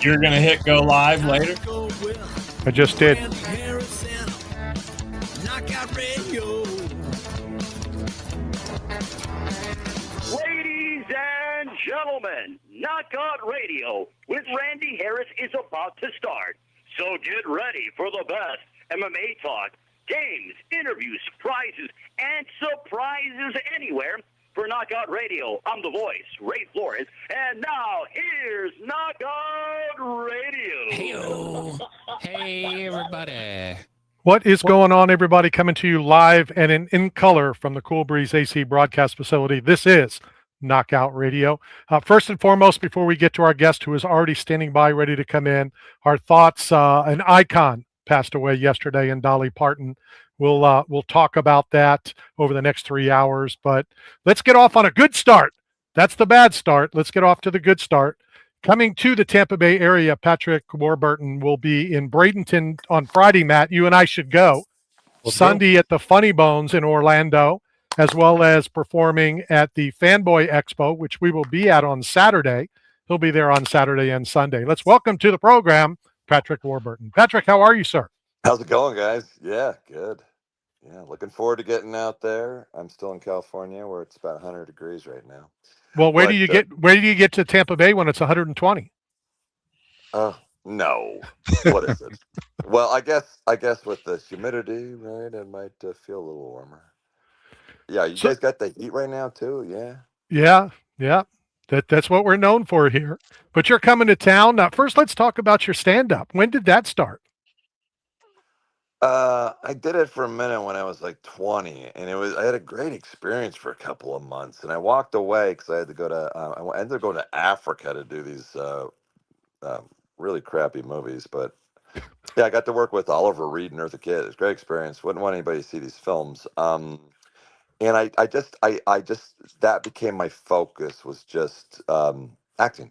You're going to hit go live later? I just did. Ladies and gentlemen, Knockout Radio with Randy Harris is about to start. So get ready for the best MMA talk, games, interviews, prizes, and surprises anywhere. For Knockout Radio, I'm the voice, Ray Flores, and now here's Knockout Radio. Hey-o. Hey, everybody. What is going on, everybody? Coming to you live and in color from the Cool Breeze AC broadcast facility. This is Knockout Radio. First and foremost, before we get to our guest who is already standing by, ready to come in, our thoughts, an icon passed away yesterday in Dolly Parton. We'll talk about that over the next 3 hours, but let's get off on a good start. That's the bad start. Let's get off to the good start. Coming to the Tampa Bay area, Patrick Warburton will be in Bradenton on Friday, Matt. You and I should go. Sunday at the Funny Bones in Orlando, as well as performing at the Fanboy Expo, which we will be at on Saturday. He'll be there on Saturday and Sunday. Let's welcome to the program, Patrick Warburton. Patrick, how are you, sir? How's it going, guys? Yeah, good. Yeah, looking forward to getting out there. I'm still in California where it's about 100 degrees right now. Well, where do you get to Tampa Bay when it's 120? No. What is it? Well, I guess with the humidity, right, it might feel a little warmer. Yeah, you guys got the heat right now too, yeah? Yeah. That's what we're known for here. But you're coming to town. Now, first, let's talk about your stand-up. When did that start? I did it for a minute when I was like 20, and I had a great experience for a couple of months, and I walked away because I had to go to I ended up going to Africa to do these really crappy movies, but yeah, I got to work with Oliver Reed and Eartha Kitt. It was a great experience. Wouldn't want anybody to see these films. And I just that became my focus, was just acting.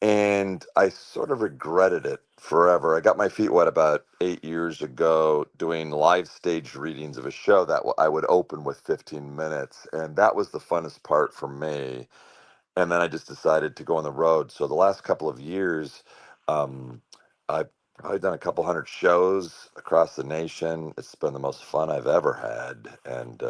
And I sort of regretted it forever. I got my feet wet about 8 years ago doing live stage readings of a show that I would open with 15 minutes. And that was the funnest part for me. And then I just decided to go on the road. So the last couple of years, I've probably done a couple hundred shows across the nation. It's been the most fun I've ever had. And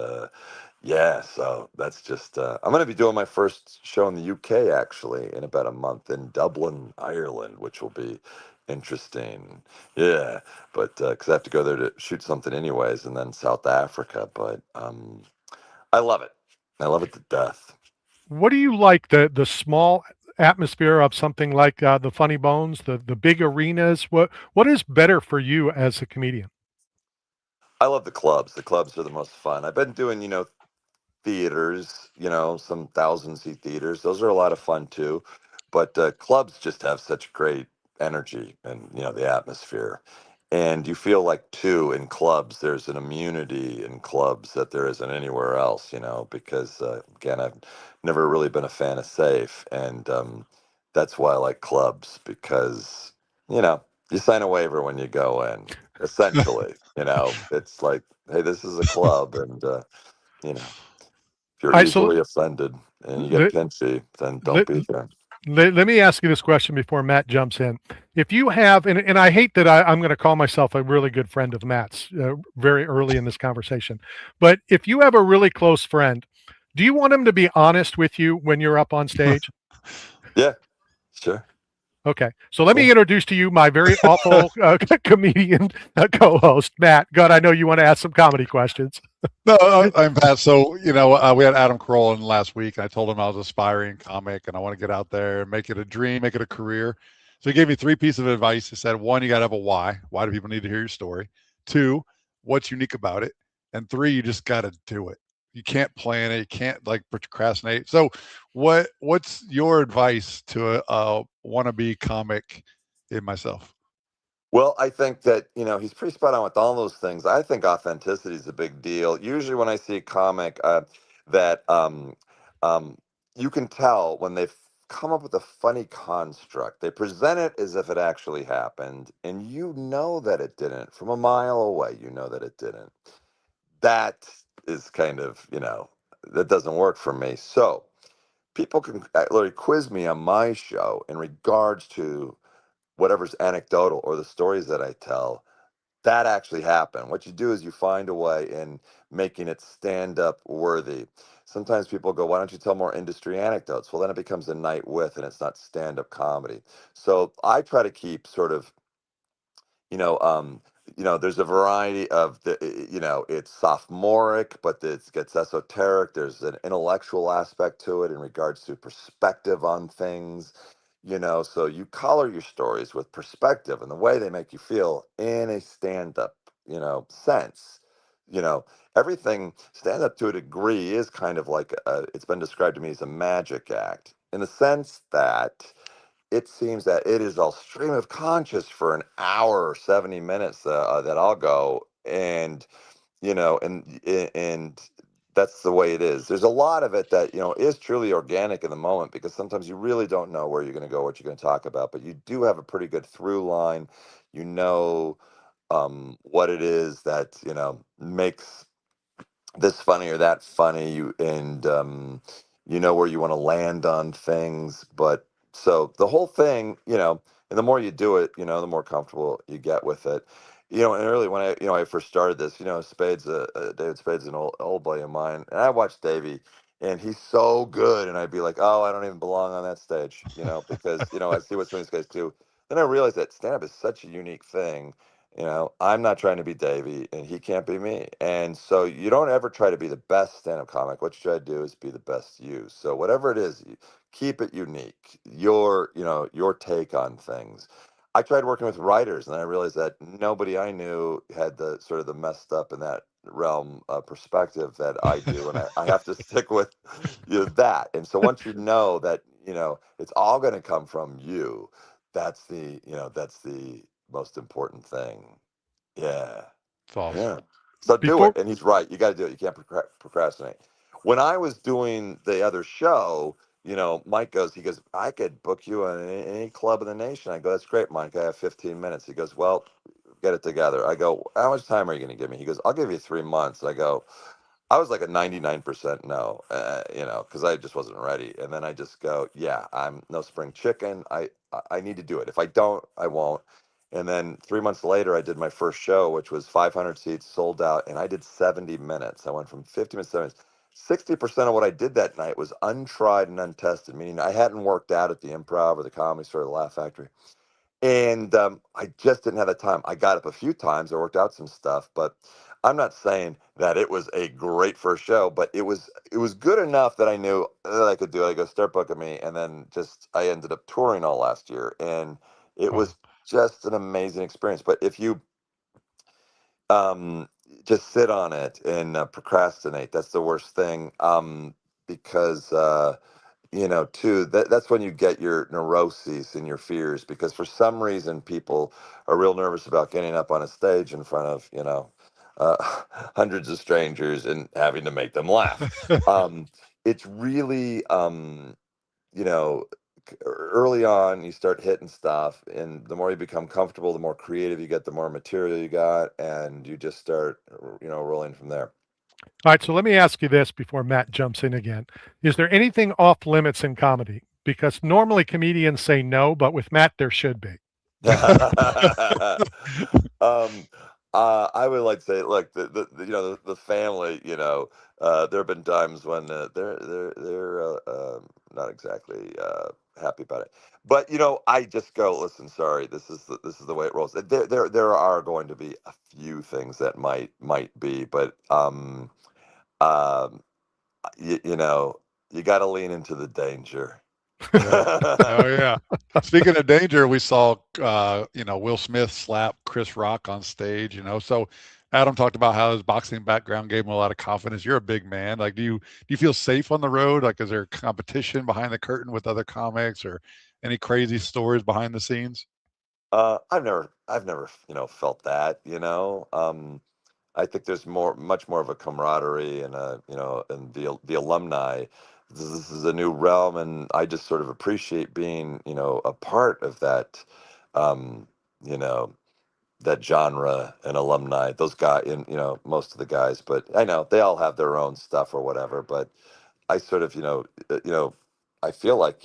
yeah, so that's just, I'm going to be doing my first show in the UK actually in about a month in Dublin, Ireland, which will be interesting. Yeah, but because I have to go there to shoot something anyways, and then South Africa. But I love it. I love it to death. What do you like, the small atmosphere of something like the Funny Bones, the big arenas? What is better for you as a comedian? I love the clubs. The clubs are the most fun. I've been doing, theaters, some 1,000-seat theaters. Those are a lot of fun too. But clubs just have such great energy and, the atmosphere. And you feel like, too, in clubs, there's an immunity in clubs that there isn't anywhere else, because, again, I've never really been a fan of safe. And that's why I like clubs, because, you sign a waiver when you go in, essentially. It's like, hey, this is a club. And, if you're easily offended and you get pinchy, then don't be there. Let me ask you this question before Matt jumps in. If you have, and I hate that I'm going to call myself a really good friend of Matt's very early in this conversation, but if you have a really close friend, do you want him to be honest with you when you're up on stage? Yeah, sure. Okay, so let me introduce to you my very awful comedian co-host, Matt. God, I know you want to ask some comedy questions. No, I'm Pat. So, we had Adam Carolla in last week, and I told him I was an aspiring comic, and I want to get out there and make it a dream, make it a career. So he gave me 3 pieces of advice. He said, 1, you got to have a why. Why do people need to hear your story? 2, what's unique about it? And 3, you just got to do it. You can't plan it. You can't procrastinate. So what's your advice to a wannabe comic in myself? Well, I think that, he's pretty spot on with all those things. I think authenticity is a big deal. Usually when I see a comic that you can tell when they've come up with a funny construct, they present it as if it actually happened, and that it didn't. From a mile away, that it didn't. That is kind of, that doesn't work for me. So people can literally quiz me on my show in regards to whatever's anecdotal or the stories that I tell. That actually happened. What you do is you find a way in making it stand up worthy. Sometimes people go, why don't you tell more industry anecdotes? Well, then it becomes a night with, and it's not stand up comedy. So I try to keep sort of, you know, um, there's a variety of it's sophomoric, but it gets esoteric. There's an intellectual aspect to it in regards to perspective on things, so you color your stories with perspective and the way they make you feel in a stand-up, sense. You know, everything stand-up to a degree is kind of like it's been described to me as a magic act in the sense that it seems that it is a stream of conscious for an hour or 70 minutes that I'll go and and that's the way it is. There's a lot of it that is truly organic in the moment because sometimes you really don't know where you're going to go, what you're going to talk about, but you do have a pretty good through line. You know what it is that makes this funny or that funny, and you know where you want to land on things. But so the whole thing, and the more you do it, the more comfortable you get with it. And early when I first started this, David Spade's an old buddy of mine, and I watched Davey, and he's so good, and I'd be like, oh, I don't even belong on that stage, because I see what some of these guys do. Then I realized that stand up is such a unique thing. I'm not trying to be Davey, and he can't be me. And so you don't ever try to be the best stand-up comic. What you try to do is be the best you. So whatever it is, you keep it unique. Your take on things. I tried working with writers, and I realized that nobody I knew had the sort of the messed up in that realm perspective that I do, and I have to stick with that. And so once you know that it's all going to come from you, that's the most important thing. Yeah. It's awesome. Yeah. So do it. Before And he's right. You got to do it. You can't procrastinate. When I was doing the other show, Mike goes, he goes, I could book you in any club in the nation. I go, that's great, Mike. I have 15 minutes. He goes, well, get it together. I go, how much time are you going to give me? He goes, I'll give you 3 months. I go, I was like a 99% no, because I just wasn't ready. And then I just go, yeah, I'm no spring chicken. I need to do it. If I don't, I won't. And then 3 months later, I did my first show, which was 500 seats, sold out, and I did 70 minutes. I went from 50 minutes to 70 minutes. 60% of what I did that night was untried and untested, meaning I hadn't worked out at the Improv or the Comedy Store or the Laugh Factory. And I just didn't have the time. I got up a few times. I worked out some stuff, but I'm not saying that it was a great first show, but it was good enough that I knew that I could do it. I go, start booking me, and then just I ended up touring all last year, and it Wow. was just an amazing experience. But if you um, just sit on it and procrastinate, that's the worst thing, because too, that's when you get your neuroses and your fears, because for some reason people are real nervous about getting up on a stage in front of uh, hundreds of strangers and having to make them laugh. It's really you know early on you start hitting stuff, and the more you become comfortable, the more creative you get, the more material you got, and you just start rolling from there. All right, so let me ask you this before Matt jumps in again. Is there anything off limits in comedy? Because normally comedians say no, but with Matt, there should be. um, I would like to say, look, the family, there have been times when they're not exactly happy about it. But I just go, listen, sorry, this is the way it rolls. There are going to be a few things that might be, but um, you got to lean into the danger. Yeah. Oh yeah. Speaking of danger, we saw Will Smith slap Chris Rock on stage. So Adam talked about how his boxing background gave him a lot of confidence. You're a big man. Like, do you feel safe on the road? Like, is there competition behind the curtain with other comics, or any crazy stories behind the scenes? I've never, felt that. I think there's much more of a camaraderie and and the alumni. This is a new realm, and I just sort of appreciate being, a part of that, um, you know, that genre and alumni. Those guys, and most of the guys, but I know they all have their own stuff or whatever. But I sort of, I feel like,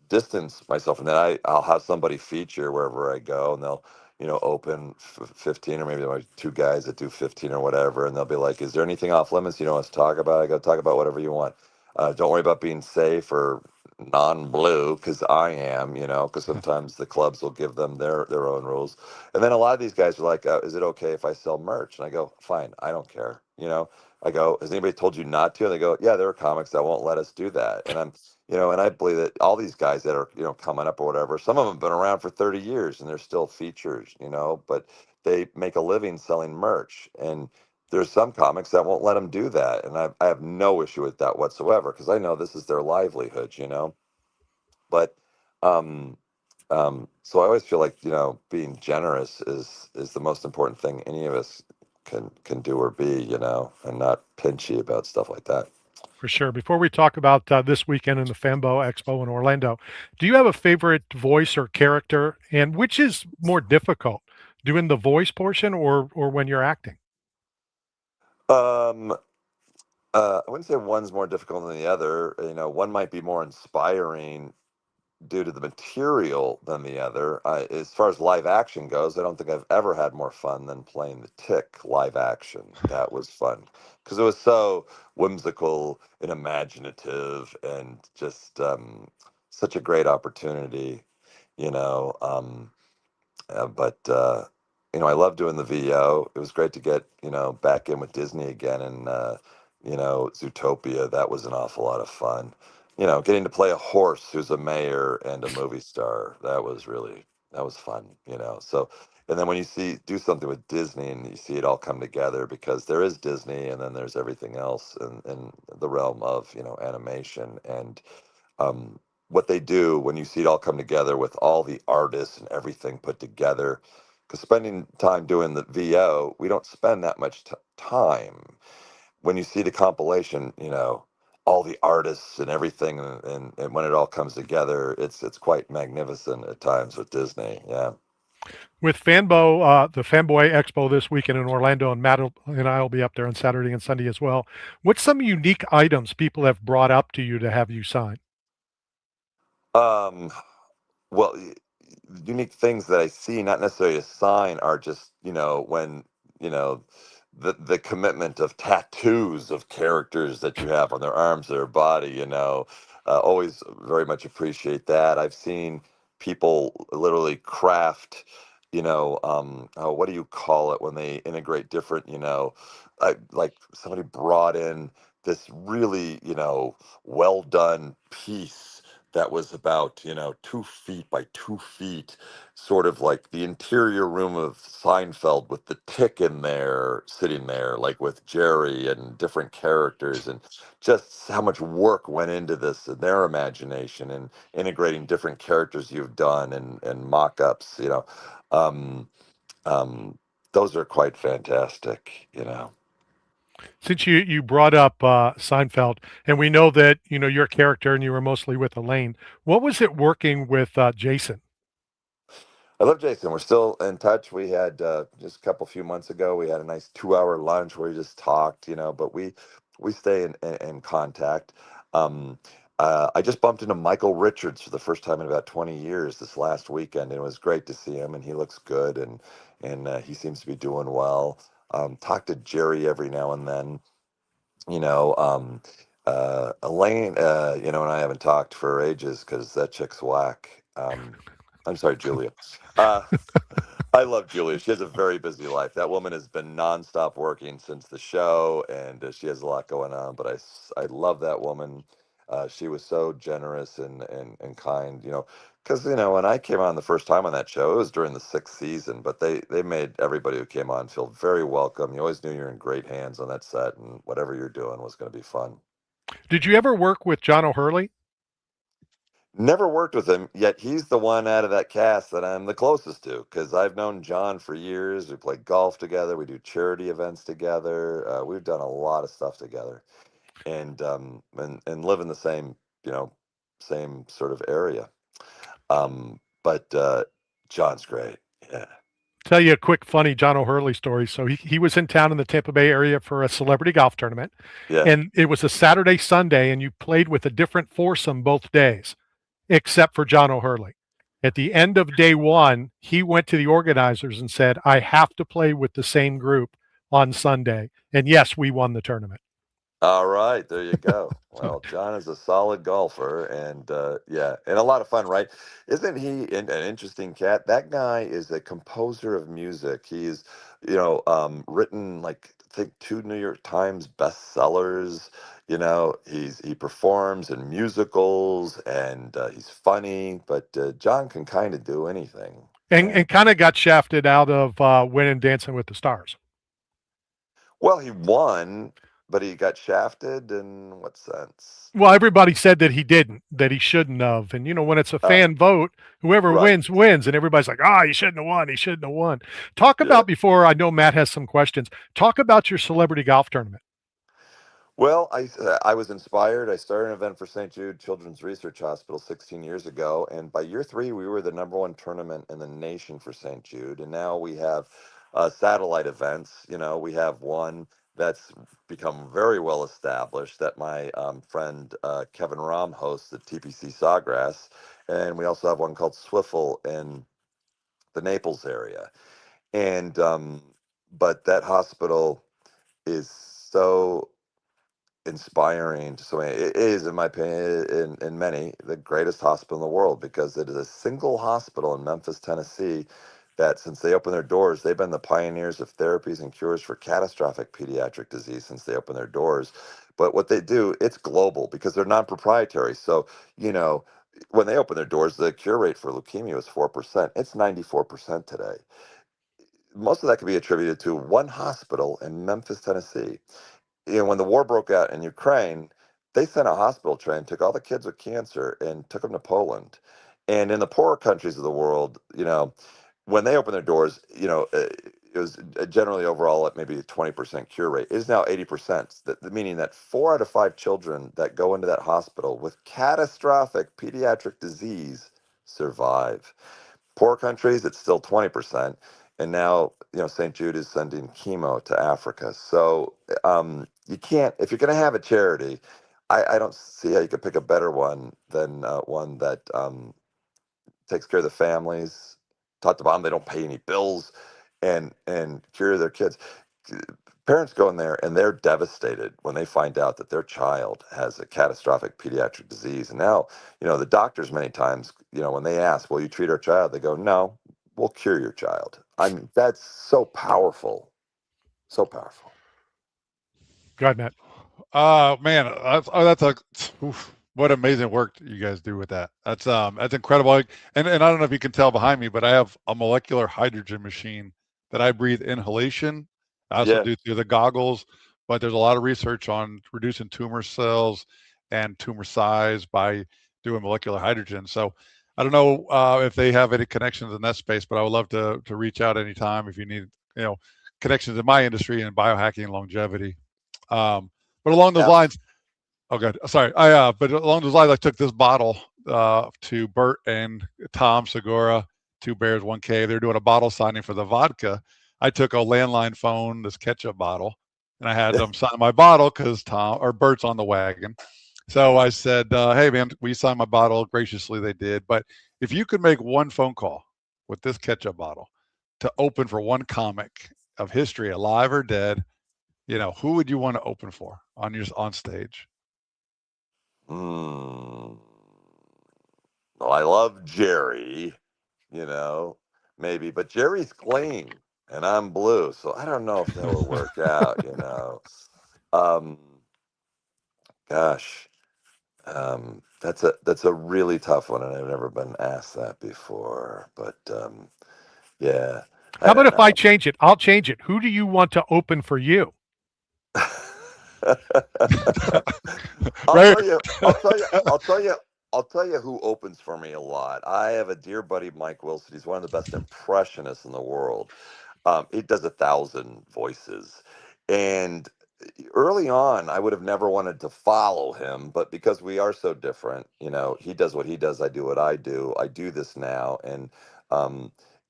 distance myself, and then I'll have somebody feature wherever I go, and they'll, open 15, or maybe there might be two guys that do 15 or whatever, and they'll be like, "Is there anything off limits you want us to talk about?" I go, "Talk about whatever you want. Don't worry about being safe or non-blue, because I am, because sometimes the clubs will give them their own rules." And then a lot of these guys are like, "Is it okay if I sell merch?" And I go, "Fine, I don't care." I go, "Has anybody told you not to?" And they go, "Yeah, there are comics that won't let us do that." And and I believe that all these guys that are, coming up or whatever, some of them have been around for 30 years and they're still features, but they make a living selling merch. And there's some comics that won't let them do that. And I have no issue with that whatsoever, because I know this is their livelihood. But, um, so I always feel like, being generous is the most important thing any of us can do or be, and not pinchy about stuff like that. For sure. Before we talk about this weekend in the Fanbo Expo in Orlando, do you have a favorite voice or character, and which is more difficult, doing the voice portion or when you're acting? Um, I wouldn't say one's more difficult than the other. One might be more inspiring due to the material than the other. As far as live action goes, I don't think I've ever had more fun than playing the Tick live action. That was fun because it was so whimsical and imaginative, and just such a great opportunity. You know, but I love doing the VO. It was great to get back in with Disney again, and Zootopia. That was an awful lot of fun. Getting to play a horse who's a mayor and a movie star. That was fun. So, and then when you do something with Disney and you see it all come together, because there is Disney and then there's everything else in the realm of animation, and um, what they do when you see it all come together with all the artists and everything put together. Because spending time doing the VO, we don't spend that much time. When you see the compilation, all the artists and everything, and when it all comes together, it's quite magnificent at times with Disney. Yeah. With the Fanboy Expo this weekend in Orlando, and and I will be up there on Saturday and Sunday as well. What's some unique items people have brought up to you to have you sign? Um, well, unique things that I see, not necessarily a sign, are just when you know the commitment of tattoos of characters that you have on their arms, their body. Always very much appreciate that. I've seen people literally craft. Oh, what do you call it when they integrate different? Like somebody brought in this really well done piece that was about 2 feet by 2 feet, sort of like the interior room of Seinfeld, with the Tick in there, sitting there, like with Jerry and different characters, and just how much work went into this and their imagination, and integrating different characters you've done, and mock-ups. Um, those are quite fantastic. Since you brought up Seinfeld, and we know that your character and you were mostly with Elaine, what was it working with Jason? I love Jason. We're still in touch. We had just a few months ago. We had a nice 2-hour lunch where we just talked. But we stay in contact. Um, I just bumped into Michael Richards for the first time in about 20 years this last weekend, and it was great to see him. And he looks good, and he seems to be doing well. Talk to Jerry every now and then. Elaine, and I haven't talked for ages because that chick's whack. I'm sorry, Julia. Uh, I love Julia. She has a very busy life. That woman has been nonstop working since the show, and she has a lot going on. But I love that woman. She was so generous and kind. Because when I came on the first time on that show, it was during the 6th season. But they made everybody who came on feel very welcome. You always knew you're in great hands on that set, and whatever you're doing was going to be fun. Did you ever work with John O'Hurley? Never worked with him, yet he's the one out of that cast that I'm the closest to, because I've known John for years. We play golf together. We do charity events together. We've done a lot of stuff together, and live in the same sort of area. But John's great. Yeah. Tell you a quick, funny John O'Hurley story. So he was in town in the Tampa Bay area for a celebrity golf tournament, Yeah. and it was a Saturday, Sunday, and you played with a different foursome both days, except for John O'Hurley. At the end of day one, he went to the organizers and said, "I have to play with the same group on Sunday." And yes, we won the tournament. All right, there you go. So, Well, John is a solid golfer, and yeah, and a lot of fun, right? Isn't he an interesting cat? That guy is a composer of music. He's, written like I think 2 New York Times bestsellers. He performs in musicals, and he's funny. But John can kind of do anything. and kind of got shafted out of winning Dancing with the Stars. Well, he won, but he got shafted. In what sense? Well, everybody said that he didn't, that he shouldn't have. And, when it's a fan vote, whoever Right. wins, wins. And everybody's like, he shouldn't have won. He shouldn't have won. Talk Yeah. about, before I know Matt has some questions, talk about your celebrity golf tournament. Well, I was inspired. I started an event for St. Jude Children's Research Hospital 16 years ago, and by year 3, we were the #1 tournament in the nation for St. Jude. And now we have satellite events. We have one that's become very well established that my friend Kevin Rahm hosts at TPC Sawgrass, and we also have one called Swiffle in the Naples area. And but that hospital is so inspiring to so many. It is, in my opinion, in many, the greatest hospital in the world, because it is a single hospital in Memphis, Tennessee, that since they opened their doors, they've been the pioneers of therapies and cures for catastrophic pediatric disease since they opened their doors. But what they do, it's global because they're non-proprietary. So, when they opened their doors, the cure rate for leukemia was 4%. It's 94% today. Most of that can be attributed to one hospital in Memphis, Tennessee. When the war broke out in Ukraine, they sent a hospital train, took all the kids with cancer, and took them to Poland. And in the poorer countries of the world, when they opened their doors, it was generally overall at maybe a 20% cure rate. It is now 80%, meaning that 4 out of 5 children that go into that hospital with catastrophic pediatric disease survive. Poor countries, it's still 20%. And now, St. Jude is sending chemo to Africa. So you can't, if you're going to have a charity, I don't see how you could pick a better one than one that takes care of the families, top to bottom. They don't pay any bills, and cure their kids. Parents go in there and they're devastated when they find out that their child has a catastrophic pediatric disease. And now, the doctors many times, when they ask, "Will you treat our child?" They go, "No, we'll cure your child." I mean, that's so powerful. So powerful. Go ahead, Matt. Man, what amazing work you guys do with that. That's incredible. And I don't know if you can tell behind me, but I have a molecular hydrogen machine that I breathe inhalation. I also do through the goggles, but there's a lot of research on reducing tumor cells and tumor size by doing molecular hydrogen. So I don't know if they have any connections in that space, but I would love to reach out anytime if you need, connections in my industry and biohacking and longevity. But along those lines, oh god, sorry. But along those lines, I took this bottle to Bert and Tom Segura, 2 Bears, 1 Cave. They're doing a bottle signing for the vodka. I took a landline phone, this ketchup bottle, and I had them sign my bottle because Bert's on the wagon. So I said, "Hey man, will you sign my bottle?" Graciously, they did. But if you could make one phone call with this ketchup bottle to open for one comic of history, alive or dead, who would you want to open for on stage? Well, I love Jerry, maybe, but Jerry's clean and I'm blue, so I don't know if that would work out. Gosh, that's a really tough one, and I've never been asked that before. But yeah. How about if I change it? I'll change it. Who do you want to open for you? I'll tell you who opens for me a lot. I have a dear buddy, Mike Wilson. He's one of the best impressionists in the world. He does 1,000 voices. And early on, I would have never wanted to follow him, but because we are so different, he does what he does, I do what I do. I do this now, and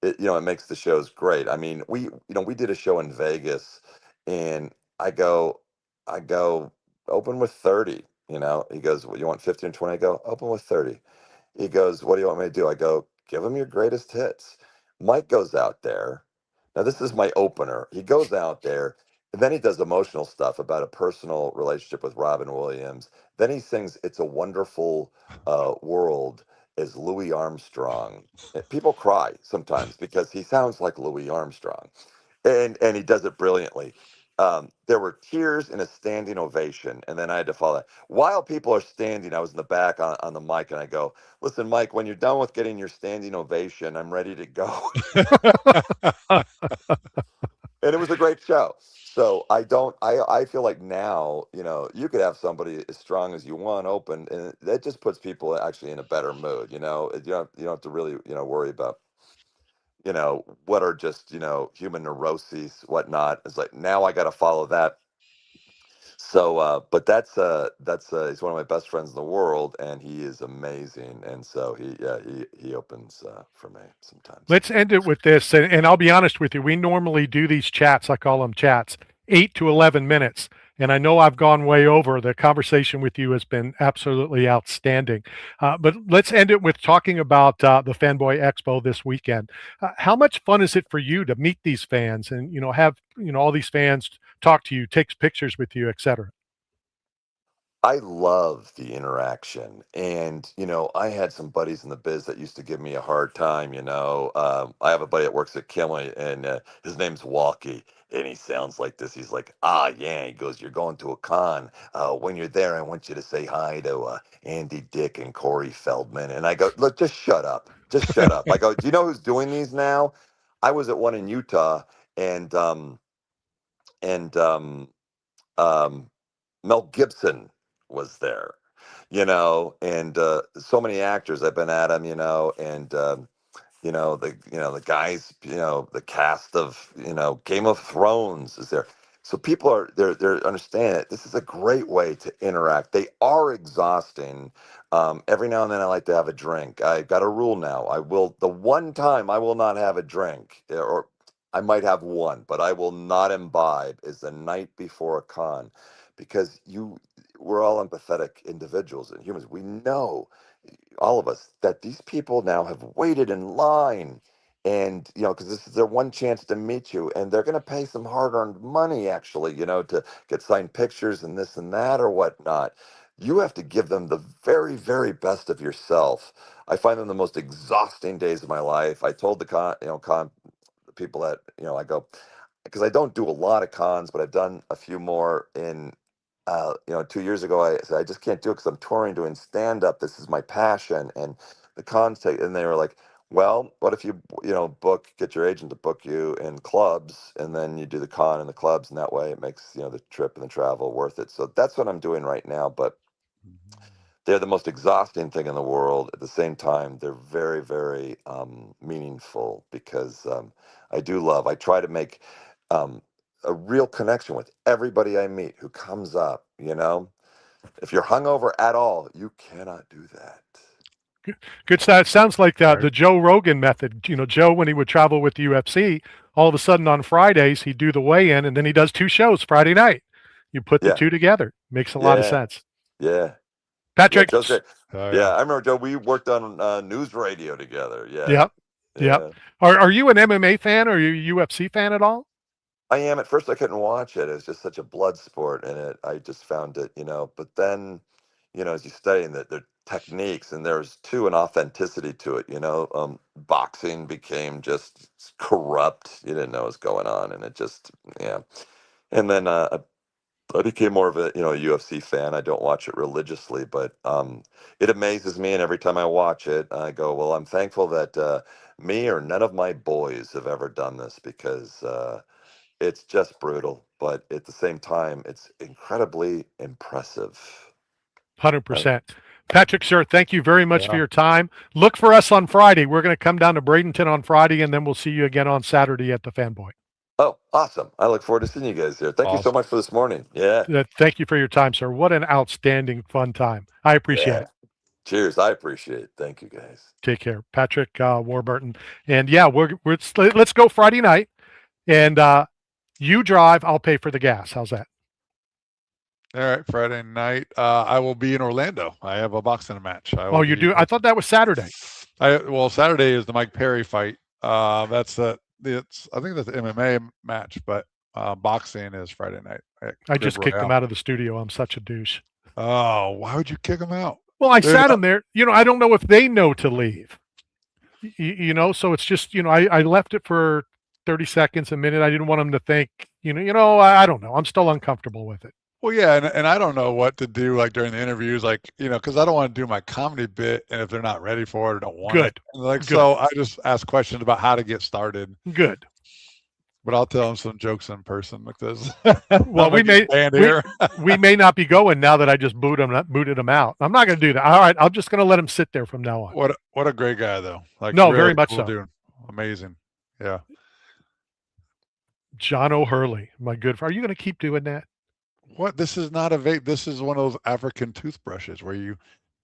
it makes the shows great. I mean, we did a show in Vegas, and I go open with 30. He goes, well, you want 15 or 20? I go, open with 30. He goes, what do you want me to do? I go, give him your greatest hits. Mike goes out there. Now, this is my opener. He goes out there, and then he does emotional stuff about a personal relationship with Robin Williams. Then he sings It's a Wonderful World as Louis Armstrong. People cry sometimes because he sounds like Louis Armstrong, and he does it brilliantly. There were tears and a standing ovation, and then I had to follow that. While people are standing, I was in the back on the mic, and I go, listen, Mike, when you're done with getting your standing ovation, I'm ready to go. And it was a great show. So I feel like now, you could have somebody as strong as you want open, and that just puts people actually in a better mood. You don't have to really, worry about, what are just, human neuroses, whatnot. It's like, now I got to follow that. So, but he's one of my best friends in the world, and he is amazing. And so he opens for me sometimes. Let's end it with this, and I'll be honest with you. We normally do these chats, I call them chats, 8 to 11 minutes. And I know I've gone way over. The conversation with you has been absolutely outstanding. But let's end it with talking about the Fanboy Expo this weekend. How much fun is it for you to meet these fans and have all these fans talk to you, take pictures with you, etc.? I love the interaction. And, I had some buddies in the biz that used to give me a hard time. I have a buddy that works at Kinley, and his name's Walkie. And he sounds like this. He's like, yeah. He goes, you're going to a con. When you're there, I want you to say hi to Andy Dick and Corey Feldman. And I go, look, just shut up. Just shut up. I go, do you know who's doing these now? I was at one in Utah, and and Mel Gibson was there, and so many actors. I've been at him, and the guys, the cast of Game of Thrones is there. So people they're understand it. This is a great way to interact. They are exhausting. Every now and then I like to have a drink. I've got a rule now. The one time I will not have a drink, or I might have one, but I will not imbibe, is the night before a con, because we're all empathetic individuals and humans. We know, all of us, that these people now have waited in line, and because this is their one chance to meet you, and they're going to pay some hard-earned money, actually, to get signed pictures and this and that or whatnot. You have to give them the very, very best of yourself. I find them the most exhausting days of my life. I told the con the people that I go, because I don't do a lot of cons, but I've done a few more. In 2 years ago, I said I just can't do it because I'm touring, doing stand up. This is my passion, and the cons take. And they were like, well, what if you get your agent to book you in clubs, and then you do the con in the clubs, and that way it makes the trip and the travel worth it. So that's what I'm doing right now. But they're the most exhausting thing in the world. At the same time, they're very, very meaningful, because I try to make a real connection with everybody I meet who comes up. If you're hungover at all, you cannot do that. Good stuff. It sounds like Right. the Joe Rogan method. Joe, when he would travel with the UFC, all of a sudden on Fridays, he'd do the weigh-in, and then he does 2 shows Friday night. You put the Yeah. two together. Makes a lot of Yeah. sense. Yeah. Patrick. Joe's great. Oh, Yeah, I remember, Joe. We worked on news radio together. Yeah. Yep. Yeah. Yep. Are you an MMA fan, or are you a UFC fan at all? I am. At first, I couldn't watch it. It was just such a blood sport, and I just found it, But then, as you study the techniques, and there's too an authenticity to it, boxing became just corrupt. You didn't know what was going on, and it just, yeah. And then I became more of a UFC fan. I don't watch it religiously, but it amazes me, and every time I watch it, I go, well, I'm thankful that me or none of my boys have ever done this, because it's just brutal, but at the same time, it's incredibly impressive. 100%. Patrick, sir, thank you very much for Yeah. your time. Look for us on Friday. We're going to come down to Bradenton on Friday, and then we'll see you again on Saturday at the Fanboy. Oh, awesome. I look forward to seeing you guys there. Thank you so Awesome. much for this morning. Yeah. Thank you for your time, sir. What an outstanding, fun time. I appreciate Yeah. it. Cheers. I appreciate it. Thank you, guys. Take care, Patrick Warburton. And yeah, let's go Friday night, and you drive. I'll pay for the gas. How's that? All right, Friday night. I will be in Orlando. I have a boxing match. You do? I thought that was Saturday. Saturday is the Mike Perry fight. I think that's the MMA match, but boxing is Friday night. I just kicked him out of the studio. I'm such a douche. Oh, why would you kick him out? Well, I sat him there. I don't know if they know to leave. So it's just, I left it for 30 seconds, a minute. I didn't want him to think, I don't know. I'm still uncomfortable with it. Well, yeah, and I don't know what to do like during the interviews, like because I don't want to do my comedy bit, and if they're not ready for it or don't want it, Good. So I just ask questions about how to get started. Good. But I'll tell them some jokes in person because well, we may not be going now that I just booted him out. I'm not going to do that. All right, I'm just going to let him sit there from now on. What a great guy though. Like no, really very much cool so. Dude. Amazing. Yeah. John O'Hurley, my good friend. Are you going to keep doing that? What? This is not a vape. This is one of those African toothbrushes where you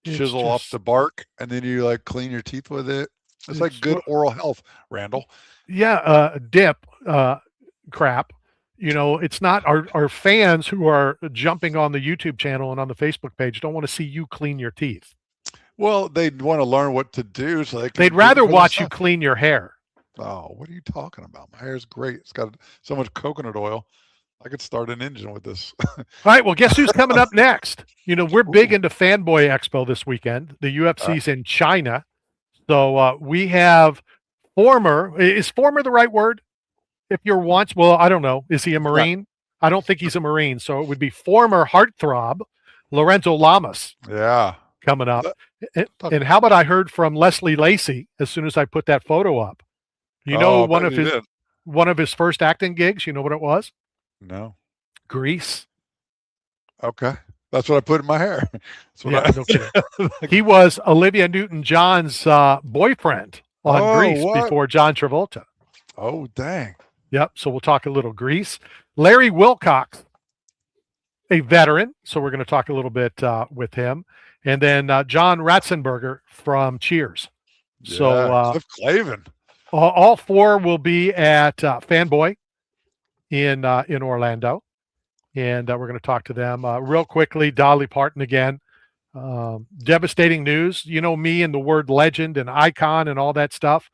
chisel off the bark and then you like clean your teeth with it. It's like good oral health, Randall. Yeah, dip crap. It's not our fans who are jumping on the YouTube channel and on the Facebook page don't want to see you clean your teeth. Well, they'd want to learn what to do so they'd rather watch you clean your hair. Oh, what are you talking about? My hair's great. It's got so much coconut oil. I could start an engine with this. All right. Well, guess who's coming up next? We're big into Fanboy Expo this weekend. The UFC's in China. So we have is former the right word? If you're once, well, I don't know. Is he a Marine? I don't think he's a Marine. So it would be former heartthrob Lorenzo Lamas. Yeah. Coming up. And how about I heard from Leslie Lacey as soon as I put that photo up? One of his first acting gigs, you know what it was? No. Grease. Okay. That's what I put in my hair. No kidding. He was Olivia Newton-John's boyfriend on Grease before John Travolta. Oh, dang. Yep. So we'll talk a little Grease. Larry Wilcox, a veteran. So we're going to talk a little bit with him. And then John Ratzenberger from Cheers. Yeah, so Cliff Clavin. All four will be at Fanboy in Orlando. And we're going to talk to them real quickly. Dolly Parton again. Devastating news. Me and the word legend and icon and all that stuff.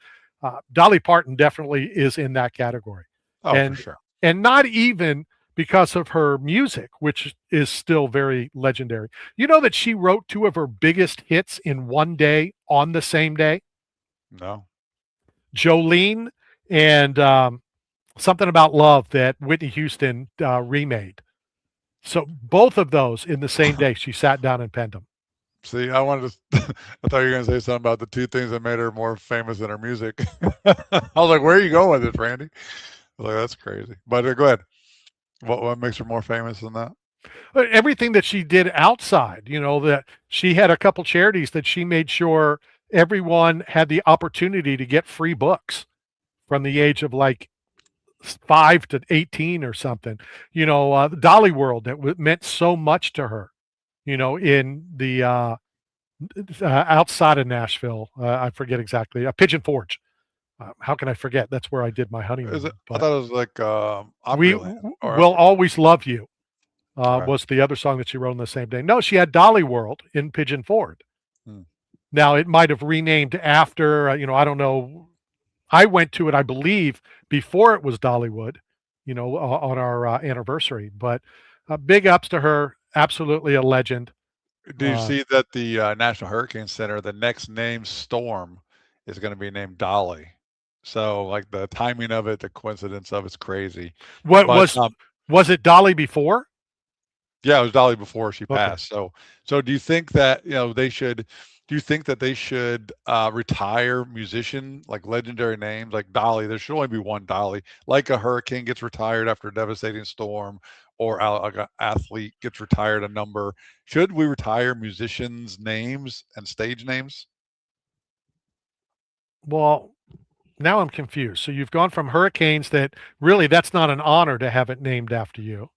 Dolly Parton definitely is in that category. Oh, for sure. And not even because of her music, which is still very legendary. You know that she wrote two of her biggest hits in one day on the same day? No. Jolene and Something About Love that Whitney Houston remade. So both of those in the same day, she sat down and penned them. See, I wanted to, I thought you were going to say something about the two things that made her more famous than her music. I was like, where are you going with this, Randy? I was like, that's crazy. But go ahead. What makes her more famous than that? Everything that she did outside, that she had a couple charities that she made sure everyone had the opportunity to get free books from the age of like 5 to 18 or something. Dolly World that meant so much to her, in the outside of Nashville. I forget exactly. Pigeon Forge. How can I forget? That's where I did my honeymoon. I thought it was like Will Always Love You was the other song that she wrote on the same day. No, she had Dolly World in Pigeon Forge. Now it might have renamed after. I don't know. I went to it, I believe, before it was Dollywood, on our anniversary. But big ups to her. Absolutely a legend. Do you see that the National Hurricane Center, the next named storm is going to be named Dolly? So, like the timing of it, the coincidence of it's crazy. Was it Dolly before? Yeah, it was Dolly before she passed. So do you think that they should? Do you think that they should retire musician like legendary names like Dolly? There should only be one Dolly. Like a hurricane gets retired after a devastating storm, or like an athlete gets retired a number. Should we retire musicians' names and stage names? Well, now I'm confused. So you've gone from hurricanes that really that's not an honor to have it named after you.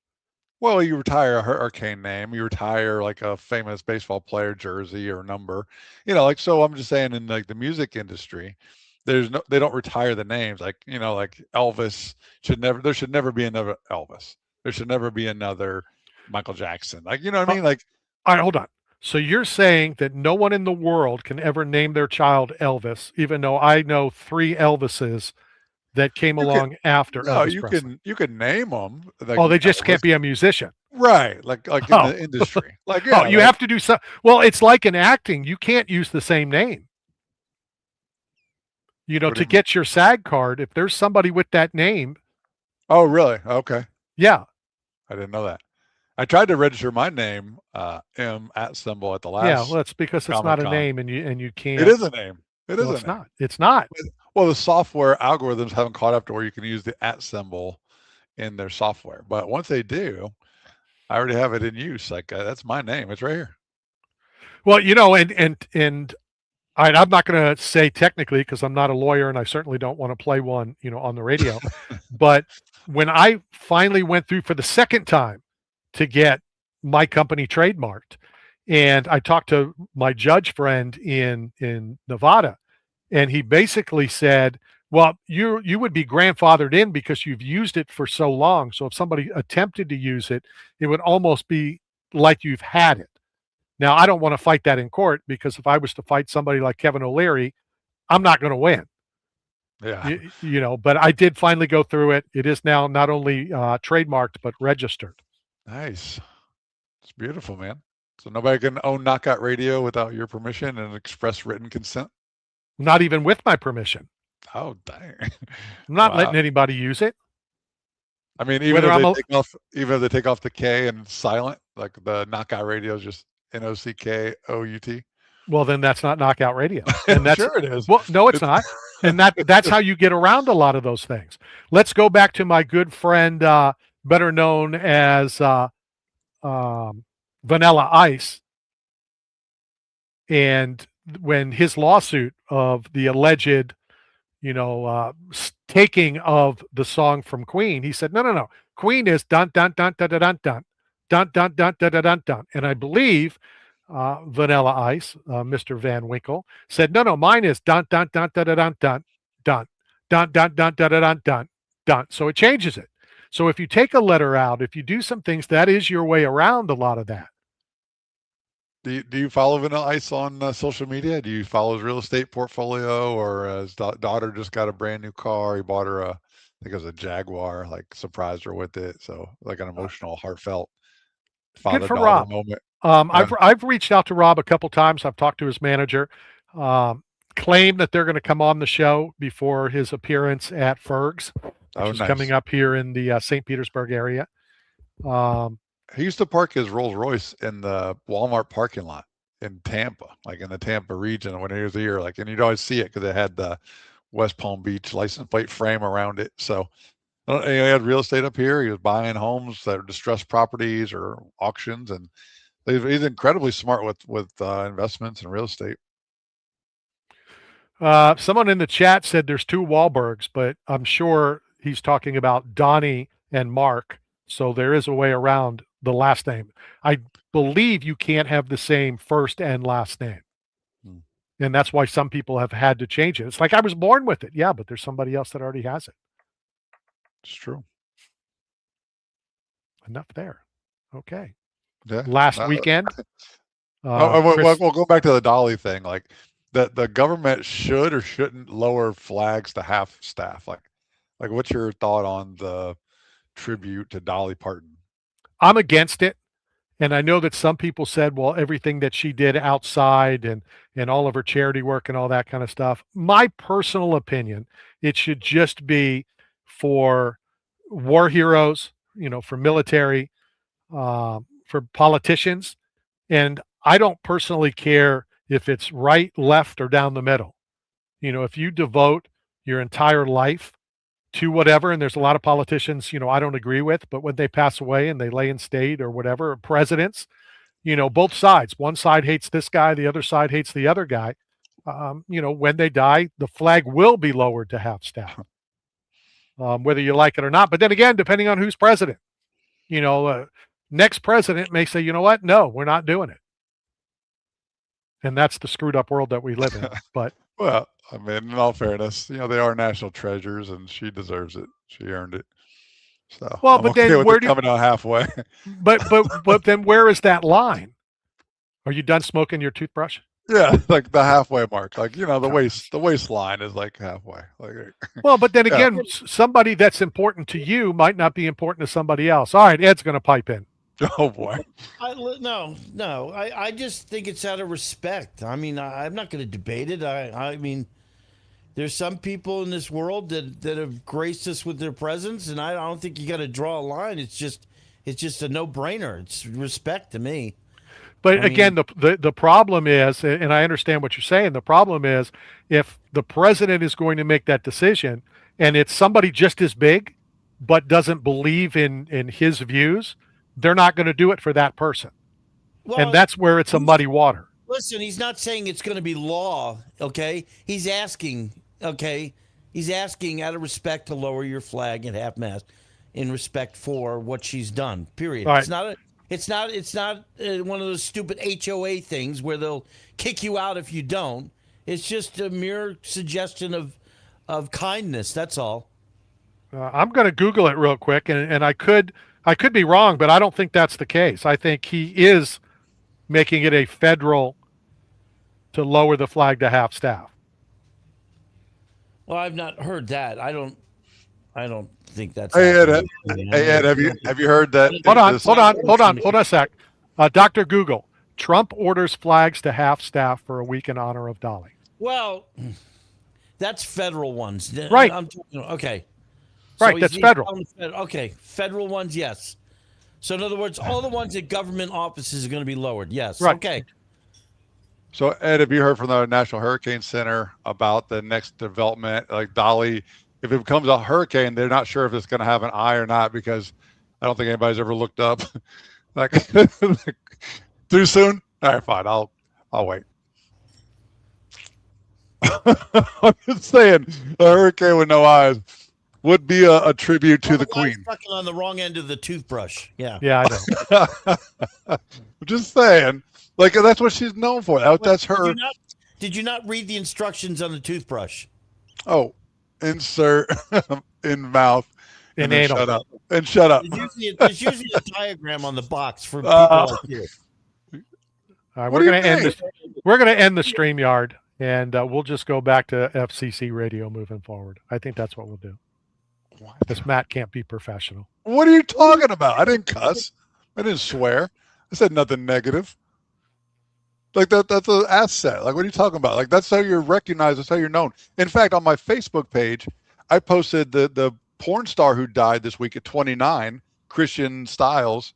Well, you retire a hurricane name, you retire like a famous baseball player jersey or number, like, so I'm just saying in like the music industry, they don't retire the names. Like, like Elvis there should never be another Elvis. There should never be another Michael Jackson. Like, you know what I mean? Like, All right, hold on. So you're saying that no one in the world can ever name their child Elvis, even though I know 3 Elvises that came you can, along after no, Elvis Presley. you can name them. Like Oh, they just Elvis. can't be a musician. Right. Like in Oh. the industry. Like, Oh, yeah. you have to do some. Well, it's like in acting. You can't use the same name. What do To you mean? get your SAG card, if there's somebody with that name, Oh, really? Okay. yeah. I didn't know that. I tried to register my name, M @ symbol at the Yeah, last well, it's because it's not a Comic-Con. name and you can't. It is a name. It is Well, a it's name. not. It's not. Well, the software algorithms haven't caught up to where you can use the @ symbol in their software. But once they do, I already have it in use. Like, that's my name. It's right here. Well, and I'm not going to say technically because I'm not a lawyer and I certainly don't want to play one, on the radio. But when I finally went through for the second time to get my company trademarked, and I talked to my judge friend in Nevada, and he basically said, well, you would be grandfathered in because you've used it for so long. So if somebody attempted to use it, it would almost be like you've had it. Now, I don't want to fight that in court because if I was to fight somebody like Kevin O'Leary, I'm not going to win. Yeah. But I did finally go through it. It is now not only trademarked, but registered. Nice. It's beautiful, man. So nobody can own Knockout Radio without your permission and express written consent? Not even with my permission. Oh, dang. I'm not Wow. letting anybody use it. I mean, even if they take off the K and silent, like the Knockout Radio is just NOCKOUT. Well, then that's not Knockout Radio. And that's Sure it is. Well, no, it's not. And that's how you get around a lot of those things. Let's go back to my good friend, better known as Vanilla Ice. And when his lawsuit of the alleged, taking of the song from Queen, he said, no. Queen is dun dun dun dun dun dun dun dun dun dun dun dun dun dun. And I believe Vanilla Ice, Mr. Van Winkle, said, no, mine is dun dun dun dun dun dun dun dun dun dun dun dun dun dun dun. So it changes it. So if you take a letter out, if you do some things, that is your way around a lot of that. Do you follow Vanilla Ice on social media? Do you follow his real estate portfolio, or his daughter just got a brand new car? He bought her I think it was a Jaguar, like surprised her with it. So like an emotional, heartfelt father-daughter Rob. moment. I've reached out to Rob a couple times. I've talked to his manager. Claimed that they're going to come on the show before his appearance at Ferg's, which is coming up here in the St. Petersburg area. He used to park his Rolls Royce in the Walmart parking lot in Tampa, like in the Tampa region when he was here. Like, and you'd always see it because it had the West Palm Beach license plate frame around it. So he had real estate up here. He was buying homes that are distressed properties or auctions, and he's incredibly smart with investments and real estate. Someone in the chat said there's 2 Wahlbergs, but I'm sure he's talking about Donnie and Mark. So there is a way around the last name. I believe you can't have the same first and last name. And that's why some people have had to change it. It's like I was born with it. Yeah, but there's somebody else that already has it. It's true. Enough there. Okay. Yeah. Last weekend. We'll go back to the Dolly thing. Like the government should or shouldn't lower flags to half staff. Like what's your thought on the tribute to Dolly Parton? I'm against it. And I know that some people said, well, everything that she did outside and all of her charity work and all that kind of stuff. My personal opinion, it should just be for war heroes, for military, for politicians. And I don't personally care if it's right, left, or down the middle. If you devote your entire life to whatever, and there's a lot of politicians, I don't agree with, but when they pass away and they lay in state or whatever, presidents, both sides, one side hates this guy, the other side hates the other guy. When they die, the flag will be lowered to half staff, whether you like it or not. But then again, depending on who's president, Next president may say, you know what? No, we're not doing it. And that's the screwed up world that we live in. But well, I mean, in all fairness, they are national treasures, and she deserves it. She earned it. So well, I'm but okay then with where it coming out halfway. but then where is that line? Are you done smoking your toothbrush? Yeah, like the halfway mark. Like the waistline is like halfway. Like, well, but then again, somebody that's important to you might not be important to somebody else. All right, Ed's going to pipe in. Oh boy. No. I just think it's out of respect. I mean, I'm not going to debate it. I mean, there's some people in this world that have graced us with their presence, and I don't think you got to draw a line. It's just a no-brainer. It's respect to me. But again, the problem is, and I understand what you're saying, the problem is if the president is going to make that decision and it's somebody just as big but doesn't believe in his views, they're not going to do it for that person. Well, and that's where it's a muddy water. Listen, he's not saying it's going to be law, okay? He's asking out of respect to lower your flag at half-mast in respect for what she's done, period. Right. It's not one of those stupid HOA things where they'll kick you out if you don't. It's just a mere suggestion of kindness. That's all. I'm going to Google it real quick, and I could be wrong, but I don't think that's the case. I think he is making it a federal to lower the flag to half staff. Well, I've not heard that. I don't think that's. Hey Ed, have you heard that? Hold on a sec. Dr. Google, Trump orders flags to half staff for a week in honor of Dolly. Well, that's federal ones, right? Okay, right. That's federal. Okay, federal ones, yes. So in other words, all the ones at government offices are going to be lowered. Yes. Right. Okay. So Ed, have you heard from the National Hurricane Center about the next development? Like Dolly, if it becomes a hurricane, they're not sure if it's going to have an eye or not because I don't think anybody's ever looked up. like too soon? All right, fine. I'll wait. I'm just saying, a hurricane with no eyes would be a tribute to the Queen. Sucking on the wrong end of the toothbrush. Yeah. Yeah, I know. I'm just saying, like that's what she's known for. That's her. Did you not read the instructions on the toothbrush? Oh, insert in mouth and anal. Shut up. And shut up. There's usually a diagram on the box for people like you. All right, we're going to end this. We're going to end the StreamYard, and we'll just go back to FCC radio moving forward. I think that's what we'll do. Because Matt can't be professional. What are you talking about? I didn't cuss. I didn't swear. I said nothing negative. Like that's an asset. Like, what are you talking about? Like, that's how you're recognized. That's how you're known. In fact, on my Facebook page, I posted the porn star who died this week at 29, Christian Stiles,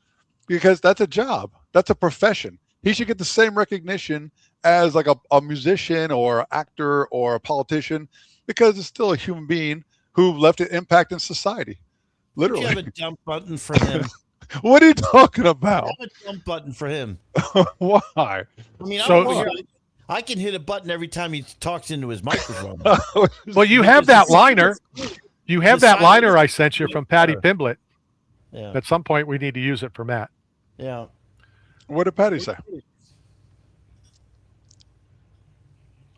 because that's a job. That's a profession. He should get the same recognition as like a musician or actor or a politician because it's still a human being who left an impact in society. Literally. You have a dump button for him. What are you talking about? I have a dump button for him. Why? I mean, I can hit a button every time he talks into his microphone. Well, you have that liner. You have that liner I sent you from Patty Pimblett. Yeah. At some point, we need to use it for Matt. Yeah. What did Patty say?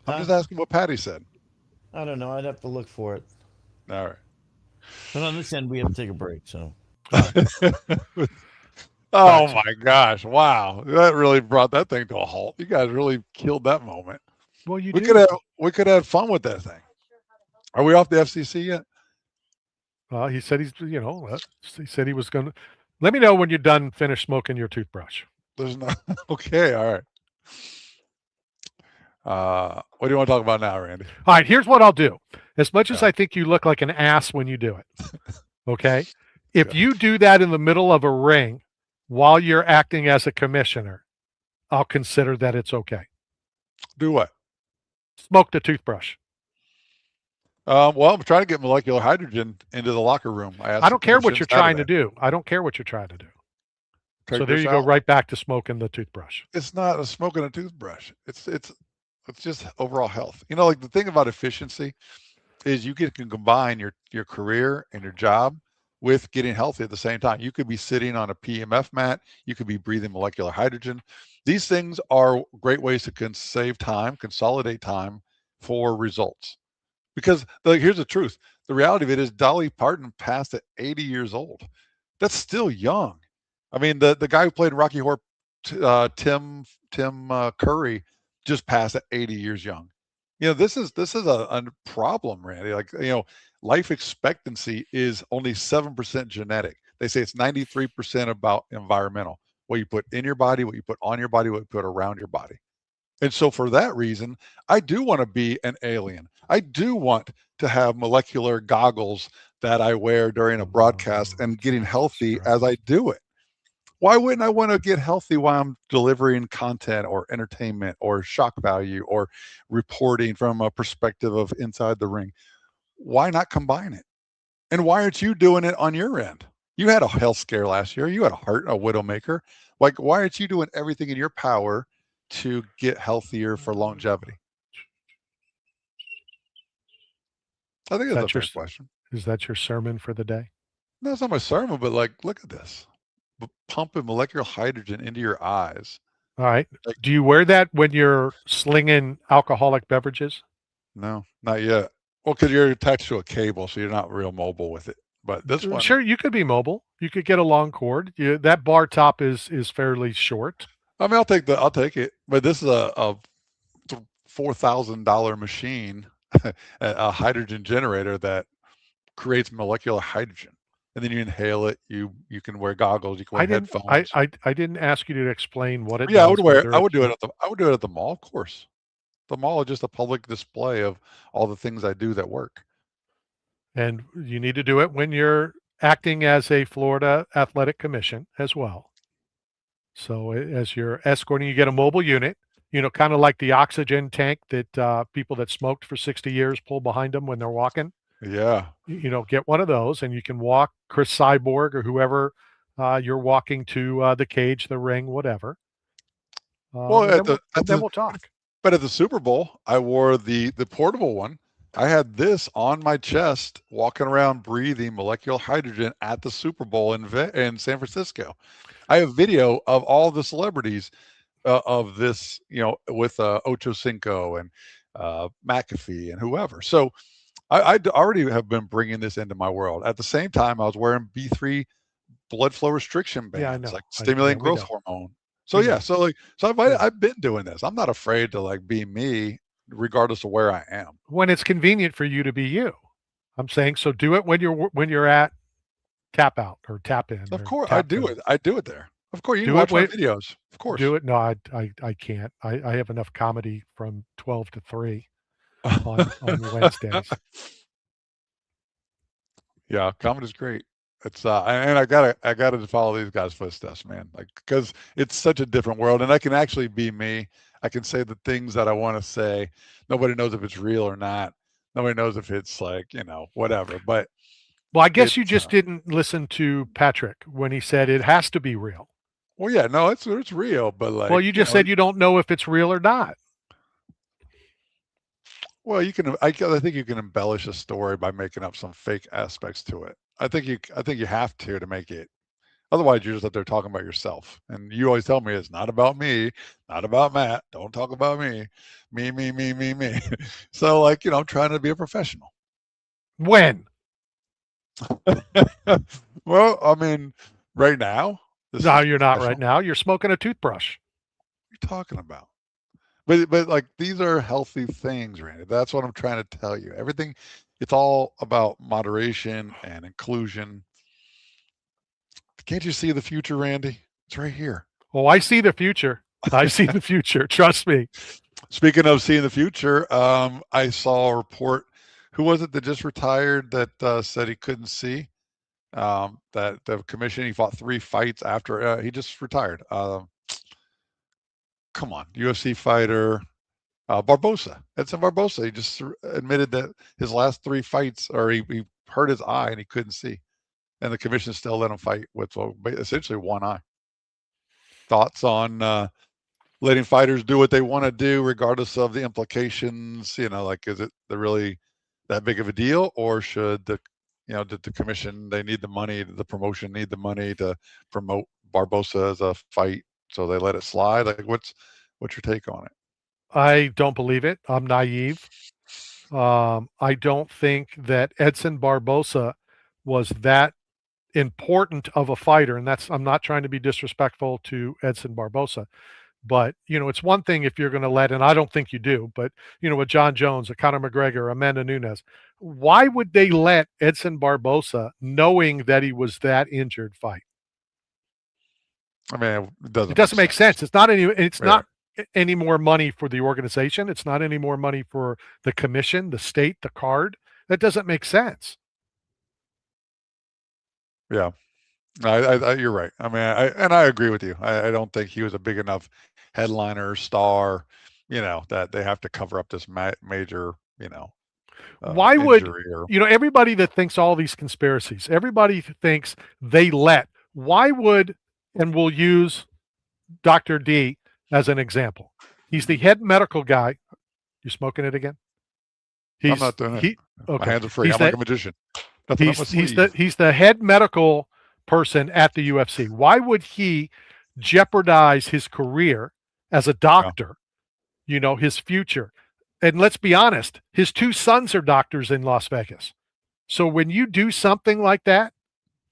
I'm just asking what Patty said. I don't know. I'd have to look for it. All right. But on this end, we have to take a break. So. Oh my gosh! Wow, that really brought that thing to a halt. You guys really killed that moment. Well, we could have fun with that thing. Are we off the FCC yet? He said he said he was going to. Let me know when you're done. Finish smoking your toothbrush. There's no. Okay, all right. What do you want to talk about now, Randy? All right, here's what I'll do. As much as I think you look like an ass when you do it, okay? If you do that in the middle of a ring while you're acting as a commissioner, I'll consider that it's okay. Do what? Smoke the toothbrush. Well, I'm trying to get molecular hydrogen into the locker room. I don't care what you're trying to do. I don't care what you're trying to do. So there you go, right back to smoking the toothbrush. It's not a smoking a toothbrush. It's just overall health. You know, like the thing about efficiency is you can combine your career and your job with getting healthy at the same time. You could be sitting on a PMF mat. You could be breathing molecular hydrogen. These things are great ways to save time, consolidate time for results. Because here's the truth. The reality of it is Dolly Parton passed at 80 years old. That's still young. I mean, the guy who played Rocky Horror, Tim Curry, just passed at 80 years young. This is a problem, Randy. Life expectancy is only 7% genetic. They say it's 93% about environmental. What you put in your body, what you put on your body, what you put around your body. And so for that reason, I do want to be an alien. I do want to have molecular goggles that I wear during a broadcast and getting healthy as I do it. Why wouldn't I want to get healthy while I'm delivering content or entertainment or shock value or reporting from a perspective of inside the ring? Why not combine it? And why aren't you doing it on your end? You had a health scare last year. You had a widowmaker. Like, why aren't you doing everything in your power to get healthier for longevity? I think that's a fair question. Is that your sermon for the day? No, it's not my sermon, but look at this. Pumping molecular hydrogen into your eyes. All right. Do you wear that when you're slinging alcoholic beverages? No, not yet. Well, because you're attached to a cable, so you're not real mobile with it. But this one, sure, you could be mobile. You could get a long cord. That bar top is fairly short. I mean, I'll take it. But this is a $4,000 machine, a hydrogen generator that creates molecular hydrogen. And then you inhale it. You can wear goggles. You can wear headphones. I didn't ask you to explain what it. Yeah, does, I would do it at the mall, of course. The mall is just a public display of all the things I do that work. And you need to do it when you're acting as a Florida Athletic Commission as well. So as you're escorting, you get a mobile unit. Kind of like the oxygen tank that people that smoked for 60 years pull behind them when they're walking. Yeah. Get one of those and you can walk Chris Cyborg or whoever you're walking to the cage, the ring, whatever. Well, then we'll talk. But at the Super Bowl, I wore the portable one. I had this on my chest, walking around breathing molecular hydrogen at the Super Bowl in San Francisco. I have video of all the celebrities of this, with Ocho Cinco and McAfee and whoever. So I already have been bringing this into my world. At the same time, I was wearing B3 blood flow restriction bands, like stimulating growth hormone. So I've been doing this. I'm not afraid to be me, regardless of where I am. When it's convenient for you to be you, I'm saying. So do it when you're at tap out or tap in. Of course, I do it. I do it there. Of course, you can watch my videos. Of course, do it. No, I can't. I have enough comedy from 12 to 3 on Wednesdays. Yeah, comedy's great. It's and I gotta follow these guys' footsteps, man. Because it's such a different world, and I can actually be me. I can say the things that I want to say. Nobody knows if it's real or not. Nobody knows if it's whatever. But I guess you just didn't listen to Patrick when he said it has to be real. Well, yeah, no, it's real, but you just said you don't know if it's real or not. Well, you can. I think you can embellish a story by making up some fake aspects to it. I think you have to make it. Otherwise, you're just out there talking about yourself. And you always tell me it's not about me, not about Matt. Don't talk about me. Me. So I'm trying to be a professional. When? Well, I mean, right now. No, you're not right now. You're smoking a toothbrush. What are you talking about? But these are healthy things, Randy. That's what I'm trying to tell you. Everything, it's all about moderation and inclusion. Can't you see the future, Randy? It's right here. Oh, I see the future. I see the future. Trust me. Speaking of seeing the future, I saw a report. Who was it that just retired that said he couldn't see? That the commission, he fought 3 fights after he just retired. Come on, UFC fighter Barbosa. Edson Barbosa. He just admitted that his last 3 fights, or he hurt his eye and he couldn't see, and the commission still let him fight with essentially one eye. Thoughts on letting fighters do what they want to do, regardless of the implications? Is it really that big of a deal, or should the did the commission, they need the money, the promotion need the money to promote Barbosa as a fight, so they let it slide? Like, what's your take on it? I don't believe it. I'm naive. I don't think that Edson Barbosa was that important of a fighter, and I'm not trying to be disrespectful to Edson Barbosa, but it's one thing if you're going to let, and I don't think you do, but with John Jones, a Conor McGregor, Amanda Nunes, why would they let Edson Barbosa, knowing that he was that injured, fight? I mean, it doesn't make sense. It's not any more money for the organization. It's not any more money for the commission, the state, the card. That doesn't make sense. Yeah. You're right. I mean, I agree with you. I don't think he was a big enough headliner star, that they have to cover up this major, why would everybody that thinks all these conspiracies, everybody thinks they let, why would, and we'll use Dr. D as an example. He's the head medical guy. You smoking it again? I'm not doing it. Okay. My hands are free. I'm like a magician. He's the head medical person at the UFC. Why would he jeopardize his career as a doctor, his future? And let's be honest, his two sons are doctors in Las Vegas. So when you do something like that,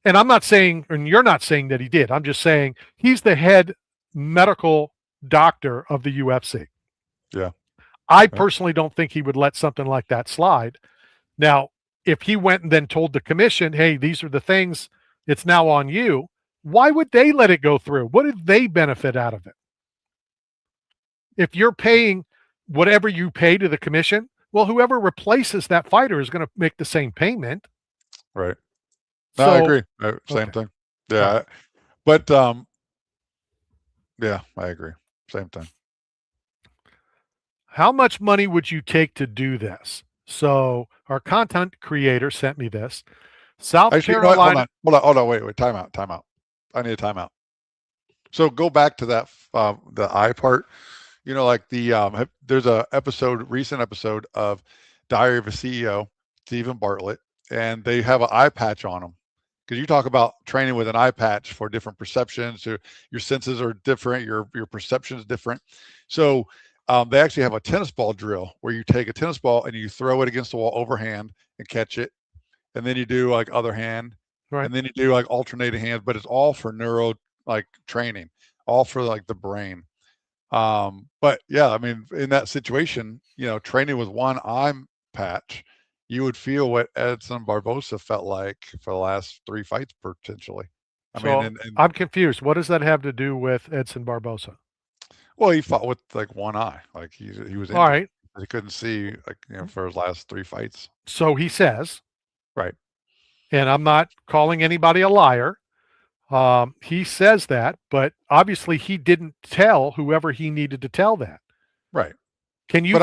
and I'm not saying, and you're not saying that he did, I'm just saying he's the head medical doctor of the UFC. Yeah. I personally don't think he would let something like that slide. Now, if he went and then told the commission, hey, these are the things, it's now on you, why would they let it go through? What did they benefit out of it? If you're paying whatever you pay to the commission, well, whoever replaces that fighter is going to make the same payment. Right. No, I agree. Same thing. Yeah. Right. But, yeah, I agree. Same thing. How much money would you take to do this? So our content creator sent me this. South Carolina. Hold on. Wait. Time out. I need a timeout. So go back to that, the eye part. Like there's a recent episode of Diary of a CEO, Stephen Bartlett, and they have an eye patch on them. Because you talk about training with an eye patch for different perceptions. Your senses are different. Your perception is different. So they actually have a tennis ball drill where you take a tennis ball and you throw it against the wall overhand and catch it. And then you do like other hand. Right. And then you do like alternating hands. But it's all for neuro training, all for like the brain. But yeah, I mean, in that situation, training with one eye patch, you would feel what Edson Barbosa felt like for the last 3 fights potentially. I'm confused. What does that have to do with Edson Barbosa? Well, he fought with like one eye, like he was injured. All right. He couldn't see for his last 3 fights. So he says, right. And I'm not calling anybody a liar. He says that, but obviously he didn't tell whoever he needed to tell that. Right. Can you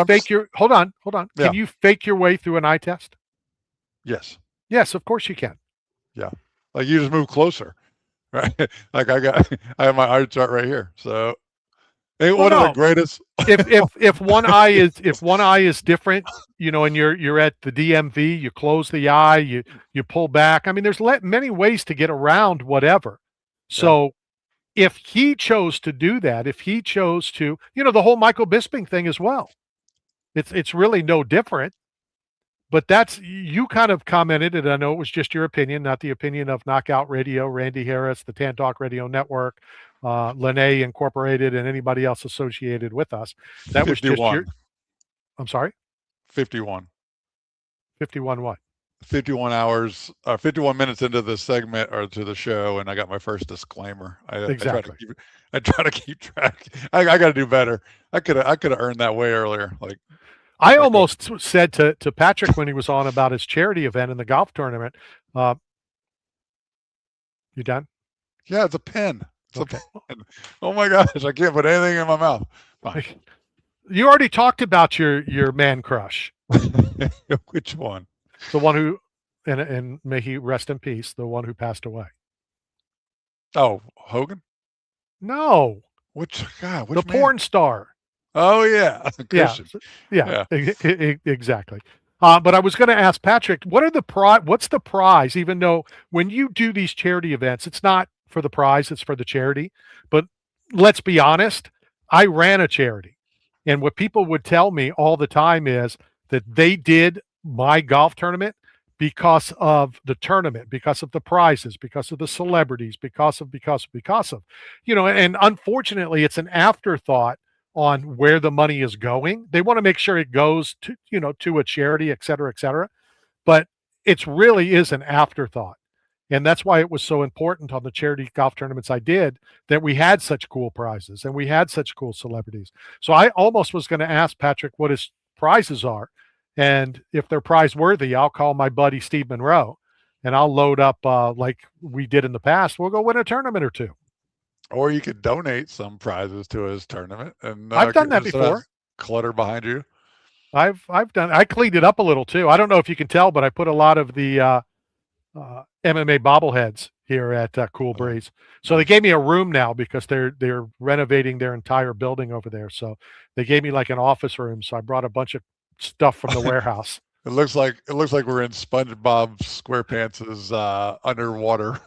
hold on. Yeah. Can you fake your way through an eye test? Yes. Yes, of course you can. Yeah. Like you just move closer, right? Like I have my eye chart right here. So one of the greatest. if one eye is different, and you're at the DMV, you close the eye, you pull back. I mean, there's many ways to get around whatever. So if he chose to do that, if he chose to, the whole Michael Bisping thing as well, it's really no different. But you kind of commented, and I know it was just your opinion, not the opinion of Knockout Radio, Randy Harris, the Tan Talk Radio Network, Lene Incorporated, and anybody else associated with us. That 51. Was just your. I'm sorry. 51. 51 what? 51 hours, 51 minutes into the segment or to the show, and I got my first disclaimer. Exactly. I try to keep track. I got to do better. I could have earned that way earlier. I almost said to Patrick when he was on about his charity event in the golf tournament. You done? Yeah, it's a pen. It's a pen. Oh my gosh, I can't put anything in my mouth. Fine. You already talked about your man crush. Which one? The one who, and may he rest in peace, the one who passed away. Oh, Hogan? No. Which guy? Porn star. Oh yeah. Yeah. Exactly. But I was going to ask Patrick, what's the prize? Even though when you do these charity events, it's not for the prize, it's for the charity. But let's be honest, I ran a charity. And what people would tell me all the time is that they did my golf tournament because of the tournament, because of the prizes, because of the celebrities, because of, and unfortunately it's an afterthought on where the money is going. They want to make sure it goes to, to a charity, et cetera, et cetera. But it's really is an afterthought. And that's why it was so important on the charity golf tournaments I did that we had such cool prizes and we had such cool celebrities. So I almost was going to ask Patrick what his prizes are. And if they're prize worthy, I'll call my buddy Steve Monroe and I'll load up like we did in the past. We'll go win a tournament or two. Or you could donate some prizes to his tournament. And I've done that before. Clutter behind you. I cleaned it up a little too. I don't know if you can tell, but I put a lot of the MMA bobbleheads here at Cool Breeze. So they gave me a room now because they're renovating their entire building over there. So they gave me like an office room. So I brought a bunch of stuff from the warehouse. It looks like we're in SpongeBob SquarePants' underwater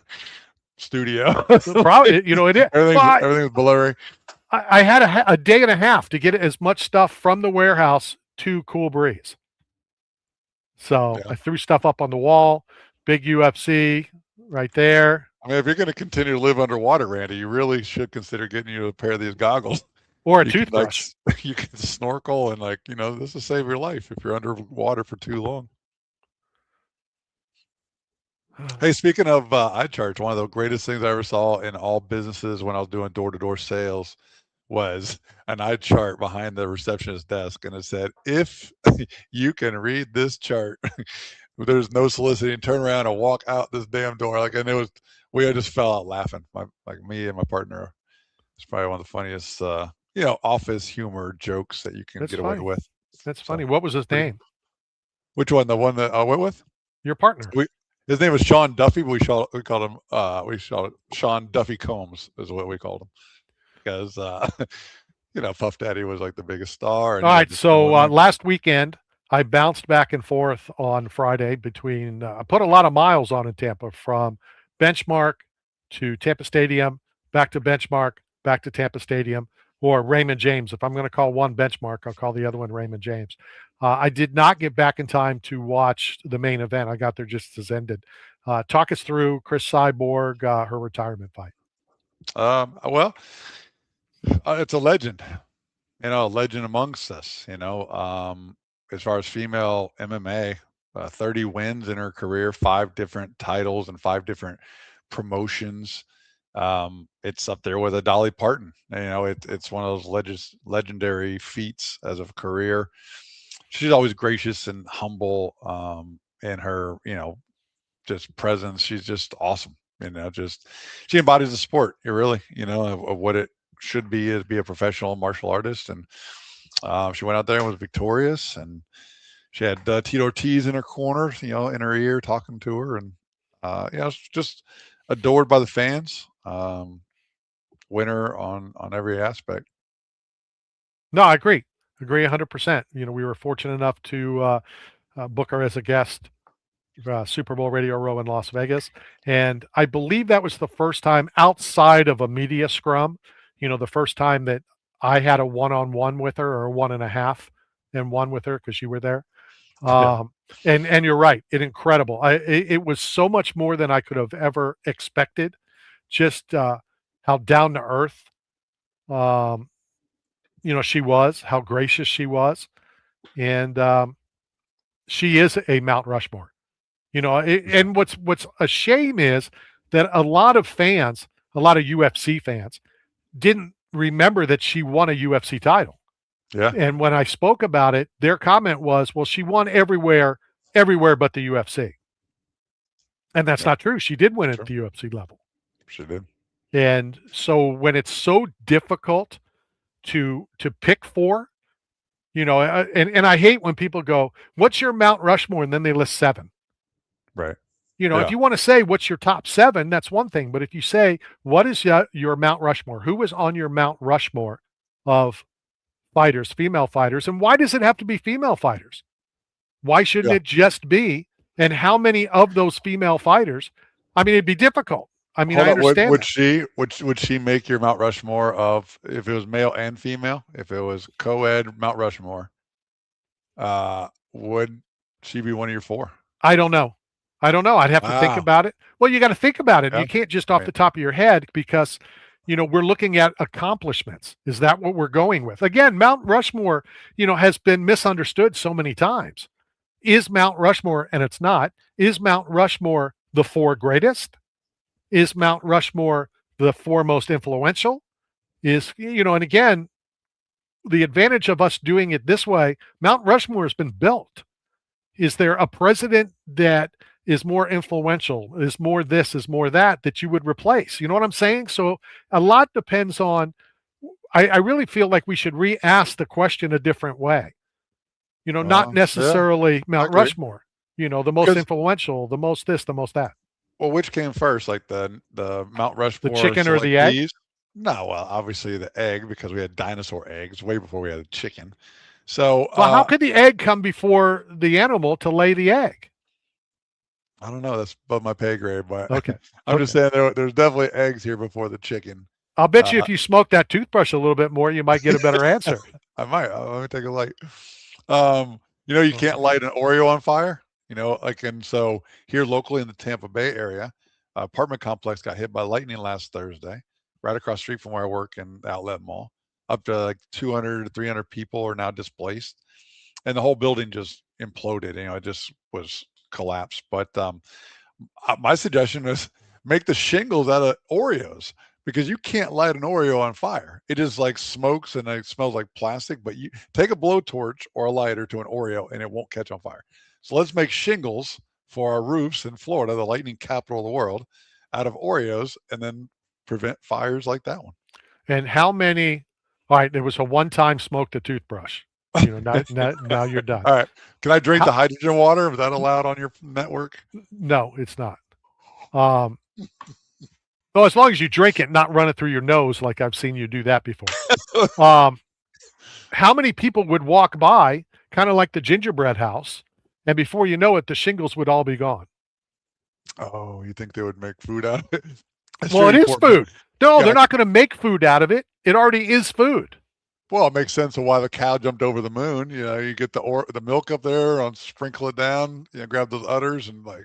studio. Probably, it is. Everything's blurry. I had a day and a half to get as much stuff from the warehouse to Cool Breeze. So I threw stuff up on the wall. Big UFC right there. I mean, if you're going to continue to live underwater, Randy, you really should consider getting you a pair of these goggles. Or a toothbrush. You can snorkel and this will save your life if you're underwater for too long. Hey, speaking of iCharts, one of the greatest things I ever saw in all businesses when I was doing door-to-door sales was an iChart behind the receptionist desk. And it said, if you can read this chart, there's no soliciting, turn around and walk out this damn door. We just fell out laughing. Me and my partner. It's probably one of the funniest, office humor jokes that you can get away with. That's funny. What was his name? Which one? The one that I went with? Your partner. His name was Sean Duffy, but we called him Sean Duffy Combs is what we called him. Because Puff Daddy was like the biggest star. All right. So last weekend I bounced back and forth on Friday between I put a lot of miles on in Tampa, from Benchmark to Tampa Stadium, back to Benchmark, back to Tampa Stadium, or Raymond James. If I'm going to call one Benchmark, I'll call the other one Raymond James. I did not get back in time to watch the main event. I got there just as ended. Talk us through Chris Cyborg, her retirement fight. It's a legend, a legend amongst us, as far as female MMA, 30 wins in her career, 5 different titles and 5 different promotions. It's up there with a Dolly Parton. It's one of those legendary feats as a career. She's always gracious and humble in her, just presence. She's just awesome. She embodies the sport. Of what it should be is be a professional martial artist. And she went out there and was victorious. And she had Tito Ortiz in her corner, in her ear, talking to her. And, just adored by the fans. Winner on every aspect. No, I agree 100%. We were fortunate enough to book her as a guest, Super Bowl Radio Row in Las Vegas. And I believe that was the first time outside of a media scrum, the first time that I had a one-on-one with her, or 1.5-and-1 with her, because you were there. And you're right. Incredible. It was so much more than I could have ever expected. Just how down to earth, she was, how gracious she was. And she is a Mount Rushmore, and what's a shame is that a lot of UFC fans didn't remember that she won a UFC title. Yeah. And when I spoke about it, their comment was, well, she won everywhere but the UFC. And that's not true. She did win at the UFC level. She did. And so when it's so difficult to pick for, and I hate when people go, what's your Mount Rushmore? And then they list 7. Right. If you want to say what's your top 7, that's one thing. But if you say, what is your Mount Rushmore? Who was on your Mount Rushmore of fighters, female fighters? And why does it have to be female fighters? Why shouldn't it just be? And how many of those female fighters? I mean, it'd be difficult. I mean, I understand. Would she make your Mount Rushmore of if it was male and female? If it was co-ed Mount Rushmore, would she be one of your 4? I don't know. I'd have to think about it. Well, you got to think about it. Yeah. You can't just off the top of your head because, we're looking at accomplishments. Is that what we're going with? Again, Mount Rushmore, has been misunderstood so many times. Is Mount Rushmore, and it's not, is Mount Rushmore the 4 greatest? Is Mount Rushmore the 4 most influential? And again, the advantage of us doing it this way, Mount Rushmore has been built. Is there a president that is more influential, is more this, is more that you would replace? You know what I'm saying? So a lot depends on, I really feel like we should re-ask the question a different way. Not necessarily Mount Rushmore, the most influential, the most this, the most that. Well, which came first, like the Mount Rushmore? The chicken or the egg? No, well, obviously the egg, because we had dinosaur eggs way before we had a chicken. So, how could the egg come before the animal to lay the egg? I don't know. That's above my pay grade, but okay. I'm just saying there's definitely eggs here before the chicken. I'll bet you if you smoke that toothbrush a little bit more, you might get a better answer. I might. Let me take a light. You can't light an Oreo on fire. And so here locally in the Tampa Bay area, apartment complex got hit by lightning last Thursday, right across the street from where I work in the Outlet Mall. Up to like 200 to 300 people are now displaced, and the whole building just imploded. It just was collapsed. But my suggestion is make the shingles out of Oreos, because you can't light an Oreo on fire. It just like smokes and it smells like plastic. But you take a blowtorch or a lighter to an Oreo and it won't catch on fire. So let's make shingles for our roofs in Florida, the lightning capital of the world, out of Oreos, and then prevent fires like that one. And how many? All right, there was a one-time smoke the toothbrush. Now you're done. All right. Can I drink the hydrogen water? Is that allowed on your network? No, it's not. Well, as long as you drink it, not run it through your nose, like I've seen you do that before. How many people would walk by, kind of like the gingerbread house, and before you know it, the shingles would all be gone? Oh, you think they would make food out of it? Well, it is food. No, they're not going to make food out of it. It already is food. Well, it makes sense of why the cow jumped over the moon. You get the milk up there, and sprinkle it down. Grab those udders and like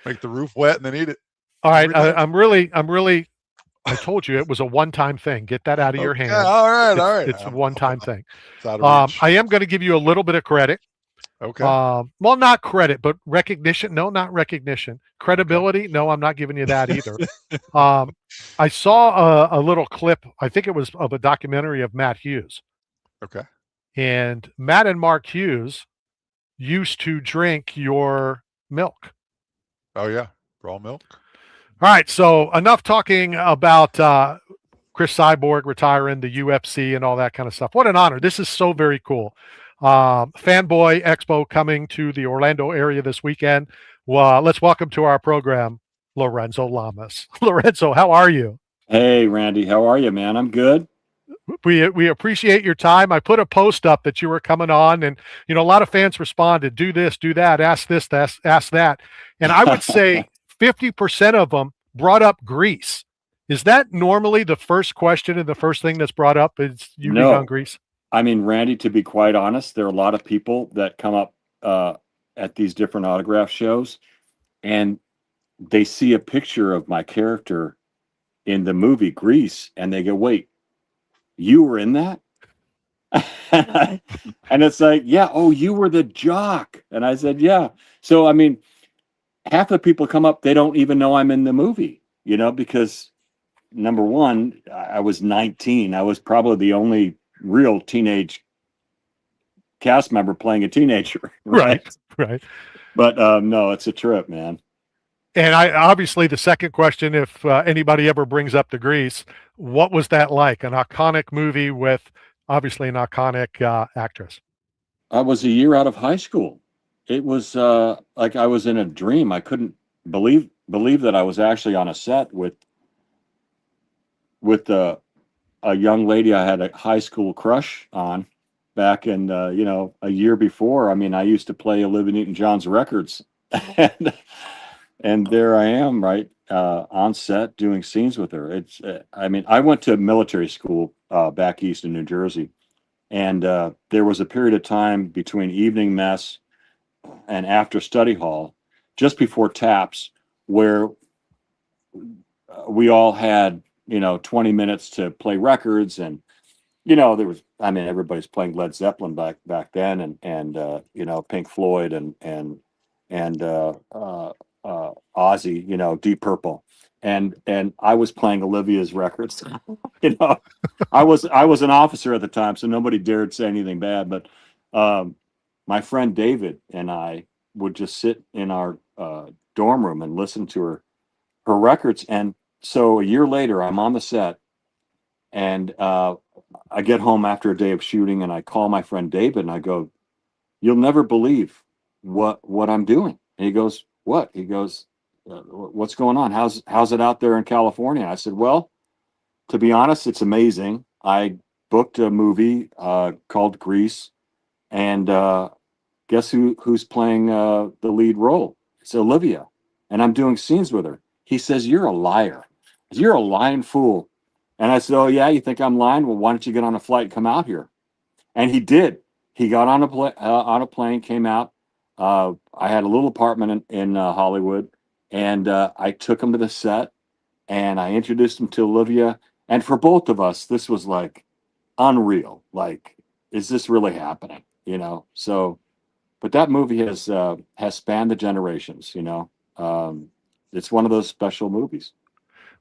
make the roof wet, and then eat it. All right, I'm really. I told you it was a one-time thing. Get that out of your hand. All right. It's a one-time thing. I am going to give you a little bit of credit. Okay. Well, not credit, but recognition. No, not recognition. Credibility. Okay. No, I'm not giving you that either. I saw a little clip. I think it was of a documentary of Matt Hughes. Okay. And Matt and Mark Hughes used to drink your milk. Oh yeah, raw milk. All right. So enough talking about Chris Cyborg retiring, the UFC, and all that kind of stuff. What an honor! This is so very cool. Fanboy Expo coming to the Orlando area this weekend. Well, let's welcome to our program Lorenzo Lamas. Lorenzo, how are you? Hey, Randy, how are you, man? I'm good. We appreciate your time. I put a post up that you were coming on, and a lot of fans responded, do this, do that, ask this, ask that. And I would say 50% of them brought up Greece. Is that normally the first question and the first thing that's brought up is you being on Greece? I mean, Randy, to be quite honest, there are a lot of people that come up at these different autograph shows, and they see a picture of my character in the movie Grease, and they go, wait, you were in that? And it's like, yeah, oh, you were the jock. And I said, yeah. So, I mean, half the people come up, they don't even know I'm in the movie, because number one, I was 19. I was probably the only real teenage cast member playing a teenager. Right. But no, it's a trip, man. And obviously the second question, if anybody ever brings up the Grease, what was that like? An iconic movie with obviously an iconic actress. I was a year out of high school. It was like I was in a dream. I couldn't believe that I was actually on a set with a young lady I had a high school crush on, back in, a year before. I mean, I used to play Olivia Newton-John's records, and there I am, right, on set doing scenes with her. It's, I mean, I went to military school back east in New Jersey, and there was a period of time between evening mess and after study hall, just before taps, where we all had 20 minutes to play records. And there was, I mean, everybody's playing Led Zeppelin back then, and Pink Floyd and Ozzy, Deep Purple, and I was playing Olivia's records. I was an officer at the time, so nobody dared say anything bad. But my friend David and I would just sit in our dorm room and listen to her records. And so a year later, I'm on the set, and I get home after a day of shooting, and I call my friend David, and I go, "You'll never believe what I'm doing." And he goes, "What?" He goes, "What's going on? How's it out there in California?" And I said, "Well, to be honest, it's amazing. I booked a movie called Grease, and guess who's playing the lead role? It's Olivia, and I'm doing scenes with her." He says, "You're a liar. You're a lying fool." And I said, "Oh yeah, you think I'm lying? Well, why don't you get on a flight and come out here?" And he did. He got on a plane, came out. I had a little apartment in Hollywood, and I took him to the set, and I introduced him to Olivia. And for both of us, this was like unreal. Like, is this really happening? So, but that movie has spanned the generations. It's one of those special movies.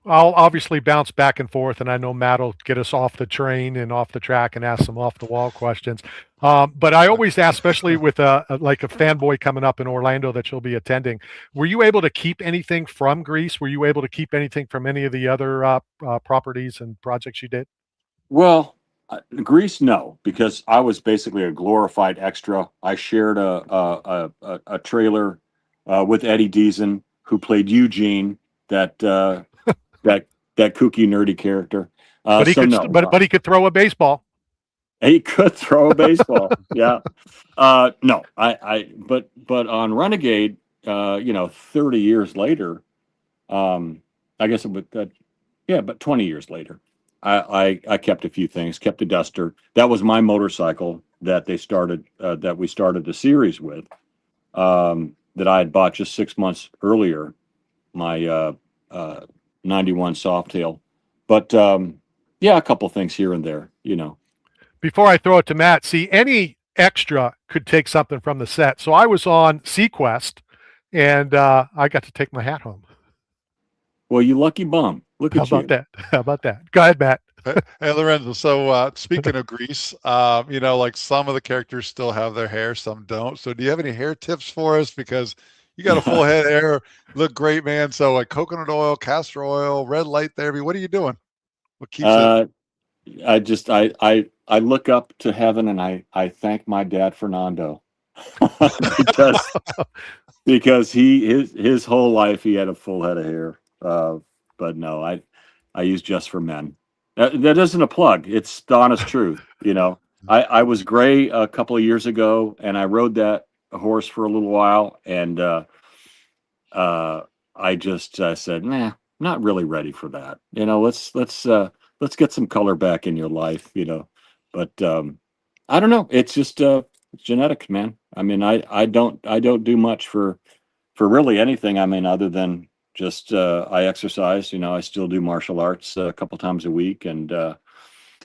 I'll obviously bounce back and forth, and I know Matt will get us off the train and off the track and ask some off-the-wall questions. But I always ask, especially with a fanboy coming up in Orlando that you'll be attending, were you able to keep anything from Greece? Were you able to keep anything from any of the other properties and projects you did? Well, Greece, no, because I was basically a glorified extra. I shared a trailer with Eddie Deason, who played Eugene, that kooky nerdy character. But he but he could throw a baseball. He could throw a baseball. Yeah. No, but on Renegade, 30 years later, I guess but 20 years later, I kept a few things, kept a Duster. That was my motorcycle that we started the series with, that I had bought just 6 months earlier, my 91 Softail. But a couple things here and there, Before I throw it to Matt, see, any extra could take something from the set. So I was on Sequest, and I got to take my hat home. Well, you lucky bum. Look at you. How about that? Go ahead, Matt. Hey, Lorenzo. So speaking of Grease, like some of the characters still have their hair, some don't. So do you have any hair tips for us? Because you got a full head of hair, look great, man. So like coconut oil, castor oil, red light therapy. What are you doing? What keeps it? I look up to heaven, and I thank my dad Fernando because his whole life he had a full head of hair. But no, I use Just for Men. That isn't a plug. It's the honest truth. I was gray a couple of years ago, and I rode that horse for a little while, and I said, nah, not really ready for that. Let's get some color back in your life. But I don't know. It's just genetics, man. I mean, I don't do much for really anything. I mean, other than just I exercise. I still do martial arts a couple times a week, and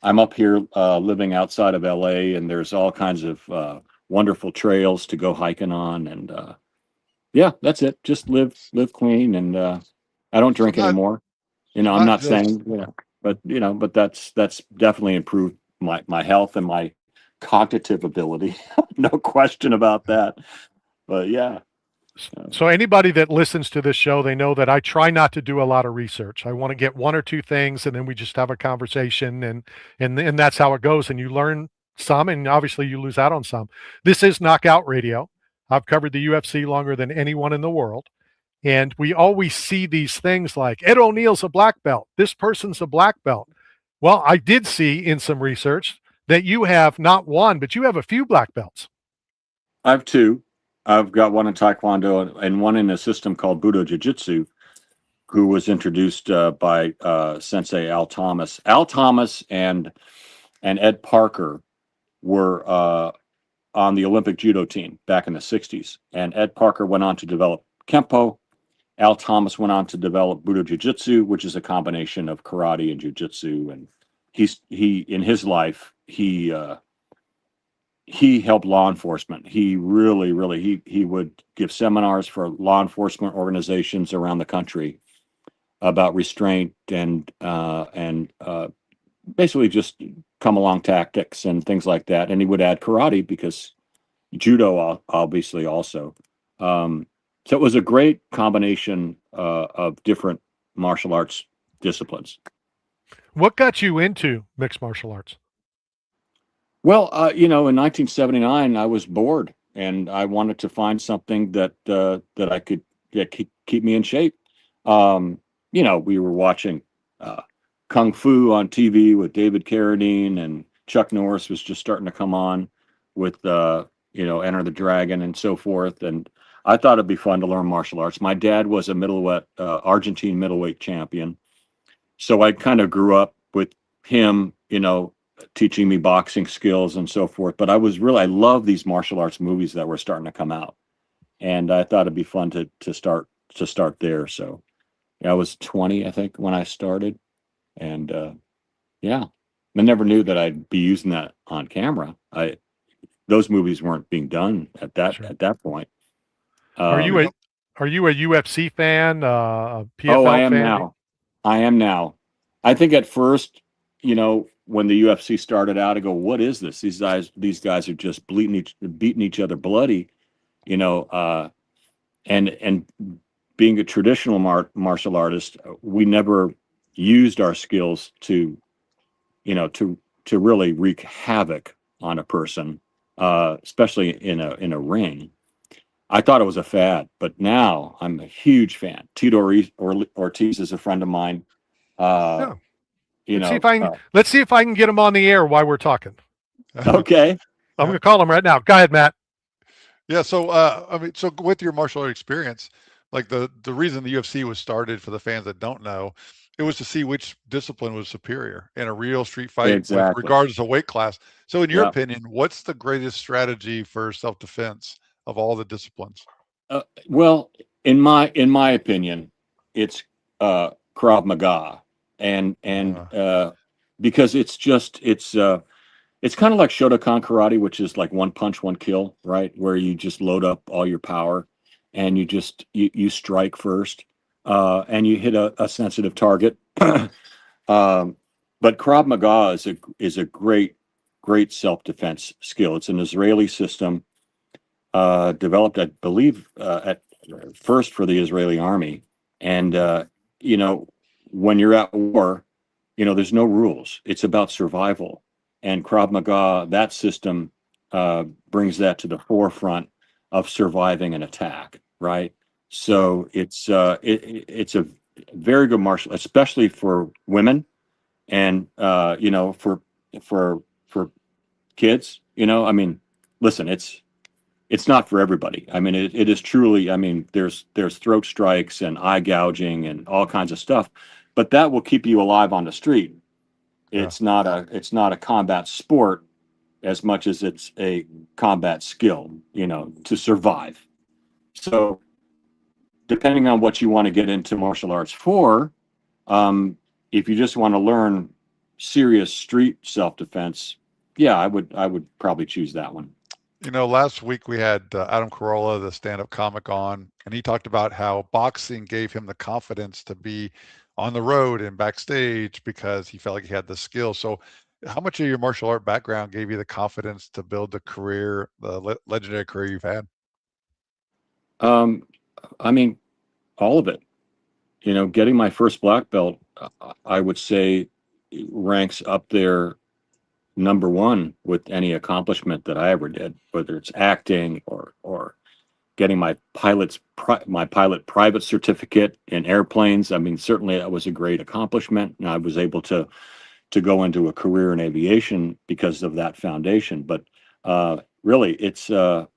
I'm up here living outside of LA, and there's all kinds of wonderful trails to go hiking on, and that's it. Just live clean, and I don't drink anymore. I'm not saying, but that's definitely improved my health and my cognitive ability. No question about that. But yeah. So anybody that listens to this show, they know that I try not to do a lot of research. I want to get one or two things, and then we just have a conversation, and that's how it goes. And you learn some, and obviously you lose out on some. This is Knockout Radio. I've covered the UFC longer than anyone in the world. And we always see these things like Ed O'Neill's a black belt. This person's a black belt. Well, I did see in some research that you have not one, but you have a few black belts. I have two. I've got one in Taekwondo and one in a system called Budo Jiu-Jitsu, who was introduced by Sensei Al Thomas. Al Thomas and Ed Parker were on the Olympic judo team back in the 60s. And Ed Parker went on to develop Kempo. Al Thomas went on to develop Budo Jiu-Jitsu, which is a combination of karate and jiu-jitsu. And he in his life, he helped law enforcement. He really, he would give seminars for law enforcement organizations around the country about restraint and basically just come along tactics and things like that. And he would add karate because judo obviously also. So it was a great combination of different martial arts disciplines. What got you into mixed martial arts? Well, in 1979, I was bored and I wanted to find something that I could keep me in shape. We were watching Kung Fu on TV with David Carradine, and Chuck Norris was just starting to come on with, Enter the Dragon and so forth. And I thought it'd be fun to learn martial arts. My dad was a Argentine middleweight champion. So I kind of grew up with him, teaching me boxing skills and so forth. But I love these martial arts movies that were starting to come out. And I thought it'd be fun to start there. So I was 20, I think, when I started. And I never knew that I'd be using that on camera. Those movies weren't being done at that point. Are you a UFC fan? A PFL oh, I am fan? now. I am now. I think at first, when the UFC started out, I go, "What is this? These guys are just beating each other bloody," and being a traditional martial artist, we never used our skills to really wreak havoc on a person, especially in a ring. I thought it was a fad, but now I'm a huge fan. Tito Ortiz is a friend of mine. Let's see if I can get him on the air while we're talking. Okay. I'm going to call him right now. Go ahead, Matt. Yeah. So, so with your martial art experience, like the reason the UFC was started, for the fans that don't know, it was to see which discipline was superior in a real street fight, Exactly. regardless of weight class. So in your opinion, what's the greatest strategy for self-defense of all the disciplines? Well, in my opinion, it's Krav Maga, and because it's kind of like Shotokan karate, which is like one punch, one kill, right? Where you just load up all your power, and you strike first, and you hit a sensitive target. But Krav Maga is a great self-defense skill. It's an Israeli system. Developed, I believe, at first for the Israeli army. And, when you're at war, there's no rules. It's about survival. And Krav Maga, that system, brings that to the forefront of surviving an attack, right? So it's a very good martial, especially for women and, for kids, listen, it's not for everybody. I mean, it is truly, there's throat strikes and eye gouging and all kinds of stuff, but that will keep you alive on the street. It's not a combat sport as much as it's a combat skill, to survive. So depending on what you want to get into martial arts for, if you just want to learn serious street self-defense, I would probably choose that one. Last week we had Adam Carolla, the stand-up comic, on, and he talked about how boxing gave him the confidence to be on the road and backstage because he felt like he had the skill. So how much of your martial art background gave you the confidence to build the career, the legendary career you've had? All of it. Getting my first black belt, I would say, ranks up there number one with any accomplishment that I ever did, whether it's acting or getting my pilot private certificate in airplanes. Certainly that was a great accomplishment, and I was able to to go into a career in aviation because of that foundation. But really, it's to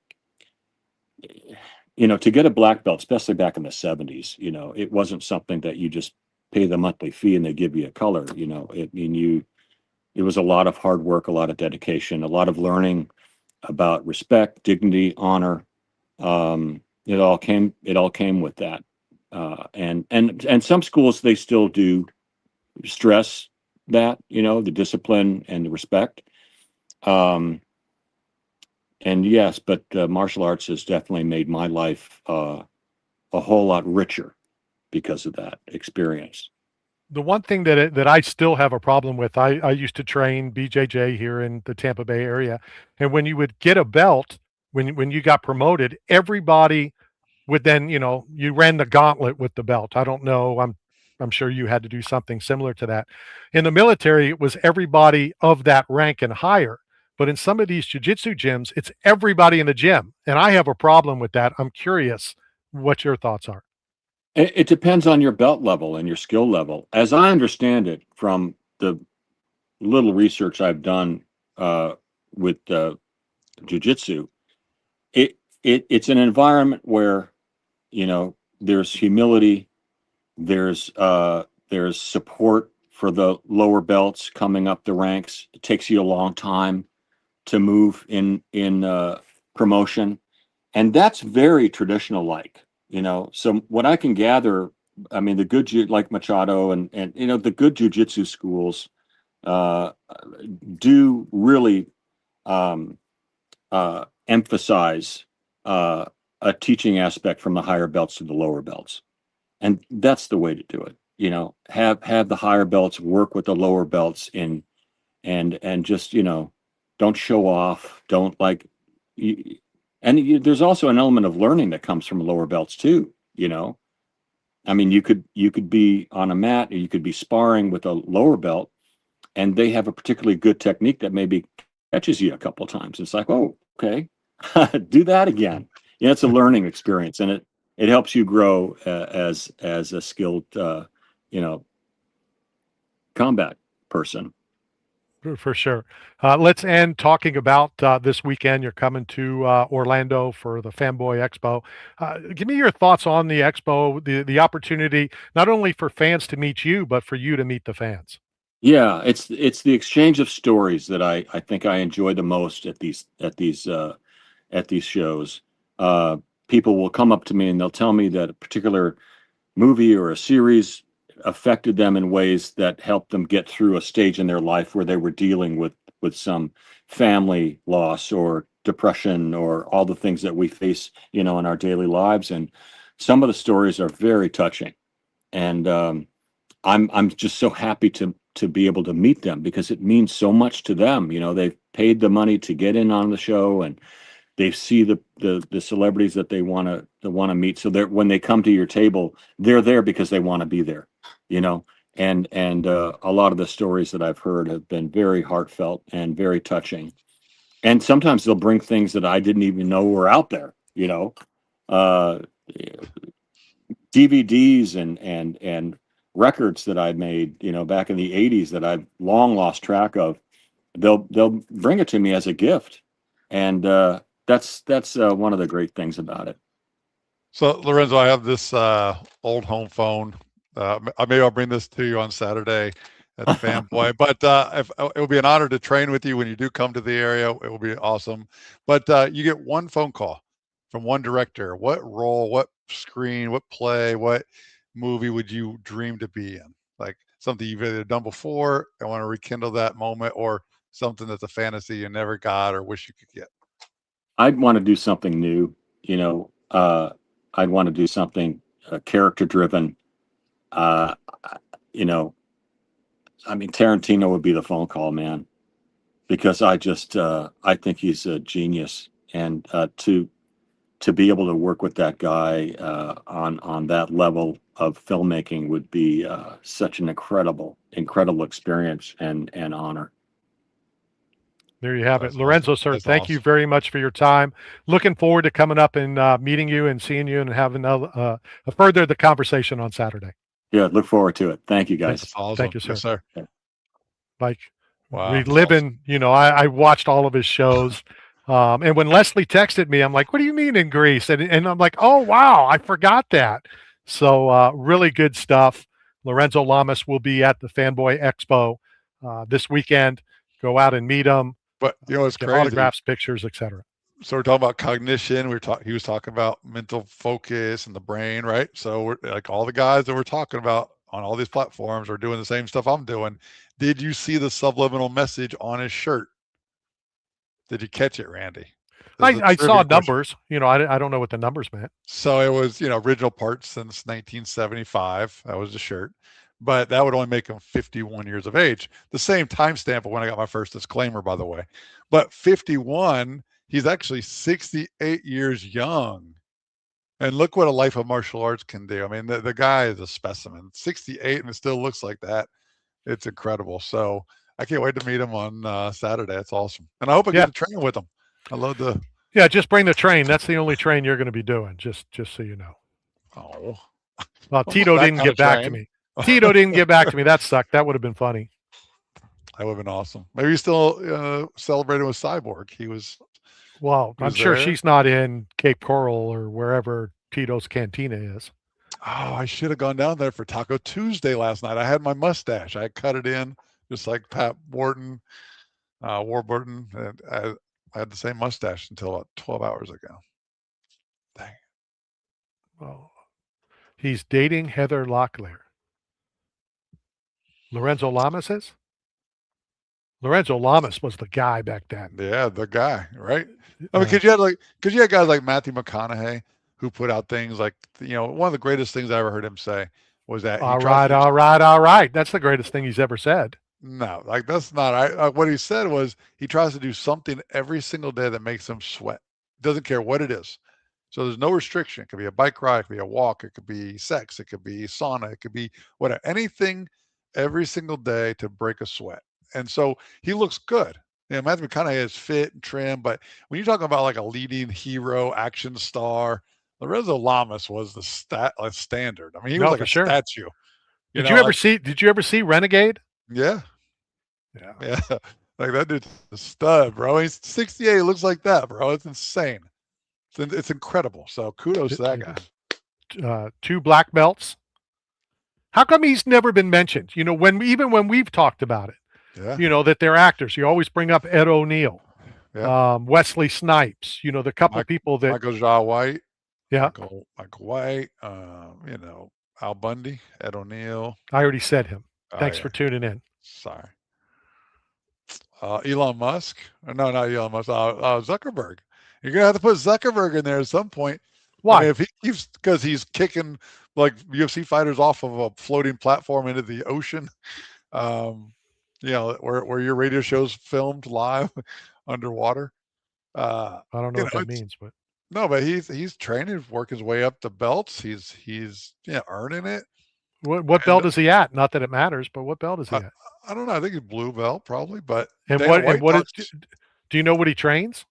get a black belt, especially back in the 70s, it wasn't something that you just pay the monthly fee and they give you a color. It was a lot of hard work, a lot of dedication, a lot of learning about respect, dignity, honor. It all came with that. And some schools, they still do stress that, the discipline and the respect. And yes, but martial arts has definitely made my life a whole lot richer because of that experience. The one thing that I still have a problem with, I used to train BJJ here in the Tampa Bay area, and when you would get a belt, when you got promoted, everybody would then, you ran the gauntlet with the belt. I don't know, I'm sure you had to do something similar to that. In the military, it was everybody of that rank and higher. But in some of these jiu-jitsu gyms, it's everybody in the gym, and I have a problem with that. I'm curious what your thoughts are. It depends on your belt level and your skill level. As I understand it, from the little research I've done with jiu-jitsu, it's an environment where, there's humility, there's support for the lower belts coming up the ranks. It takes you a long time to move in promotion, and that's very traditional like. So what I can gather, I mean, the good like Machado and the good jiu-jitsu schools do really emphasize a teaching aspect from the higher belts to the lower belts, and that's the way to do it. Have the higher belts work with the lower belts and just don't show off, don't like. There's also an element of learning that comes from lower belts too. I mean, you could be on a mat, or you could be sparring with a lower belt, and they have a particularly good technique that maybe catches you a couple of times. It's like, oh, okay, do that again. It's a learning experience, and it helps you grow as a skilled, combat person. For sure. Let's end talking about this weekend. You're coming to Orlando for the Fanboy Expo. Give me your thoughts on the expo, the opportunity, not only for fans to meet you, but for you to meet the fans. Yeah, it's the exchange of stories that I think I enjoy the most at these shows. People will come up to me and they'll tell me that a particular movie or a series affected them in ways that helped them get through a stage in their life where they were dealing with some family loss or depression or all the things that we face, in our daily lives. And some of the stories are very touching. And I'm just so happy to be able to meet them because it means so much to them. They've paid the money to get in on the show, and they see the celebrities that they want to meet. So that when they come to your table, they're there because they want to be there, and a lot of the stories that I've heard have been very heartfelt and very touching. And sometimes they'll bring things that I didn't even know were out there, DVDs and records that I made, back in the 80s that I've long lost track of. They'll bring it to me as a gift. And that's one of the great things about it. So Lorenzo, I have this old home phone. Maybe I'll bring this to you on Saturday at the Fanboy. But it will be an honor to train with you when you do come to the area. It will be awesome. But you get one phone call from one director. What role, what screen, what play, what movie would you dream to be in? Like something you've either done before and want to rekindle that moment, or something that's a fantasy you never got or wish you could get? I'd want to do something new. I'd want to do something character driven. I mean, Tarantino would be the phone call, man, because I think he's a genius, and to be able to work with that guy on that level of filmmaking would be such an incredible experience and honor. There you have That's it. Lorenzo, awesome. sir, That's thank you very much for your time. Looking forward to coming up and meeting you and seeing you and having a further the conversation on Saturday. Yeah, look forward to it. Thank you, guys. That's awesome. Thank you, sir. Yes, sir. Yeah. like Wow, reliving. You know, I watched all of his shows. And when Leslie texted me, I'm like, "What do you mean in Greece?" And I'm like, "Oh wow, I forgot that." So really good stuff. Lorenzo Lamas will be at the Fanboy Expo this weekend. Go out and meet him. But you know, it's Get crazy. autographs, pictures, etc. So we're talking about cognition. He was talking about mental focus and the brain, right? So we're like all the guys that we're talking about on all these platforms are doing the same stuff I'm doing. Did you see the subliminal message on his shirt? Did you catch it, Randy? I saw numbers. You know, I don't know what the numbers meant. So it was, you know, original parts since 1975. That was the shirt. But that would only make him 51 years of age. The same timestamp of when I got my first disclaimer, by the way. But 51, he's actually 68 years young. And look what a life of martial arts can do. I mean, the guy is a specimen. 68 and it still looks like that. It's incredible. So I can't wait to meet him on Saturday. It's awesome. And I hope I get to train with him. I love the... Yeah, just bring the train. That's the only train you're going to be doing, just so you know. Oh. Well, Tito didn't get back to me. Tito didn't get back to me. That sucked. That would have been funny. That would have been awesome. Maybe he's still celebrating with Cyborg. He was... Well, I'm sure she's not in Cape Coral or wherever Tito's Cantina is. Oh, I should have gone down there for Taco Tuesday last night. I had my mustache. I cut it in just like Pat Warburton. And I had the same mustache until about 12 hours ago. Dang. Well, he's dating Heather Locklear. Lorenzo Lamas is? Lorenzo Lamas was the guy back then. Yeah, the guy, right? I mean, because you had guys like Matthew McConaughey who put out things like, you know, one of the greatest things I ever heard him say was that. All right. That's the greatest thing he's ever said. No, like that's not. What he said was he tries to do something every single day that makes him sweat. Doesn't care what it is. So there's no restriction. It could be a bike ride, it could be a walk, it could be sex, it could be sauna, it could be whatever. Anything every single day to break a sweat. And so he looks good. You know, Matthew McConaughey is fit and trim, but when you're talking about like a leading hero, action star, Lorenzo Lamas was the standard. I mean, he was like a statue. Did you ever see Renegade? Yeah. Yeah. Like that dude's a stud, bro. He's 68. He looks like that, bro. It's insane. It's incredible. So kudos to that guy. 2 black belts. How come he's never been mentioned? You know, even when we've talked about it, you know, that they're actors. You always bring up Ed O'Neill, Wesley Snipes, you know, the couple people that... Michael Jai White. Yeah. Michael White, you know, Al Bundy, Ed O'Neill. I already said him. Thanks for tuning in. Sorry. Elon Musk. No, not Elon Musk. Zuckerberg. You're going to have to put Zuckerberg in there at some point. Why? I mean, if because he's kicking like UFC fighters off of a floating platform into the ocean. You know, where your radio show's filmed live underwater. I don't know what that means, but no, but he's training, work his way up the belts. He's earning it. What belt is he at? Not that it matters, but what belt is he at? I don't know. I think he's blue belt probably, but do you know what he trains?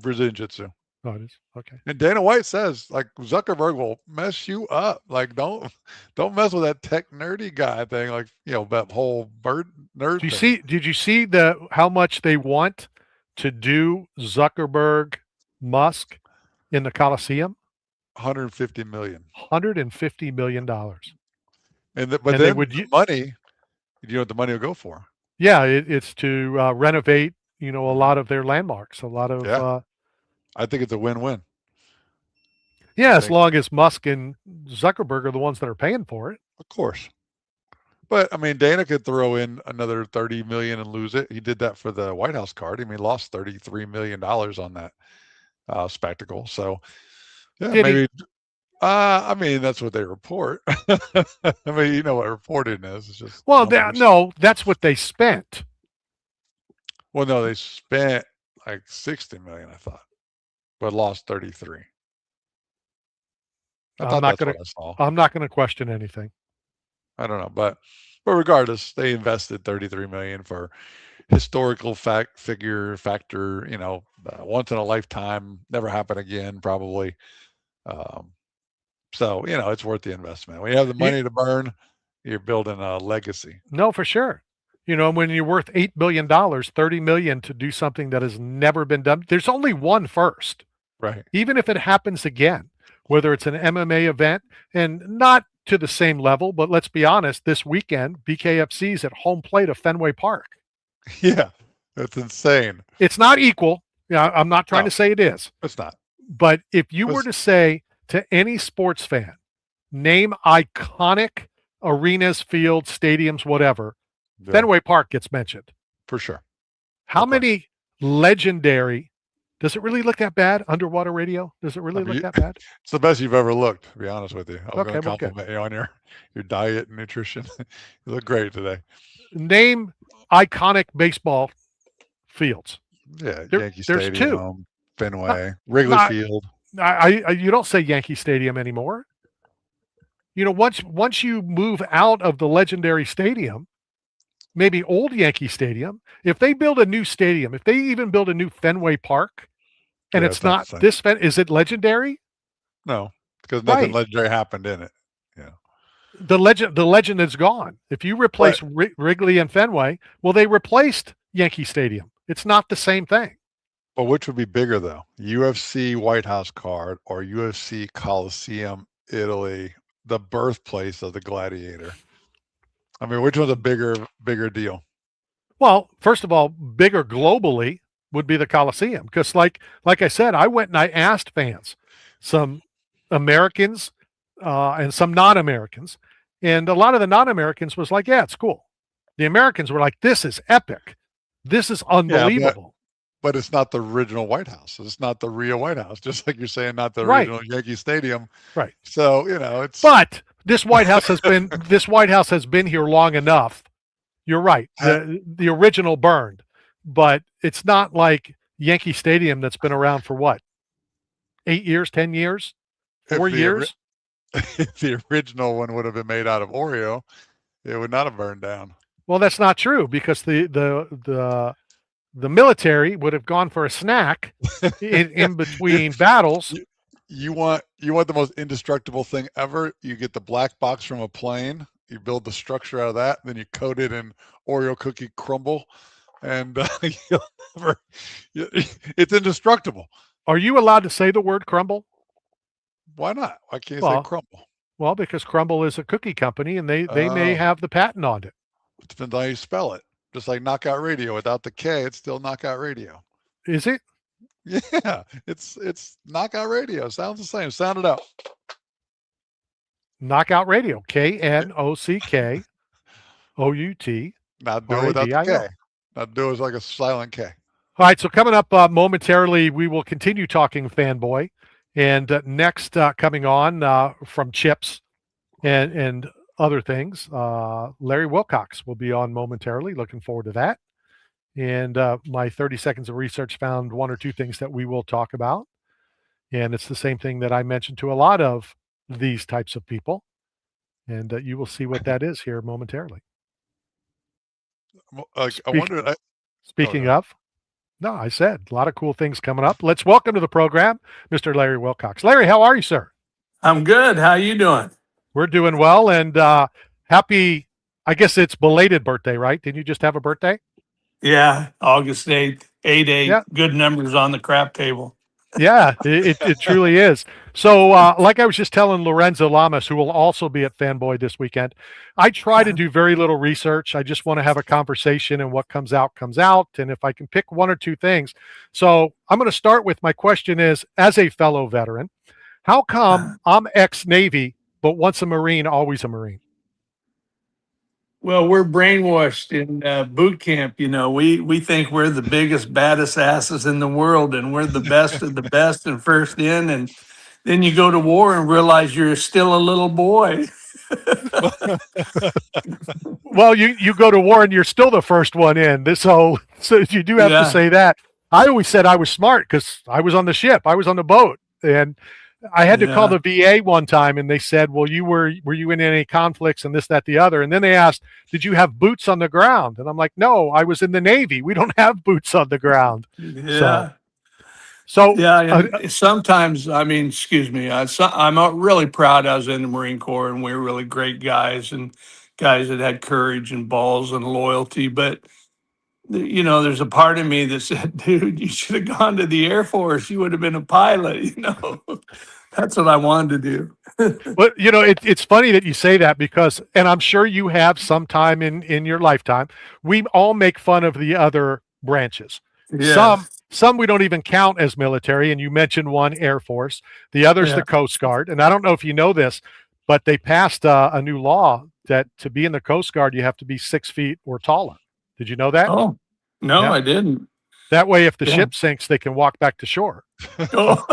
Brazilian Jiu-Jitsu. Oh, it is. Okay. And Dana White says like Zuckerberg will mess you up. Like don't mess with that tech nerdy guy thing. Like, you know, that whole nerd thing. Did you see how much they want to do Zuckerberg Musk in the Coliseum? $150 million. $150 million. The money, you know what the money will go for? Yeah, it's to renovate, you know, a lot of their landmarks. A lot of I think it's a win-win. Yeah, as long as Musk and Zuckerberg are the ones that are paying for it. Of course. But I mean, Dana could throw in another $30 million and lose it. He did that for the White House card. I mean, he lost $33 million on that spectacle. So yeah, maybe. I mean, that's what they report. I mean, you know what reporting is. It's just that's what they spent. Well, no, they spent like 60 million, I thought, but lost 33. I'm not going to question anything. I don't know, but regardless, they invested 33 million for historical factor, you know, once in a lifetime, never happen again, probably. So, you know, it's worth the investment. When you have the money to burn, you're building a legacy. No, for sure. You know, when you're worth $8 billion, $30 million to do something that has never been done, there's only one first. Right. Even if it happens again, whether it's an MMA event and not to the same level, but let's be honest, this weekend, BKFC's at home plate of Fenway Park. Yeah, that's insane. It's not equal. Yeah, I'm not trying to say it is. It's not. But if you were to say to any sports fan, name iconic arenas, fields, stadiums, whatever, Yeah, Fenway Park gets mentioned. for sure. How Okay. many legendary, does it really look that bad? Underwater radio? Does it really I mean, look that bad? It's the best you've ever looked, to be honest with you. I'm Okay, going to well, good. compliment you on your diet and nutrition. You look great today. Name iconic baseball fields. Yeah, There- Yankee there's Stadium, two. Fenway, Wrigley not- Field. You don't say Yankee Stadium anymore. You know, once you move out of the legendary stadium, maybe old Yankee Stadium, if they build a new stadium, if they even build a new Fenway Park, and Yeah, it's it's not not the same. is it legendary? No, because nothing Right. legendary happened in it. Yeah. The legend is gone. If you replace Wrigley and Fenway, well, they replaced Yankee Stadium. It's not the same thing. But which would be bigger, though? UFC White House card or UFC Coliseum, Italy, the birthplace of the gladiator? I mean, which one's a bigger deal? Well, first of all, bigger globally would be the Coliseum because, like I said, I went and I asked fans, some Americans and some non-Americans, and a lot of the non-Americans was like, "Yeah, it's cool." The Americans were like, "This is epic. This is unbelievable." But it's not the original White House. It's not the real White House. Just like you're saying, not the Right. original Yankee Stadium. Right. So it's. But this White House has been here long enough. You're right. The original burned, but it's not like Yankee Stadium that's been around for what? 8 years, 10 years, If 4 the years? if the original one would have been made out of Oreo, it would not have burned down. Well, that's not true because the military would have gone for a snack in between battles. You want the most indestructible thing ever? You get the black box from a plane, you build the structure out of that, then you coat it in Oreo cookie crumble, and you'll never. It's indestructible. Are you allowed to say the word crumble? Why not? Why can't you Well, say crumble? Well, because Crumble is a cookie company, and they may Oh. have the patent on it. It depends on how you spell it. Just like Knockout Radio, without the K, it's still Knockout Radio. Is it? Yeah, it's Knockout Radio. Sounds the same. Sound it out. Knockout Radio. KNOCKOUT. Not do it without the R-A-D-I-O. K. Not do it like a silent K. All right, so coming up momentarily, we will continue talking Fanboy. And next, coming on from Chips and other things, Larry Wilcox will be on momentarily. Looking forward to that. And my 30 seconds of research found one or two things that we will talk about. And it's the same thing that I mentioned to a lot of these types of people. And you will see what that is here momentarily. I wonder. Speaking no. of, no, I said a lot of cool things coming up. Let's welcome to the program, Mr. Larry Wilcox. Larry, how are you, sir? I'm good. How you doing? We're doing well, and happy, I guess it's belated birthday, right? Didn't you just have a birthday? Yeah, August 8th, 8-8. Yeah. Good numbers on the crap table. Yeah, it truly is. So, like I was just telling Lorenzo Lamas, who will also be at Fanboy this weekend, I try to do very little research. I just want to have a conversation, and what comes out, comes out. And if I can pick one or two things. So I'm going to start with my question is, as a fellow veteran, how come I'm ex-Navy, but once a Marine, always a Marine? Well, we're brainwashed in boot camp. You know, we think we're the biggest, baddest asses in the world, and we're the best of the best and first in. And then you go to war and realize you're still a little boy. Well, you go to war and you're still the first one in. So you do have Yeah. to say that. I always said I was smart because I was on the ship, I was on the boat, and I had to call the VA one time, and they said, "Well, were you in any conflicts and this, that, the other?" And then they asked, "Did you have boots on the ground?" And I'm like, "No, I was in the Navy. We don't have boots on the ground." Yeah. So Yeah, and sometimes, I mean, excuse me, I'm really proud I was in the Marine Corps, and we were really great guys and guys that had courage and balls and loyalty. But you know, there's a part of me that said, dude, you should have gone to the Air Force. You would have been a pilot, you know. That's what I wanted to do. But you know, it's funny that you say that because, and I'm sure you have sometime in your lifetime, we all make fun of the other branches. Yeah. Some we don't even count as military, and you mentioned one, Air Force. The other's Yeah. the Coast Guard. And I don't know if you know this, but they passed a new law that to be in the Coast Guard, you have to be 6 feet or taller. Did you know that? Oh, no, Yeah. I didn't. That way, if the Yeah. ship sinks, they can walk back to shore. Oh.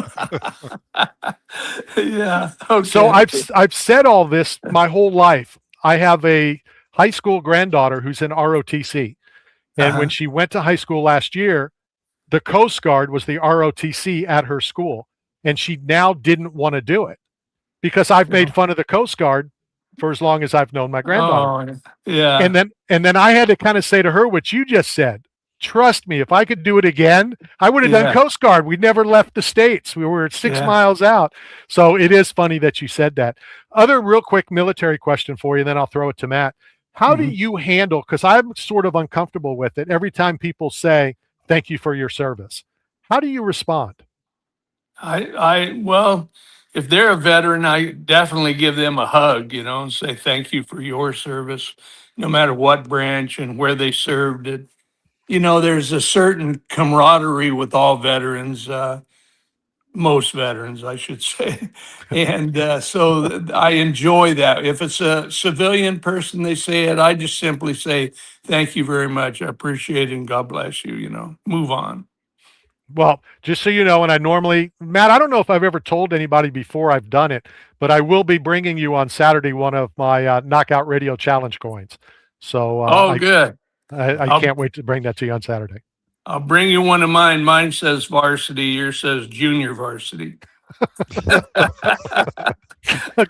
Yeah. Okay. So I've said all this my whole life. I have a high school granddaughter who's in ROTC. And when she went to high school last year, the Coast Guard was the ROTC at her school. And she now didn't want to do it because I've made fun of the Coast Guard for as long as I've known my granddaughter. Oh, yeah. And then I had to kind of say to her what you just said. Trust me, if I could do it again, I would have done Coast Guard. We never left the States. We were 6 miles out. So it is funny that you said that. Other real quick military question for you, then I'll throw it to Matt. How do you handle, because I'm sort of uncomfortable with it, every time people say, thank you for your service. How do you respond? Well, if they're a veteran, I definitely give them a hug, you know, and say thank you for your service, no matter what branch and where they served it. You know, there's a certain camaraderie with all veterans, most veterans, I should say. And so I enjoy that. If it's a civilian person, they say it, I just simply say, thank you very much. I appreciate it and God bless you, you know, move on. Well, just so you know, and I normally, Matt, I don't know if I've ever told anybody before I've done it, but I will be bringing you on Saturday one of my Knockout Radio Challenge coins. So good. I can't wait to bring that to you on Saturday. I'll bring you one of mine. Mine says varsity. Yours says junior varsity. Go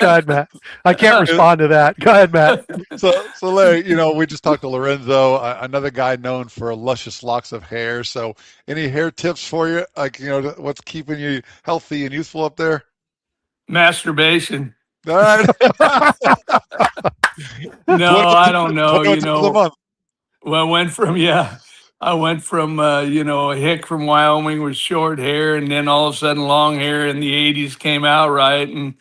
ahead, Matt. I can't respond to that. Go ahead, Matt. So Larry, you know, we just talked to Lorenzo, another guy known for luscious locks of hair. So any hair tips for you? Like, you know, what's keeping you healthy and youthful up there? Masturbation. All right. No, I don't know. You know, well, I went from, you know, a hick from Wyoming with short hair, and then all of a sudden long hair in the 80s came out, right? And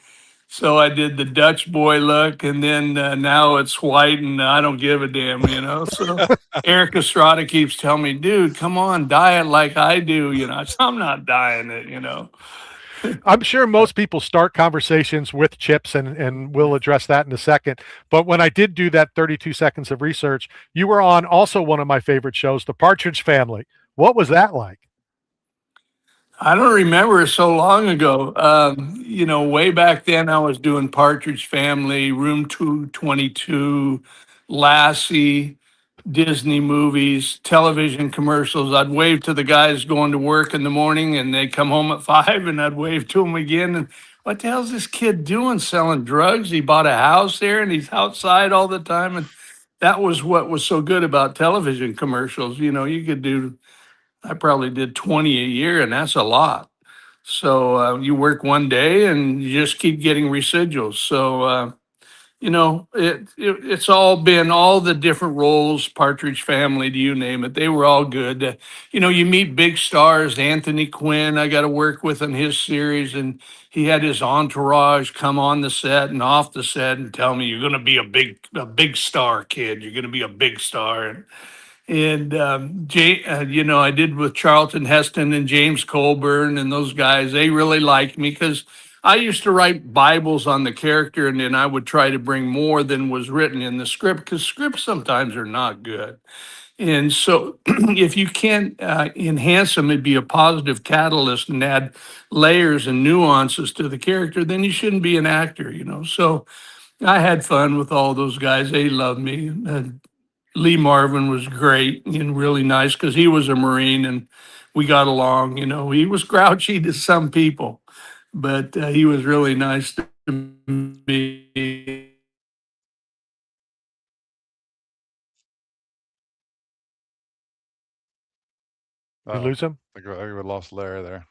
so I did the Dutch boy look, and then now it's white, and I don't give a damn, you know? So Eric Estrada keeps telling me, dude, come on, dye it like I do, you know? So I'm not dyeing it, you know? I'm sure most people start conversations with chips, and we'll address that in a second. But when I did do that 32 seconds of research, you were on also one of my favorite shows, The Partridge Family. What was that like? I don't remember it so long ago. You know, way back then I was doing Partridge Family, Room 222, Lassie, Disney movies, television commercials. I'd wave to the guys going to work in the morning and they'd come home at 5 and I'd wave to them again. And what the hell's this kid doing, selling drugs? He bought a house there and he's outside all the time. And that was what was so good about television commercials. You know, you could do, I probably did 20 a year, and that's a lot. So you work one day and you just keep getting residuals. So, you know, it's all been all the different roles, Partridge Family, do you name it? They were all good. You know, you meet big stars, Anthony Quinn, I got to work with in his series, and he had his entourage come on the set and off the set and tell me, you're going to be a big star, kid. You're going to be a big star. And you know, I did with Charlton Heston and James Colburn and those guys. They really liked me because I used to write Bibles on the character, and then I would try to bring more than was written in the script because scripts sometimes are not good. And so, if you can't enhance them and be a positive catalyst and add layers and nuances to the character, then you shouldn't be an actor, you know. So, I had fun with all those guys. They loved me. Lee Marvin was great and really nice because he was a Marine and we got along. You know, he was grouchy to some people, but he was really nice to me. You lose him? I think we lost Larry there.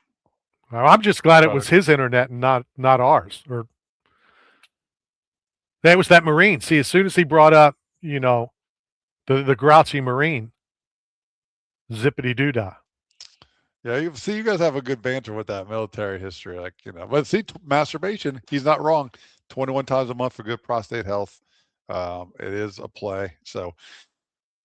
Well, I'm just glad it was his internet and not ours. Or That was that Marine. See, as soon as he brought up, the grouchy Marine, zippity doo dah. Yeah, you guys have a good banter with that military history, But see, masturbation, he's not wrong. 21 times a month for good prostate health. It is a play. So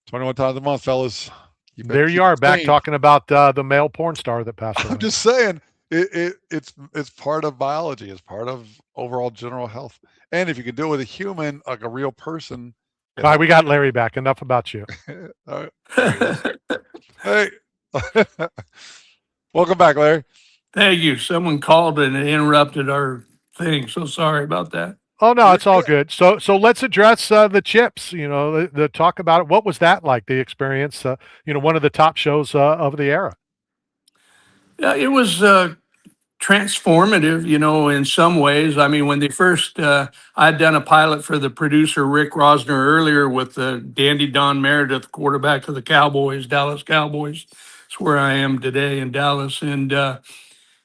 21 times a month, fellas. There you are, back talking about the male porn star that passed away. I'm just saying, it's part of biology. It's part of overall general health. And if you can do it with a human, like a real person. All right, we got Larry back. Enough about you. All right. Hey. Welcome back, Larry. Thank you. Someone called and it interrupted our thing. So sorry about that. Oh no, it's all good. So let's address the chips. The talk about it. What was that like? The experience. One of the top shows of the era. Yeah, it was transformative. In some ways. I mean, when they first, I'd done a pilot for the producer Rick Rosner earlier with Dandy Don Meredith, quarterback of the Cowboys, Dallas Cowboys. It's where I am today in Dallas, and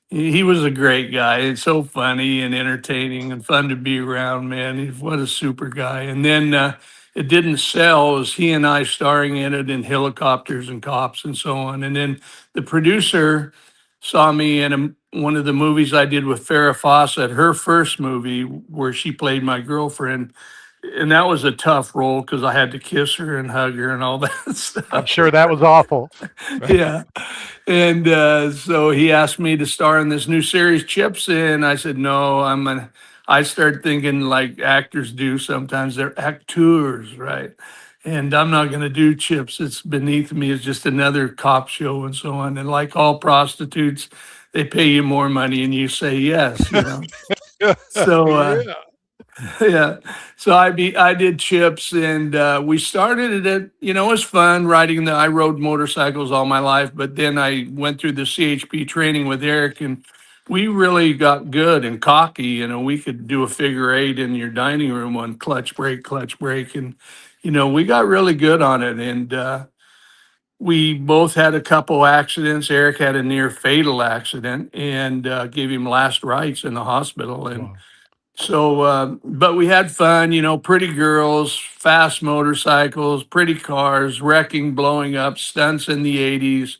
he was a great guy. It's so funny and entertaining and fun to be around, man. What a super guy. And then it didn't sell. It was he and I starring in it in Helicopters and Cops and so on. And then the producer saw me in one of the movies I did with Farrah Fawcett, her first movie where she played my girlfriend. And that was a tough role because I had to kiss her and hug her and all that stuff. I'm sure that was awful. Yeah. And so he asked me to star in this new series, Chips, and I said, no, I started thinking like actors do sometimes. They're actors, right? And I'm not going to do Chips. It's beneath me. It's just another cop show and so on. And like all prostitutes, they pay you more money and you say yes, So, yeah. So I did Chips, and we started it. It was fun riding I rode motorcycles all my life, but then I went through the CHP training with Eric, and we really got good and cocky. We could do a figure eight in your dining room on clutch brake, and we got really good on it. And we both had a couple accidents. Eric had a near fatal accident, and gave him last rites in the hospital. And Wow. so, but we had fun, pretty girls, fast motorcycles, pretty cars, wrecking, blowing up, stunts in the 80s.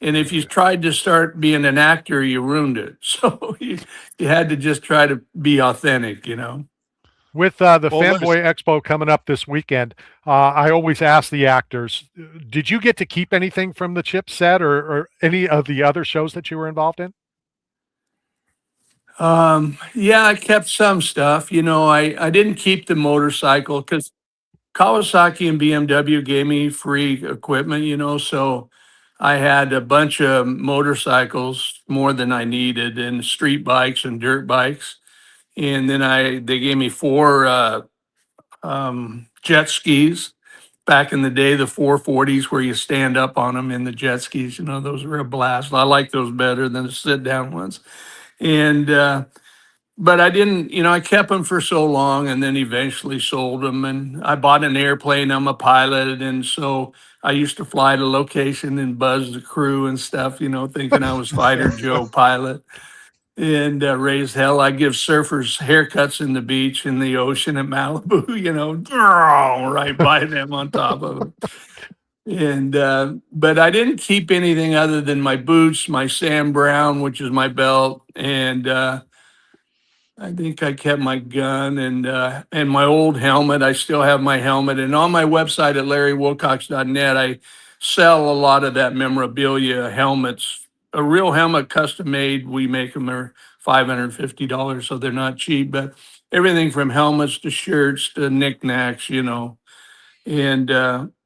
And if you tried to start being an actor, you ruined it. So you had to just try to be authentic. With the Fanboy Expo coming up this weekend, I always ask the actors, did you get to keep anything from the Chip set or any of the other shows that you were involved in? Yeah, I kept some stuff. I didn't keep the motorcycle because Kawasaki and BMW gave me free equipment, so I had a bunch of motorcycles, more than I needed, and street bikes and dirt bikes. And then they gave me 4 jet skis. Back in the day, the 440s where you stand up on them in the jet skis, those were a blast. I like those better than the sit down ones. And but I didn't, I kept them for so long and then eventually sold them. And I bought an airplane. I'm a pilot. And so I used to fly to location and buzz the crew and stuff, thinking I was Fighter Joe pilot. And raised hell. I give surfers haircuts in the beach, in the ocean at Malibu, right by them on top of them. And but I didn't keep anything other than my boots, my Sam Brown, which is my belt, and I think I kept my gun and my old helmet. I still have my helmet, and on my website at larrywilcox.net, I sell a lot of that memorabilia, helmets. A real helmet, custom made. We make them. Are $550, so they're not cheap. But everything from helmets to shirts to knickknacks, And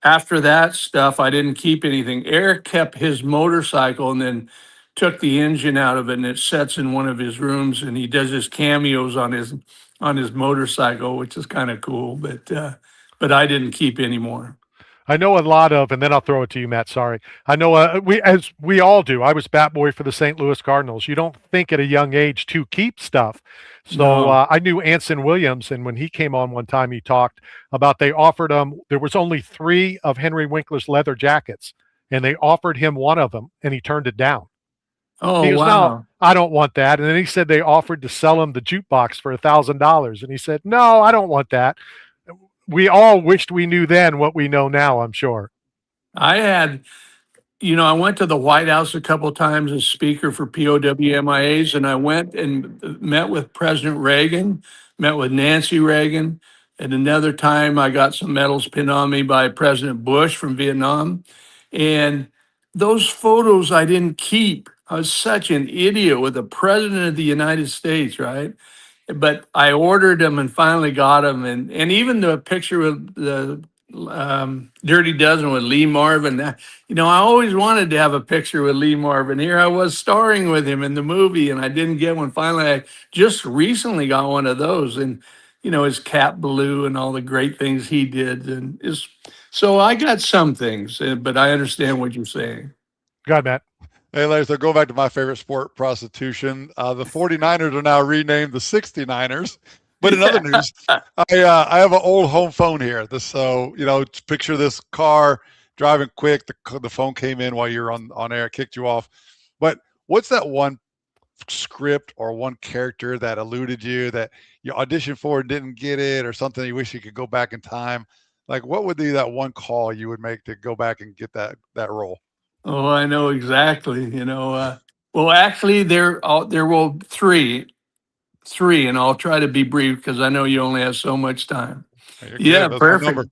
after that stuff, I didn't keep anything. Eric kept his motorcycle and then took the engine out of it, and it sits in one of his rooms. And he does his cameos on his motorcycle, which is kind of cool. But I didn't keep any more. I know a lot of, and then I'll throw it to you, Matt. Sorry. I know as we all do. I was bat boy for the St. Louis Cardinals. You don't think at a young age to keep stuff. So No. I knew Anson Williams, and when he came on one time, he talked about they offered him. There was only 3 of Henry Winkler's leather jackets, and they offered him one of them, and he turned it down. Oh, He goes, no, wow. I don't want that. And then he said they offered to sell him the jukebox for $1,000. And he said, no, I don't want that. We all wished we knew then what we know now, I'm sure. I had, I went to the White House a couple of times as speaker for POWMIAs, and I went and met with President Reagan, met with Nancy Reagan. And another time I got some medals pinned on me by President Bush from Vietnam. And those photos I didn't keep. I was such an idiot with the President of the United States, right? But I ordered them and finally got them. And even the picture with the Dirty Dozen with Lee Marvin, I always wanted to have a picture with Lee Marvin. Here I was starring with him in the movie, and I didn't get one. Finally, I just recently got one of those, and his Cat Blue and all the great things he did, and so I got some things, but I understand what you're saying. Go ahead, Matt. Hey, Larry, so go back to my favorite sport, prostitution. The 49ers are now renamed the 69ers. But in other news, I have an old home phone here. Picture this car driving quick. The phone came in while you're on air, kicked you off. But what's that one script or one character that eluded you that you auditioned for and didn't get it, or something you wish you could go back in time? Like, what would be that one call you would make to go back and get that role? Oh, I know exactly. Well, actually, there were three, and I'll try to be brief because I know you only have so much time. Yeah, perfect.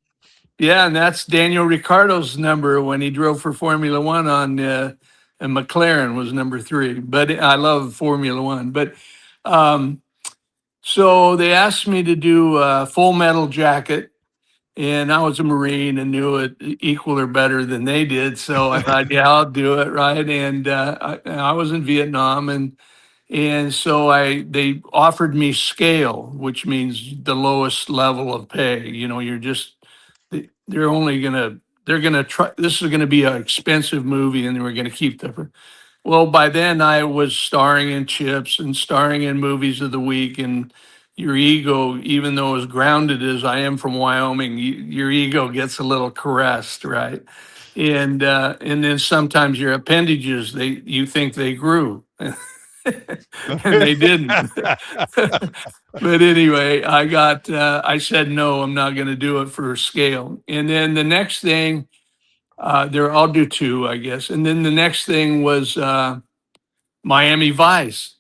Yeah, and that's Daniel Ricciardo's number when he drove for Formula One and McLaren was number 3. But I love Formula One. But so they asked me to do a Full Metal Jacket. And I was a Marine and knew it equal or better than they did. So I thought, yeah, I'll do it. Right. And I was in Vietnam. And so they offered me scale, which means the lowest level of pay. They're going to try. This is going to be an expensive movie, and we're going to keep the. Well, by then I was starring in Chips and starring in Movies of the Week, and your ego, even though as grounded as I am from Wyoming, your ego gets a little caressed, right? And then sometimes your appendages, you think they grew, and they didn't. But anyway, I said no, I'm not going to do it for scale. And then the next thing, I'll do 2, I guess. And then the next thing was Miami Vice.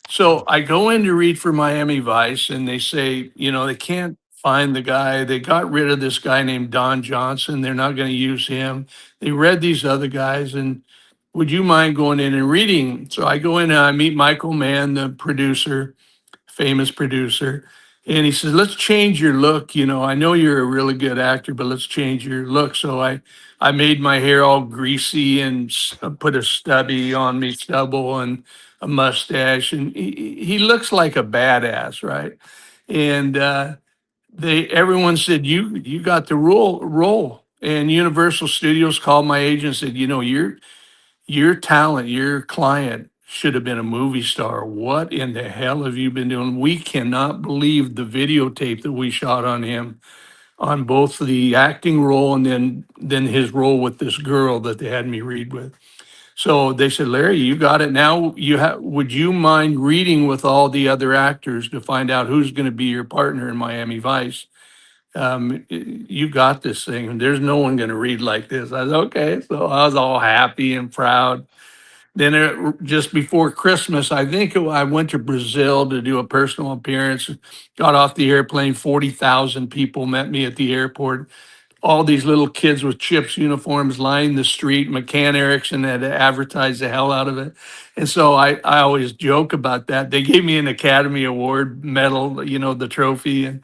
So I go in to read for Miami Vice, and they say, they can't find the guy. They got rid of this guy named Don Johnson. They're not going to use him. They read these other guys, and would you mind going in and reading? So I go in and I meet Michael Mann, the producer, famous producer. And he says, let's change your look. I know you're a really good actor, but let's change your look. So I made my hair all greasy and put a stubby on me, stubble and a mustache. And he looks like a badass, right? And everyone said, you got the role. And Universal Studios called my agent and said, your talent, your client should have been a movie star. What in the hell have you been doing? We cannot believe the videotape that we shot on him, on both the acting role and then his role with this girl that they had me read with. So they said, Larry, you got it now. Would you mind reading with all the other actors to find out who's going to be your partner in Miami Vice? You got this thing, and there's no one going to read like this. I was okay. So I was all happy and proud. Then just before Christmas, I think I went to Brazil to do a personal appearance. Got off the airplane, 40,000 people met me at the airport. All these little kids with Chips uniforms lining the street. McCann Erickson had to advertise the hell out of it. And so I always joke about that. They gave me an Academy Award medal, the trophy, and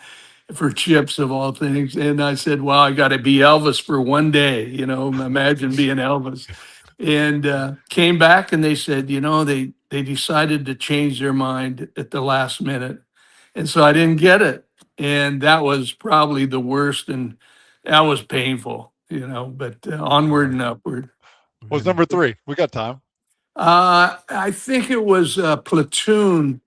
for Chips of all things. And I said, wow, I got to be Elvis for one day. Imagine being Elvis. And came back and they said, they decided to change their mind at the last minute. And so I didn't get it. And that was probably the worst. And that was painful, but onward and upward. What's number 3? We got time. I think it was Platoon.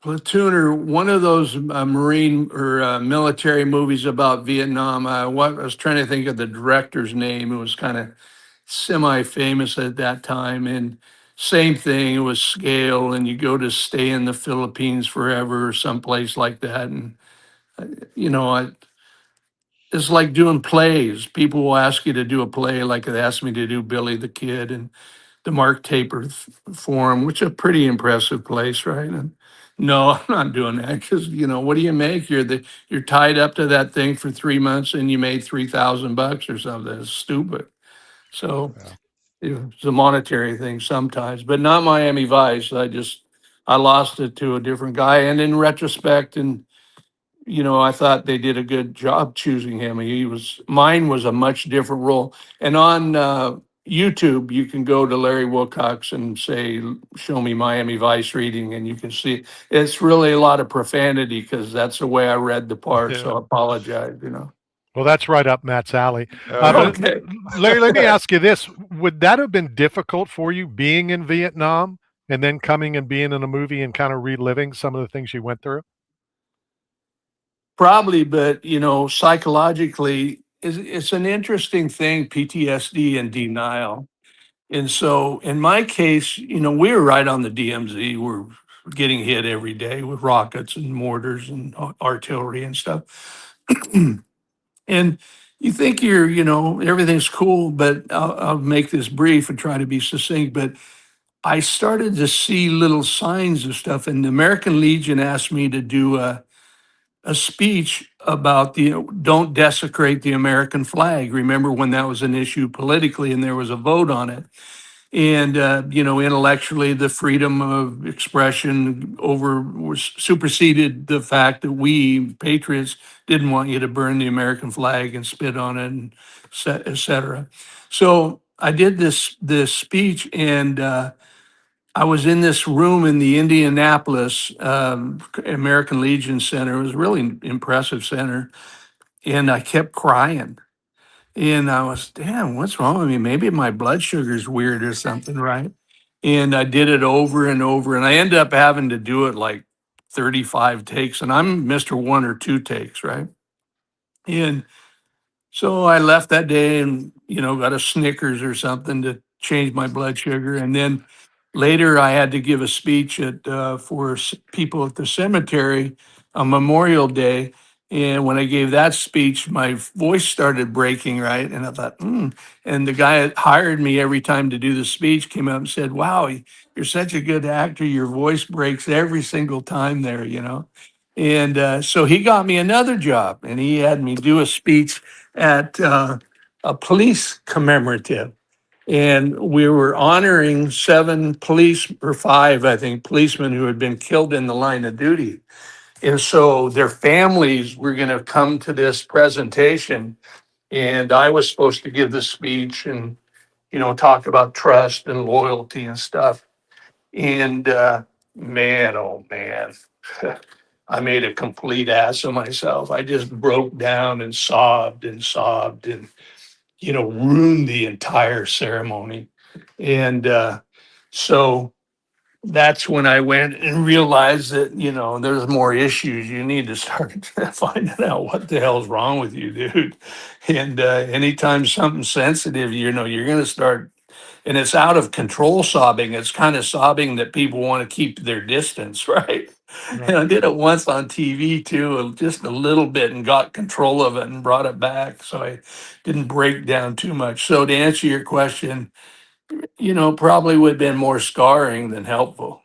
Platoon, or one of those Marine or military movies about Vietnam. I was trying to think of the director's name. It was kind of semi-famous at that time. And same thing, it was scale, and you go to stay in the Philippines forever or someplace like that. And, you know, it's like doing plays. People will ask you to do a play, like they asked me to do Billy the Kid and the Mark Taper Forum, which is a pretty impressive place, right? And no, I'm not doing that because, you know, what do you make? You're tied up to that thing for 3 months and you made $3,000 or something. It's stupid. So Yeah. it's a monetary thing sometimes, but not Miami Vice. I lost it to a different guy. And in retrospect, and you know, I thought they did a good job choosing him. Mine was a much different role. And on YouTube, you can go to Larry Wilcox and say, show me Miami Vice reading, and you can see it's really a lot of profanity because that's the way I read the part. So I apologize, you know. Well, that's right up Matt's alley. Okay. Larry, let me ask you this. Would that have been difficult for you being in Vietnam and then coming and being in a movie and kind of reliving some of the things you went through? Probably, but you know, psychologically, it's an interesting thing, PTSD and denial. And so in my case, you know, we were right on the DMZ. We're getting hit every day with rockets and mortars and artillery and stuff. And you think you know, everything's cool, but I'll make this brief and try to be succinct. But I started to see little signs of stuff. And the American Legion asked me to do a speech about don't desecrate the American flag. Remember when that was an issue politically and there was a vote on it? And you know, intellectually, the freedom of expression was superseded the fact that we patriots didn't want you to burn the American flag and spit on it, and et cetera. So I did this speech, and I was in this room in the Indianapolis American Legion Center. It was a really impressive center, and I kept crying. And I was, damn, what's wrong with me? Maybe my blood sugar's weird or something, right? And I did it over and over, and I ended up having to do it like 35 takes, and I'm Mr. One or Two Takes, right? And so I left that day and, you know, got a Snickers or something to change my blood sugar. And then later I had to give a speech for people at the cemetery on Memorial Day. And when I gave that speech, my voice started breaking, right? And I thought, And the guy that hired me every time to do the speech came up and said, wow, you're such a good actor. Your voice breaks every single time there, you know? And so he got me another job, and he had me do a speech at a police commemorative. And we were honoring 7 police, or 5, I think, policemen who had been killed in the line of duty. And so their families were going to come to this presentation. And I was supposed to give the speech and, you know, talk about trust and loyalty and stuff. And man, oh man, I made a complete ass of myself. I just broke down and sobbed and, you know, ruined the entire ceremony. And so that's when I went and realized that, you know, there's more issues. You need to start finding out what the hell's wrong with you, dude. And anytime something's sensitive, you know, you're going to start, and it's out of control sobbing. It's kind of sobbing that people want to keep their distance, right? And I did it once on TV too, just a little bit, and got control of it and brought it back. So I didn't break down too much. So to answer your question, you know, probably would have been more scarring than helpful.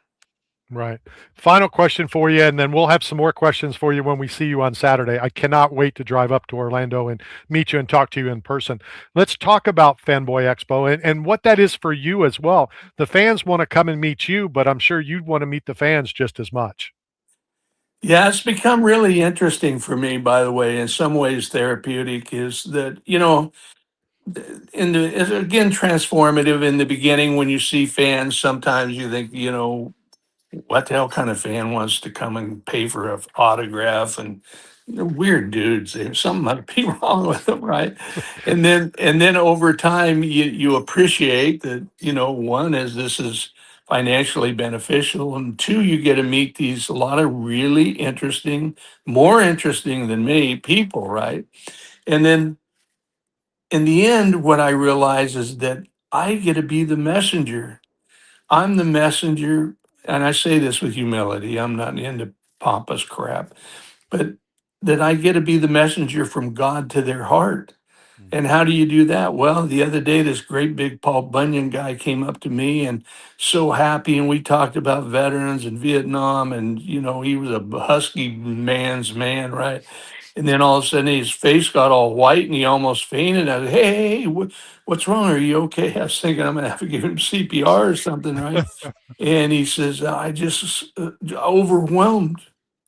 Right. Final question for you, and then we'll have some more questions for you when we see you on Saturday. I cannot wait to drive up to Orlando and meet you and talk to you in person. Let's talk about Fanboy Expo and what that is for you as well. The fans want to come and meet you, but I'm sure you'd want to meet the fans just as much. Yeah, it's become really interesting for me, by the way, in some ways therapeutic, is that, you know, it's again transformative. In the beginning, when you see fans, sometimes you think, you know, what the hell kind of fan wants to come and pay for an autograph? And they're weird dudes. There's something might be wrong with them, right? And then over time, you appreciate that, you know, one is this is financially beneficial, and 2, you get to meet a lot of really interesting, more interesting than me people, right? And then in the end, what I realize is that I get to be the messenger. I'm the messenger. And I say this with humility. I'm not into pompous crap, but that I get to be the messenger from God to their heart. And how do you do that? Well, the other day, this great big Paul Bunyan guy came up to me and so happy. And we talked about veterans and Vietnam. And, you know, he was a husky man's man, right? And then all of a sudden his face got all white and he almost fainted. I said, hey, what's wrong? Are you okay? I was thinking I'm going to have to give him CPR or something, right? And he says, I just overwhelmed.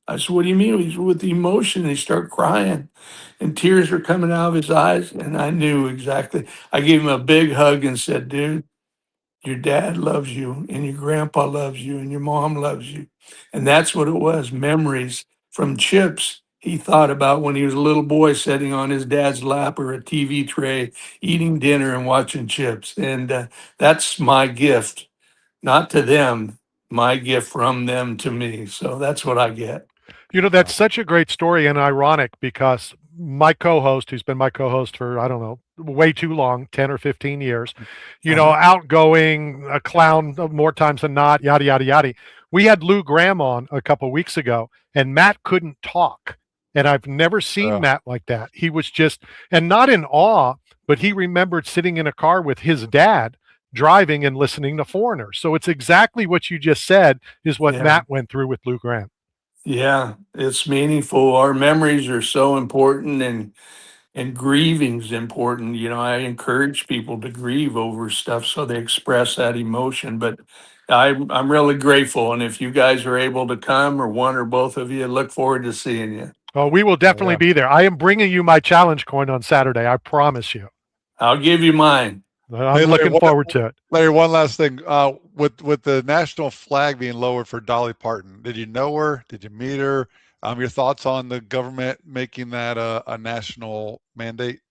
I said, what do you mean? He's with the emotion. And he started crying and tears were coming out of his eyes. And I knew exactly. I gave him a big hug and said, dude, your dad loves you and your grandpa loves you and your mom loves you. And that's what it was. Memories from chips he thought about when he was a little boy sitting on his dad's lap or a TV tray, eating dinner and watching chips. And that's my gift, not to them, my gift from them to me. So that's what I get. You know, that's such a great story and ironic because my co-host, who's been my co-host for, I don't know, way too long, 10 or 15 years, you know, outgoing, a clown more times than not, yada, yada, yada. We had Lou Graham on a couple weeks ago and Matt couldn't talk. And I've never seen Matt like that. He was just, and not in awe, but he remembered sitting in a car with his dad driving and listening to Foreigner. So it's exactly what you just said is what Matt went through with Lou Graham. Yeah, it's meaningful. Our memories are so important and grieving's important. You know, I encourage people to grieve over stuff so they express that emotion. But I'm really grateful. And if you guys are able to come or one or both of you, look forward to seeing you. Oh, we will definitely be there. I am bringing you my challenge coin on Saturday. I promise you. I'll give you mine. I'm looking forward to it. Larry, one last thing. With the national flag being lowered for Dolly Parton, did you know her? Did you meet her? Your thoughts on the government making that a national mandate?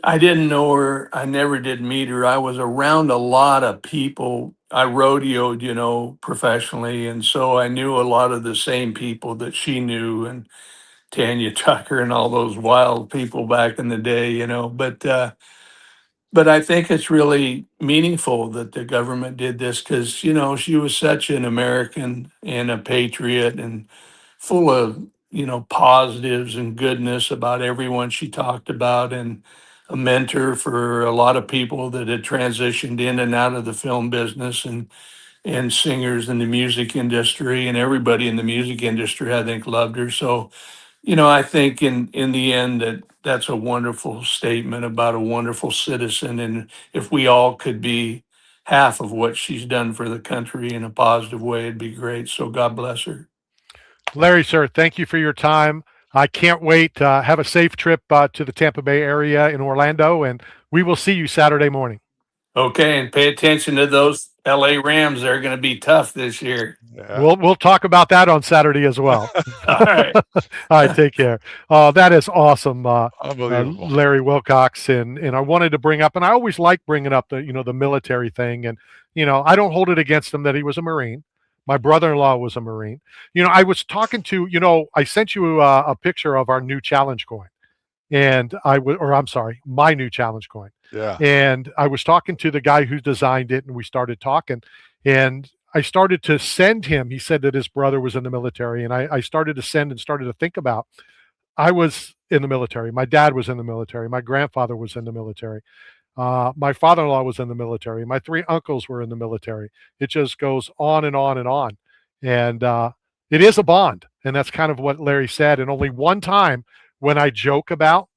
I didn't know her. I never did meet her. I was around a lot of people. I rodeoed, you know, professionally. And so I knew a lot of the same people that she knew and Tanya Tucker and all those wild people back in the day, you know. But I think it's really meaningful that the government did this because, you know, she was such an American and a patriot and full of, you know, positives and goodness about everyone she talked about and a mentor for a lot of people that had transitioned in and out of the film business and singers in the music industry and everybody in the music industry, I think, loved her. So, you know, I think in the end that's a wonderful statement about a wonderful citizen. And if we all could be half of what she's done for the country in a positive way, it'd be great. So God bless her. Larry, sir, thank you for your time. I can't wait. Have a safe trip to the Tampa Bay area in Orlando, and we will see you Saturday morning. Okay, and pay attention to those LA Rams. They're going to be tough this year. Yeah. We'll talk about that on Saturday as well. All right. All right, take care. That is awesome, Unbelievable. Larry Wilcox, and I wanted to bring up, and I always like bringing up the the military thing, and I don't hold it against him that he was a Marine. My brother-in-law was a Marine. I was talking to I sent you a picture of our new challenge coin, and I'm sorry, my new challenge coin. Yeah. And I was talking to the guy who designed it, and we started talking, and I started to send him. He said that his brother was in the military, and I started to send and started to think about. I was in the military. My dad was in the military. My grandfather was in the military. My father-in-law was in the military. My 3 uncles were in the military. It just goes on and on and on. And it is a bond. And that's kind of what Larry said. And only one time when I joke about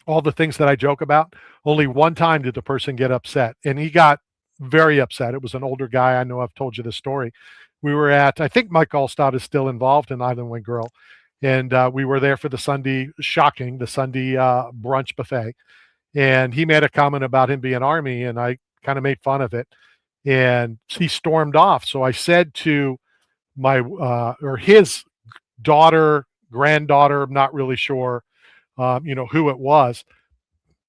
all the things that I joke about, only one time did the person get upset. And he got very upset. It was an older guy. I know I've told you this story. We were at, I think Mike Allstott is still involved in Island Wing Grill. And we were there for the Sunday brunch buffet. And he made a comment about him being Army, and I kind of made fun of it. And he stormed off. So I said to his daughter, granddaughter, I'm not really sure, who it was.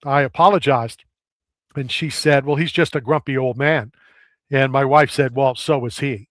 I apologized. And she said, well, he's just a grumpy old man. And my wife said, well, so is he.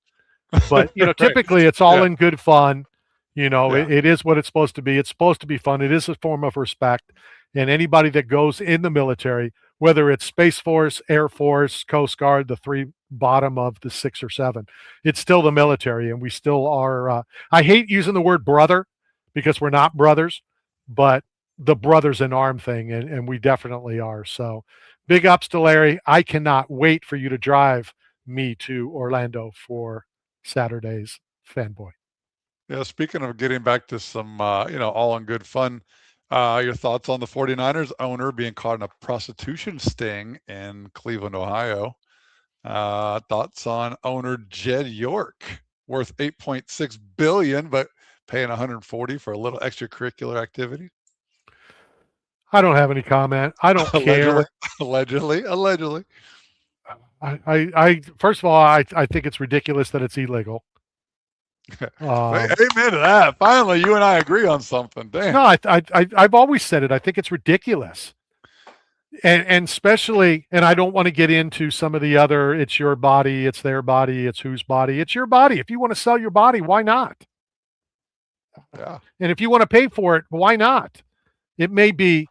But, Right. typically it's all Yeah. in good fun. Yeah. It is what it's supposed to be. It's supposed to be fun. It is a form of respect. And anybody that goes in the military whether it's Space Force, Air Force, Coast Guard, the three bottom of the 6 or 7. It's still the military, and we still are. I hate using the word brother because we're not brothers, but the brothers in arm thing, and we definitely are. So big ups to Larry. I cannot wait for you to drive me to Orlando for Saturday's Fanboy. Yeah, speaking of getting back to some, all in good fun, your thoughts on the 49ers owner being caught in a prostitution sting in Cleveland, Ohio. Thoughts on owner Jed York, worth $8.6 billion, but paying $140 for a little extracurricular activity? I don't have any comment. I don't care. Allegedly. I first of all, I think it's ridiculous that it's illegal. Amen to that. Finally, you and I agree on something. Damn. No, I've always said it. I think it's ridiculous, and especially, and I don't want to get into some of the other. It's your body, it's their body, it's whose body. It's your body. If you want to sell your body, why not? Yeah. And if you want to pay for it, why not? It may be,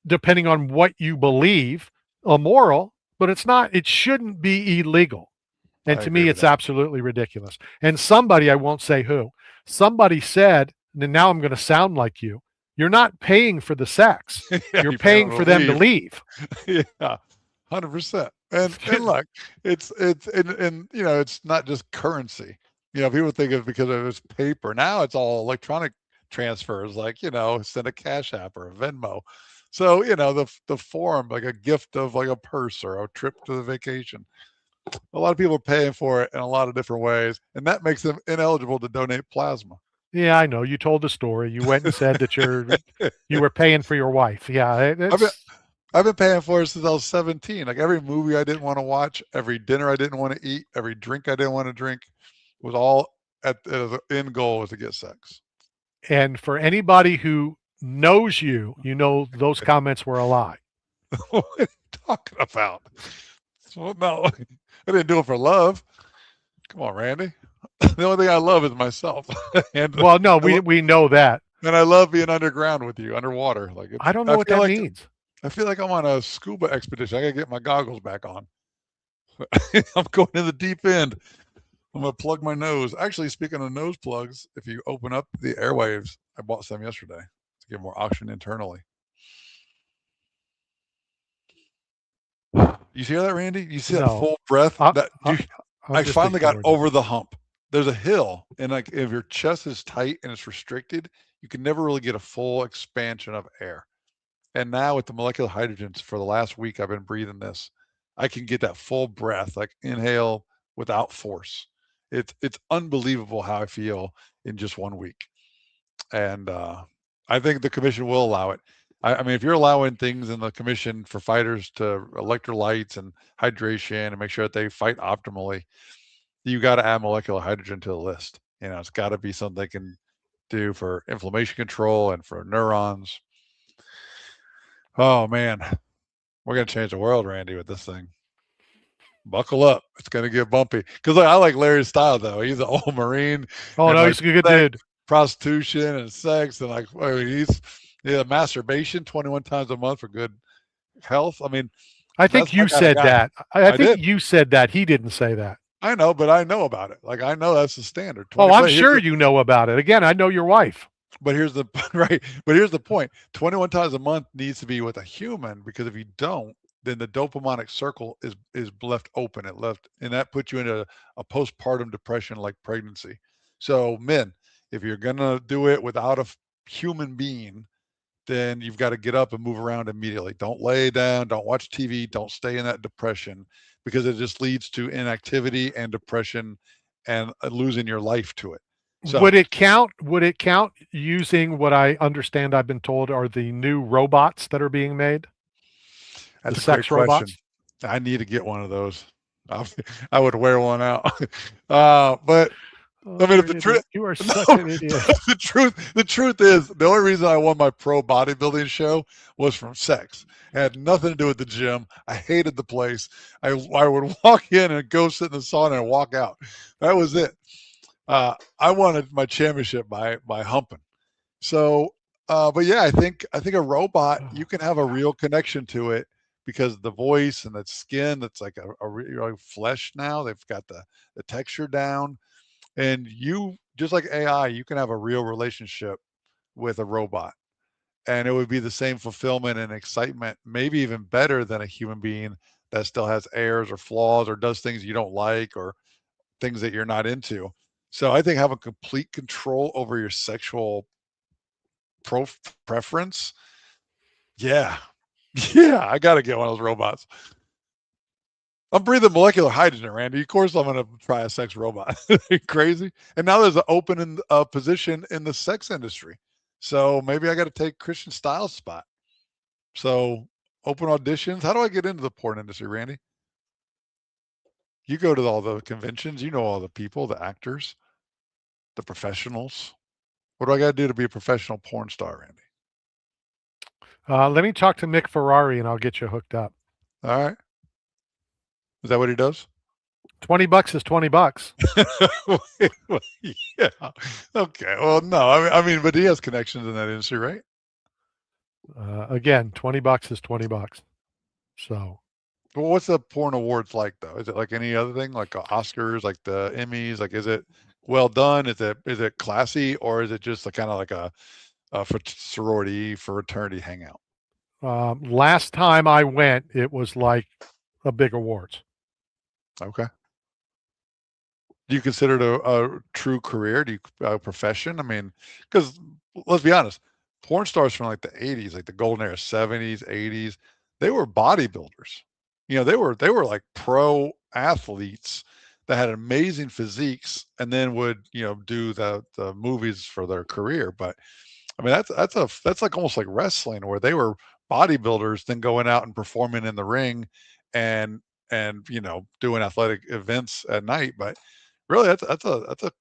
depending on what you believe, immoral, but it's not. It shouldn't be illegal. And to me, it's absolutely ridiculous. And somebody, I won't say who, somebody said, and now I'm going to sound like you, you're not paying for the sex. You're paying for them to leave. Yeah, 100%. And look, it's not just currency. People think of because of it's paper. Now it's all electronic transfers, like, send a Cash App or a Venmo. So, the form, like a gift of like a purse or a trip to the vacation. A lot of people are paying for it in a lot of different ways, and that makes them ineligible to donate plasma. Yeah, I know. You told the story. You went and said that you were paying for your wife. Yeah, I've been paying for it since I was 17. Like every movie I didn't want to watch, every dinner I didn't want to eat, every drink I didn't want to drink, was all at the end goal was to get sex. And for anybody who knows you, those comments were a lie. What are you talking about? So, no, I didn't do it for love. Come on, Randy. The only thing I love is myself. Well, no, we know that. And I love being underground with you, underwater. Like I don't know what that means. I feel like I'm on a scuba expedition. I gotta get my goggles back on. I'm going in the deep end. I'm gonna plug my nose. Actually, speaking of nose plugs, if you open up the airwaves, I bought some yesterday to get more oxygen internally. You hear that, Randy? You see that full breath? I finally got over the hump. There's a hill, and like if your chest is tight and it's restricted, you can never really get a full expansion of air. And now with the molecular hydrogens, for the last week I've been breathing this, I can get that full breath, like inhale without force. It's unbelievable how I feel in just 1 week. And I think the commission will allow it. I mean, if you're allowing things in the commission for fighters to electrolytes and hydration and make sure that they fight optimally, you got to add molecular hydrogen to the list. It's got to be something they can do for inflammation control and for neurons. Oh, man. We're going to change the world, Randy, with this thing. Buckle up. It's going to get bumpy. Because I like Larry's style, though. He's an old Marine. Oh, no, he's a good dude. Prostitution and sex and masturbation 21 times a month for good health. I mean, I think you said that. I think you said that. He didn't say that. I know, but I know about it. Like I know that's the standard. Oh, I'm sure you know about it. Again, I know your wife. But here's the right. But here's the point: 21 times a month needs to be with a human, because if you don't, then the dopaminic circle is left open. And that puts you into a postpartum depression like pregnancy. So men, if you're gonna do it without a human being, then you've got to get up and move around immediately. Don't lay down, don't watch TV, don't stay in that depression, because it just leads to inactivity and depression and losing your life to it. So, would it count using what I understand I've been told are the new robots that are being made? That's the sex robots? I need to get one of those. I would wear one out. But I mean, if the truth, you are such an idiot. The truth is, the only reason I won my pro bodybuilding show was from sex. It had nothing to do with the gym. I hated the place. I would walk in and go sit in the sauna and walk out. That was it. I wanted my championship by humping. So, but yeah, I think a robot, you can have a real connection to it, because the voice and that skin, that's like a real flesh now. They've got the texture down. And you, just like AI, you can have a real relationship with a robot. And it would be the same fulfillment and excitement, maybe even better than a human being that still has errors or flaws or does things you don't like or things that you're not into. So I think having complete control over your sexual preference, yeah, yeah, I got to get one of those robots. I'm breathing molecular hydrogen, Randy. Of course, I'm going to try a sex robot. Crazy. And now there's an open position in the sex industry. So maybe I got to take Christian Styles' spot. So open auditions. How do I get into the porn industry, Randy? You go to all the conventions. You know all the people, the actors, the professionals. What do I got to do to be a professional porn star, Randy? Let me talk to Mick Ferrari and I'll get you hooked up. All right. Is that what he does? $20 is $20. Yeah. Okay. Well, no. I mean, but he has connections in that industry, right? Again, $20 is $20. So. Well, what's the porn awards like, though? Is it like any other thing, like Oscars, like the Emmys? Like, is it well done? Is it classy, or is it just a kind of like a sorority fraternity hangout? Last time I went, it was like a big awards. Okay. Do you consider it a true career? Do you a profession? I mean, because let's be honest, porn stars from like the 80s, like the golden era, 70s, 80s, they were bodybuilders. They were like pro athletes that had amazing physiques and then would, do the movies for their career. But I mean, that's like almost like wrestling, where they were bodybuilders then going out and performing in the ring and doing athletic events at night. But really, that's a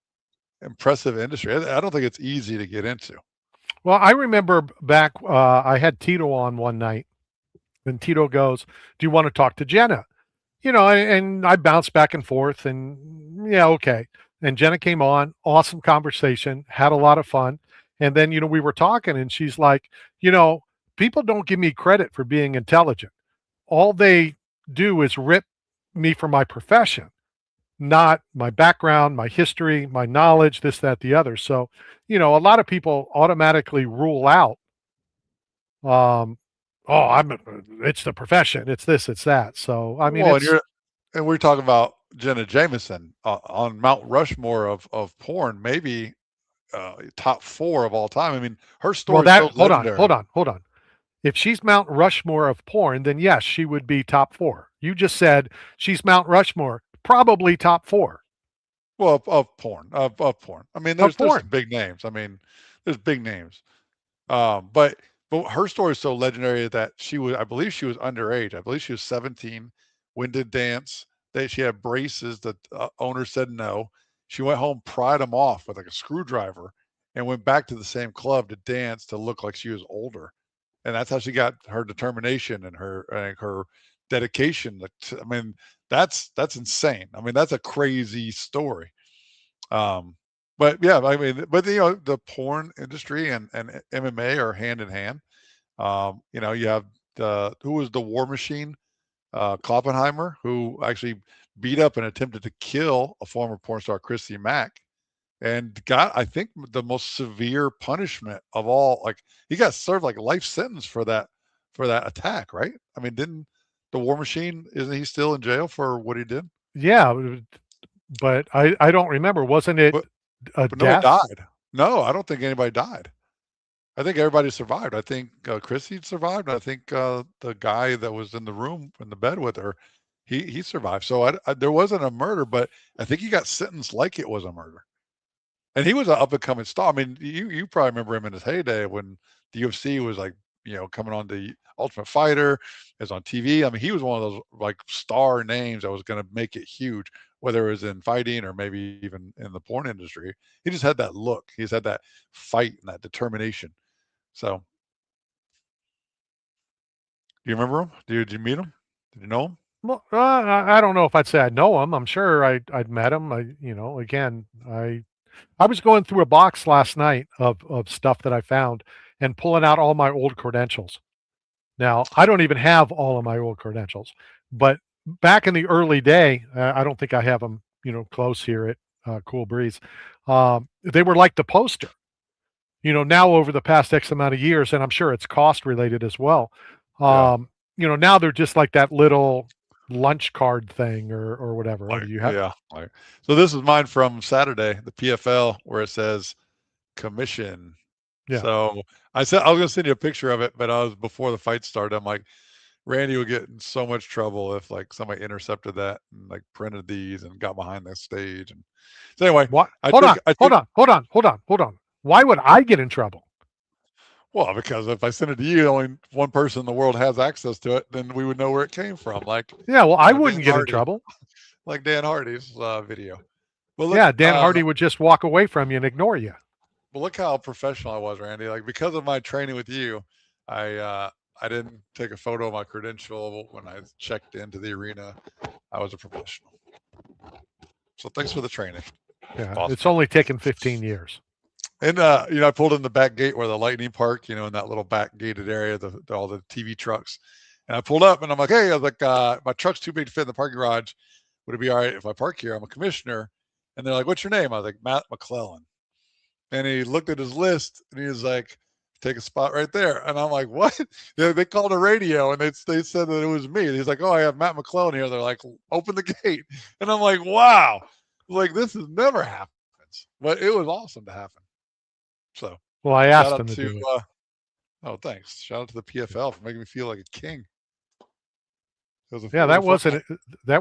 impressive industry. I don't think it's easy to get into. Well, I remember back, I had Tito on one night, and Tito goes, "Do you want to talk to Jenna?" And I bounced back and forth, and yeah, okay. And Jenna came on, awesome conversation, had a lot of fun. And then, we were talking, and she's like, people don't give me credit for being intelligent. All they do is rip me for my profession, not my background, my history, my knowledge, this, that, the other. So, a lot of people automatically rule out, it's the profession, it's this, it's that. So, I mean, well, and we're talking about Jenna Jameson on Mount Rushmore of porn, maybe top 4 of all time. I mean, her story is so legendary. Hold on. If she's Mount Rushmore of porn, then yes, she would be top 4. You just said she's Mount Rushmore, probably top 4. Well, of porn. I mean, there's big names. I mean, there's big names. But her story is so legendary that I believe she was underage. I believe she was 17, went to dance. She had braces that the owner said no. She went home, pried them off with like a screwdriver, and went back to the same club to dance to look like she was older. And that's how she got her determination and her dedication. I mean, that's insane. I mean, that's a crazy story. But yeah, I mean, the porn industry and MMA are hand in hand. You have who was the War Machine, Kloppenheimer, who actually beat up and attempted to kill a former porn star, Chrissy Mack, and got, I think, the most severe punishment of all. Like, he got served like life sentence for that attack, right? I mean, didn't the War Machine, isn't he still in jail for what he did? Yeah, but I don't remember. Wasn't it a death? No one died. No, I don't think anybody died. I think everybody survived. I think Chrissy survived. I think the guy that was in the room in the bed with her, he survived. So there wasn't a murder, but I think he got sentenced like it was a murder. And he was an up and coming star. I mean, you probably remember him in his heyday when the UFC was like, coming on the Ultimate Fighter, is on TV. I mean, he was one of those like star names that was going to make it huge, whether it was in fighting or maybe even in the porn industry. He just had that look. He's had that fight and that determination. So, do you remember him? Did you meet him? Did you know him? Well, I don't know if I'd say I know him. I'm sure I'd met him. Again, I was going through a box last night of stuff that I found and pulling out all my old credentials. Now, I don't even have all of my old credentials, but back in the early day, I don't think I have them, close here at Cool Breeze. They were like the poster. Now over the past X amount of years, and I'm sure it's cost related as well. Now they're just like that little lunch card thing or whatever. Like, Do you have? yeah. Like, so this is mine from Saturday, the PFL, where it says commission. Yeah. So I said I was gonna send you a picture of it, but I was before the fight started. I'm like, Randy would get in so much trouble if like somebody intercepted that and like printed these and got behind the stage. And so anyway, What? Hold on. Why would I get in trouble? Well, because if I send it to you, only one person in the world has access to it, then we would know where it came from. Like, yeah, well, I wouldn't Dan get Hardy, in trouble. like Dan Hardy's video. Well, look, Yeah, Dan Hardy would just walk away from you and ignore you. But look how professional I was, Randy. Like because of my training with you, I didn't take a photo of my credential when I checked into the arena. I was a professional. So thanks for the training. Yeah, Awesome. It's only taken 15 years. And I pulled in the back gate where the Lightning Park, in that little back gated area, all the TV trucks. And I pulled up and I'm like, hey, I was like, my truck's too big to fit in the parking garage. Would it be all right if I park here? I'm a commissioner. And they're like, what's your name? I was like, Matt McClellan. And he looked at his list and he was like, take a spot right there. And I'm like, what? They called a radio and they said that it was me. And he's like, oh, I have Matt McClellan here. They're like, open the gate. And I'm like, wow. Like this has never happened. But it was awesome to happen. So, well, I asked him to do it. Oh, thanks. Shout out to the PFL for making me feel like a king. That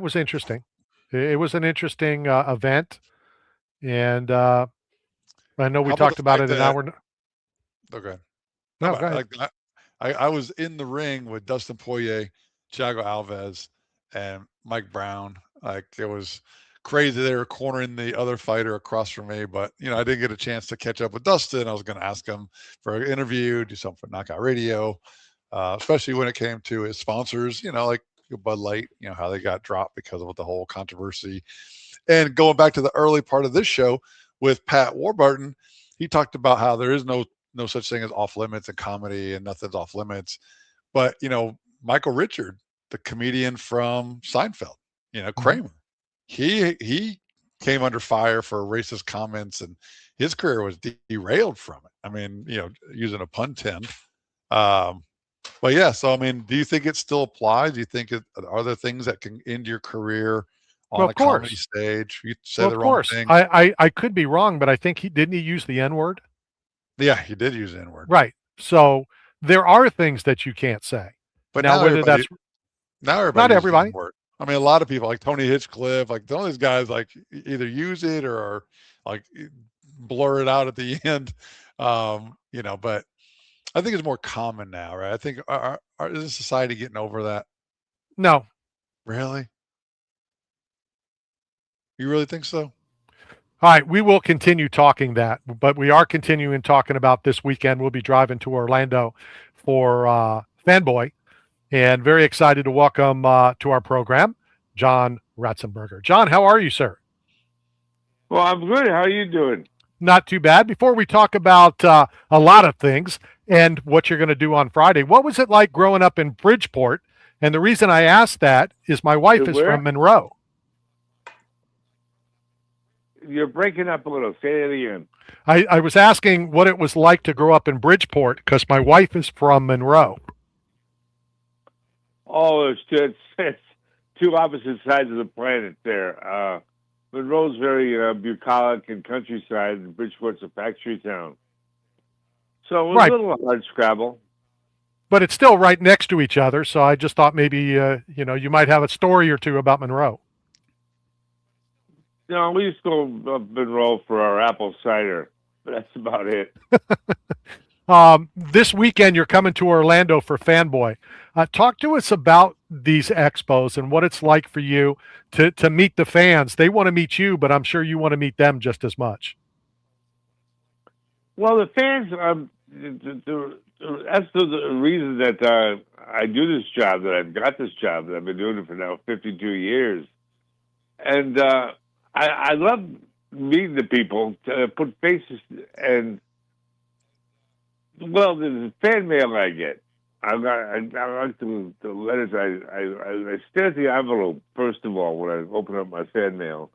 was interesting. It was an interesting event, and I know we talked about it an hour. Okay. No, go ahead. I was in the ring with Dustin Poirier, Thiago Alves, and Mike Brown. Like it was crazy. They were cornering the other fighter across from me, but I didn't get a chance to catch up with Dustin. I was going to ask him for an interview, do something for Knockout Radio, especially when it came to his sponsors. Like Bud Light. How they got dropped because of the whole controversy. And going back to the early part of this show with Pat Warburton, he talked about how there is no such thing as off limits in comedy and nothing's off limits. But Michael Richard, the comedian from Seinfeld, Kramer. He came under fire for racist comments and his career was derailed from it. I mean, using a pun 10. But yeah, so I mean, do you think it still applies? Do you think are there things that can end your career on a comedy stage? You say the wrong thing. I could be wrong, but I think didn't he use the N-word? Yeah, he did use the N-word. Right. So there are things that you can't say. But now everybody not everybody. I mean, a lot of people like Tony Hitchcliffe, like all these guys, like either use it or like blur it out at the end. But I think it's more common now, right? I think is society getting over that? No. Really? You really think so? All right, we will continue talking that, but we are continuing talking about this weekend. We'll be driving to Orlando for Fanboy, and very excited to welcome to our program, John Ratzenberger. John, how are you, sir? Well, I'm good. How are you doing? Not too bad. Before we talk about a lot of things and what you're going to do on Friday, what was it like growing up in Bridgeport? And the reason I asked that is my wife is from Monroe. You're breaking up a little. Say it again. I was asking what it was like to grow up in Bridgeport because my wife is from Monroe. Oh, it's two opposite sides of the planet there. Monroe's very bucolic and countryside, and Bridgeport's a factory town. So it was a little hard scrabble. But it's still right next to each other, so I just thought maybe, you might have a story or two about Monroe. No, we used to go up Monroe for our apple cider, but that's about it. This weekend, you're coming to Orlando for Fanboy. Talk to us about these expos and what it's like for you to meet the fans. They want to meet you, but I'm sure you want to meet them just as much. Well, the fans, that's the reason that I do this job, that I've got this job, that I've been doing it for now 52 years. And I love meeting the people, to put faces, and, well, the fan mail I get. I like the letters. I stare at the envelope first of all when I open up my fan mail,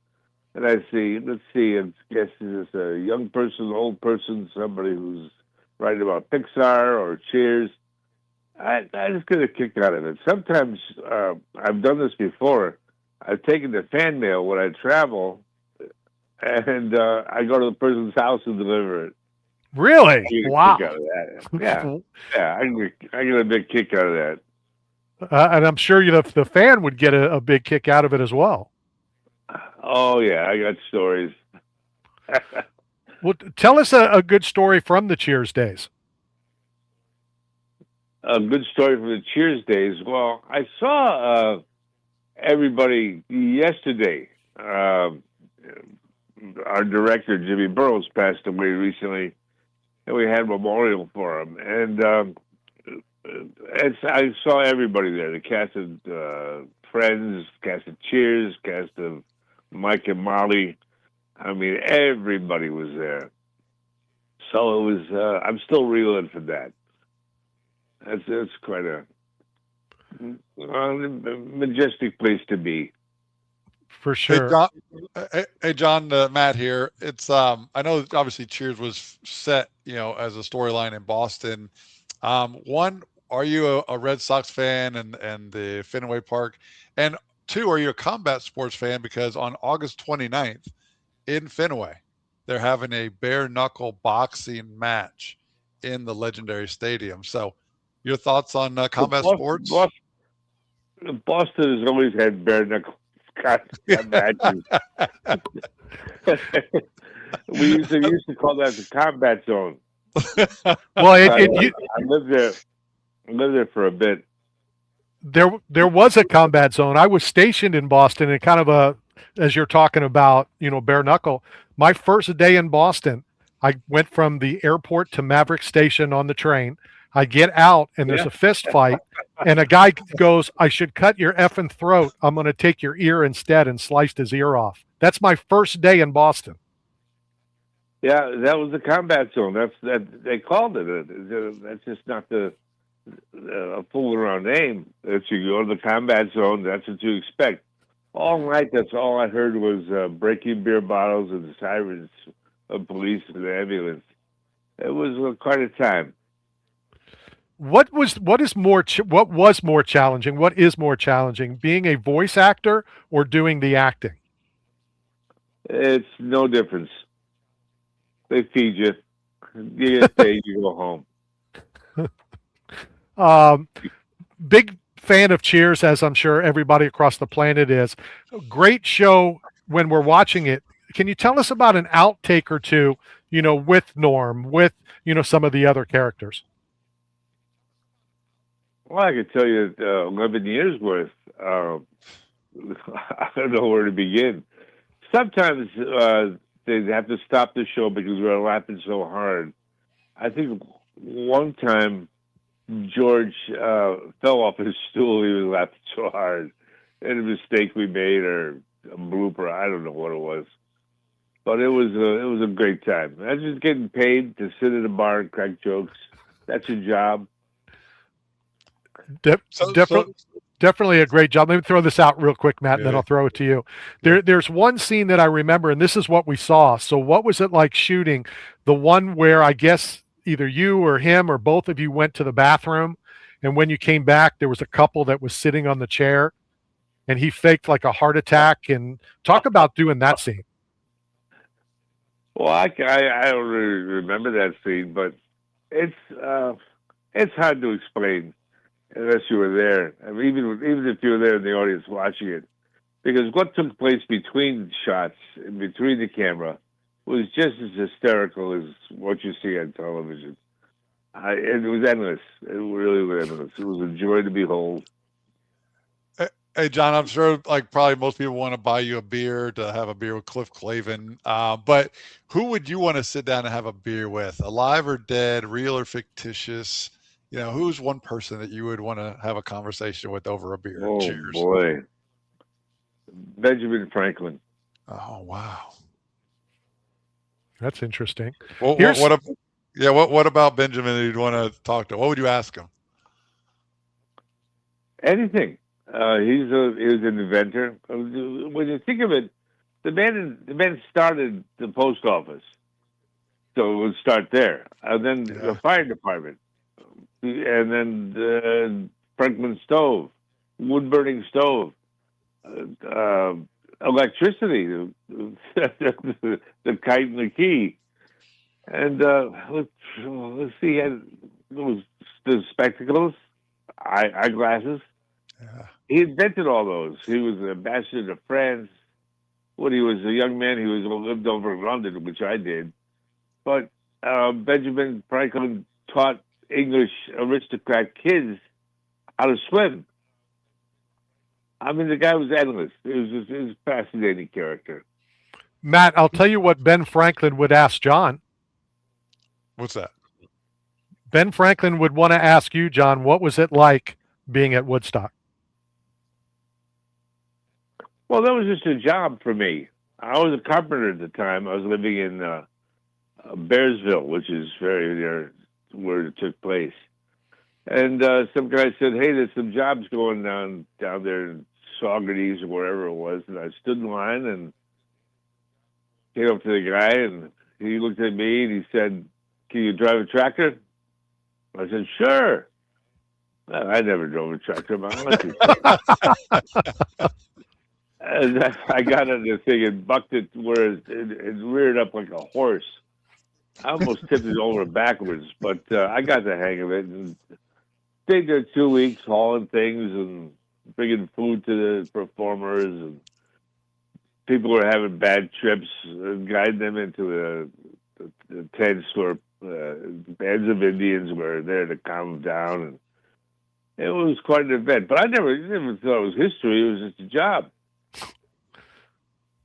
and I see. Let's see. I guess is this a young person, old person, somebody who's writing about Pixar or Cheers. I just get a kick out of it. Sometimes I've done this before. I've taken the fan mail when I travel, and I go to the person's house and deliver it. Really? I get a Wow. kick out of that. Yeah. I get a big kick out of that. And I'm sure the fan would get a big kick out of it as well. Oh yeah, I got stories. Well, tell us a good story from the Cheers days. A good story from the Cheers days. Well, I saw everybody yesterday. Our director Jimmy Burrows passed away recently, and we had a memorial for him. And I saw everybody there. The cast of Friends, cast of Cheers, cast of Mike and Molly. I mean, everybody was there. So it was. I'm still reeling for that. That's quite a majestic place to be. For sure. Hey, John, Matt here. It's I know obviously Cheers was set, as a storyline in Boston. One, are you a Red Sox fan and the Fenway Park? And two, are you a combat sports fan? Because on August 29th in Fenway, they're having a bare knuckle boxing match in the legendary stadium. So your thoughts on combat sports? Boston has always had bare knuckle matches. we used to call that the combat zone. Well, I lived there. I lived there for a bit. There was a combat zone. I was stationed in Boston, and kind of as you're talking about, bare knuckle. My first day in Boston, I went from the airport to Maverick Station on the train. I get out, and there's a fist fight, and a guy goes, "I should cut your effing throat. I'm going to take your ear instead," and sliced his ear off. That's my first day in Boston. Yeah, that was the combat zone. That they called it. That's just not a fooling around name. If you go to the combat zone, that's what you expect. All night, that's all I heard was breaking beer bottles and the sirens of police and the ambulance. It was quite a time. What was more challenging? What is more challenging, being a voice actor or doing the acting? It's no difference. They feed you. You get paid, you go home. Big fan of Cheers, as I'm sure everybody across the planet is. Great show when we're watching it. Can you tell us about an outtake or two, with Norm, with, some of the other characters? Well, I could tell you 11 years worth. I don't know where to begin. Sometimes they have to stop the show because we're laughing so hard. I think one time George fell off his stool. He was laughing so hard. And a mistake we made or a blooper. I don't know what it was. But it was a great time. I was just getting paid to sit at a bar and crack jokes. That's your job. Definitely a great job. Let me throw this out real quick, Matt, and then I'll throw it to you. There's one scene that I remember, and this is what we saw. So what was it like shooting? The one where I guess either you or him or both of you went to the bathroom, and when you came back, there was a couple that was sitting on the chair, and he faked like a heart attack. And talk about doing that scene. Well, I don't really remember that scene, but it's hard to explain unless you were there. I mean, even if you were there in the audience watching it, because what took place between shots and between the camera was just as hysterical as what you see on television. It was endless. It really was endless. It was a joy to behold. Hey, John, I'm sure probably most people want to buy you a beer to have a beer with Cliff Clavin. But who would you want to sit down and have a beer with? Alive or dead, real or fictitious? Who's one person that you would want to have a conversation with over a beer? Oh, Cheers. Boy. Benjamin Franklin. Oh, wow. That's interesting. What about Benjamin that you'd want to talk to? What would you ask him? anything. He was an inventor. When you think of it, the man started the post office, so it would start there, and then the fire department, and then the Franklin stove, wood burning stove, electricity, the kite and the key, and let's see, the spectacles, eyeglasses. Yeah. He invented all those. He was an ambassador to France. When he was a young man, he lived over in London, which I did. But Benjamin Franklin taught English aristocrat kids how to swim. I mean, the guy was endless. He was a fascinating character. Matt, I'll tell you what Ben Franklin would ask John. What's that? Ben Franklin would want to ask you, John, what was it like being at Woodstock? Well, that was just a job for me. I was a carpenter at the time. I was living in Bearsville, which is very near where it took place. And some guy said, "Hey, there's some jobs going down there in Saugerties or wherever it was." And I stood in line and came up to the guy, and he looked at me and he said, "Can you drive a tractor?" I said, "Sure." Well, I never drove a tractor in my life. And I got on the thing and bucked it where it reared up like a horse. I almost tipped it over backwards, but I got the hang of it. And stayed there 2 weeks hauling things and bringing food to the performers. And people were having bad trips and guiding them into the tents where bands of Indians were there to calm them down. And it was quite an event. But I never thought it was history. It was just a job.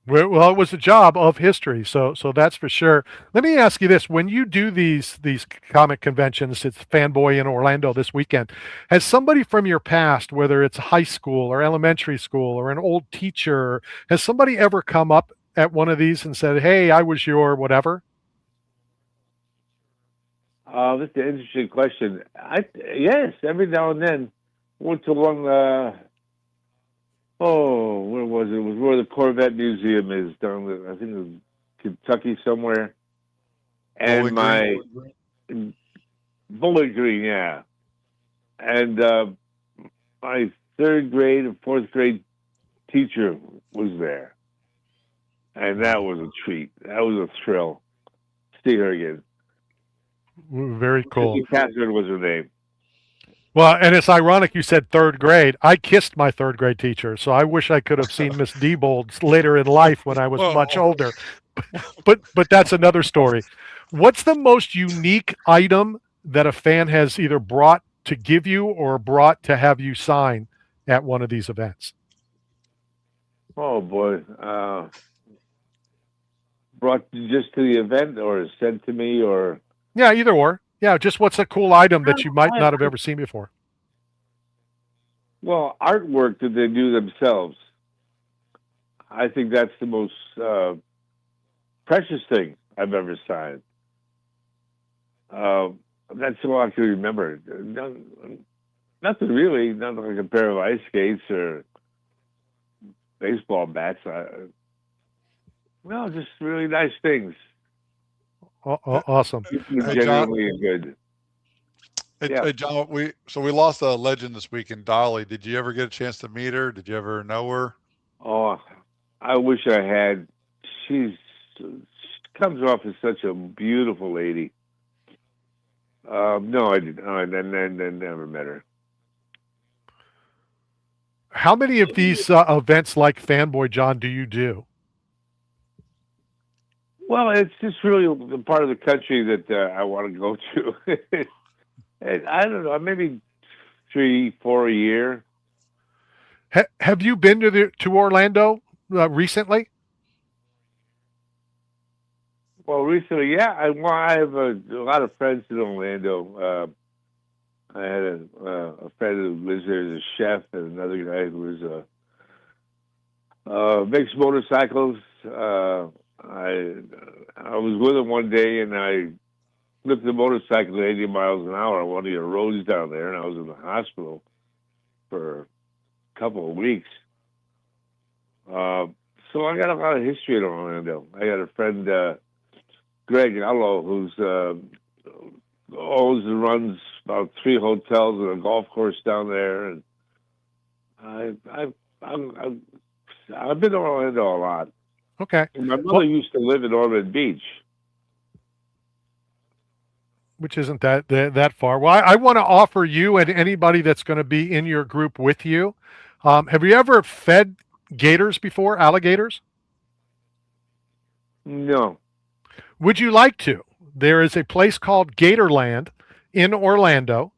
Well, it was a job of history, so that's for sure. Let me ask you this: when you do these comic conventions, it's Fanboy in Orlando this weekend. Has somebody from your past, whether it's high school or elementary school or an old teacher, has somebody ever come up at one of these and said, "Hey, I was your whatever"? That's an interesting question. Yes, every now and then. Went to one. Where was it? It was where the Corvette Museum is down there. I think it was Kentucky somewhere. And Bowling Green, yeah. And my third grade and fourth grade teacher was there. And that was a treat. That was a thrill. See her again. Very cool. Catherine was her name. Well, and it's ironic you said third grade. I kissed my third grade teacher, so I wish I could have seen Miss Diebold later in life when I was much older. But that's another story. What's the most unique item that a fan has either brought to give you or brought to have you sign at one of these events? Oh boy, brought just to the event or sent to me or? Yeah, either or. Yeah, just what's a cool item that you might not have ever seen before? Well, artwork that they do themselves. I think that's the most precious thing I've ever signed. That's all I can remember. Nothing really, not like a pair of ice skates or baseball bats. No, just really nice things. Awesome. Genuinely good. Hey, John, we lost a legend this week in Dolly. Did you ever get a chance to meet her? Did you ever know her? Oh, I wish I had. She comes off as such a beautiful lady. No, I didn't. I never met her. How many of these events like Fanboy, John, do you do? Well, it's just really the part of the country that I want to go to. And I don't know, maybe 3-4 a year. Have you been to Orlando recently? Well, recently, yeah. I have a lot of friends in Orlando. I had a friend who lives there as a chef, and another guy who makes motorcycles. I was with him one day, and I flipped the motorcycle at 80 miles an hour on one of your roads down there, and I was in the hospital. for a couple of weeks. So I got a lot of history in Orlando. I got a friend, Greg Allo, who's owns and runs about 3 hotels and a golf course down there, and I've been to Orlando a lot. Okay. And my mother used to live in Ormond Beach, which isn't that far. Well, I want to offer you and anybody that's going to be in your group with you. Have you ever fed gators before, alligators? No. Would you like to? There is a place called Gatorland in Orlando,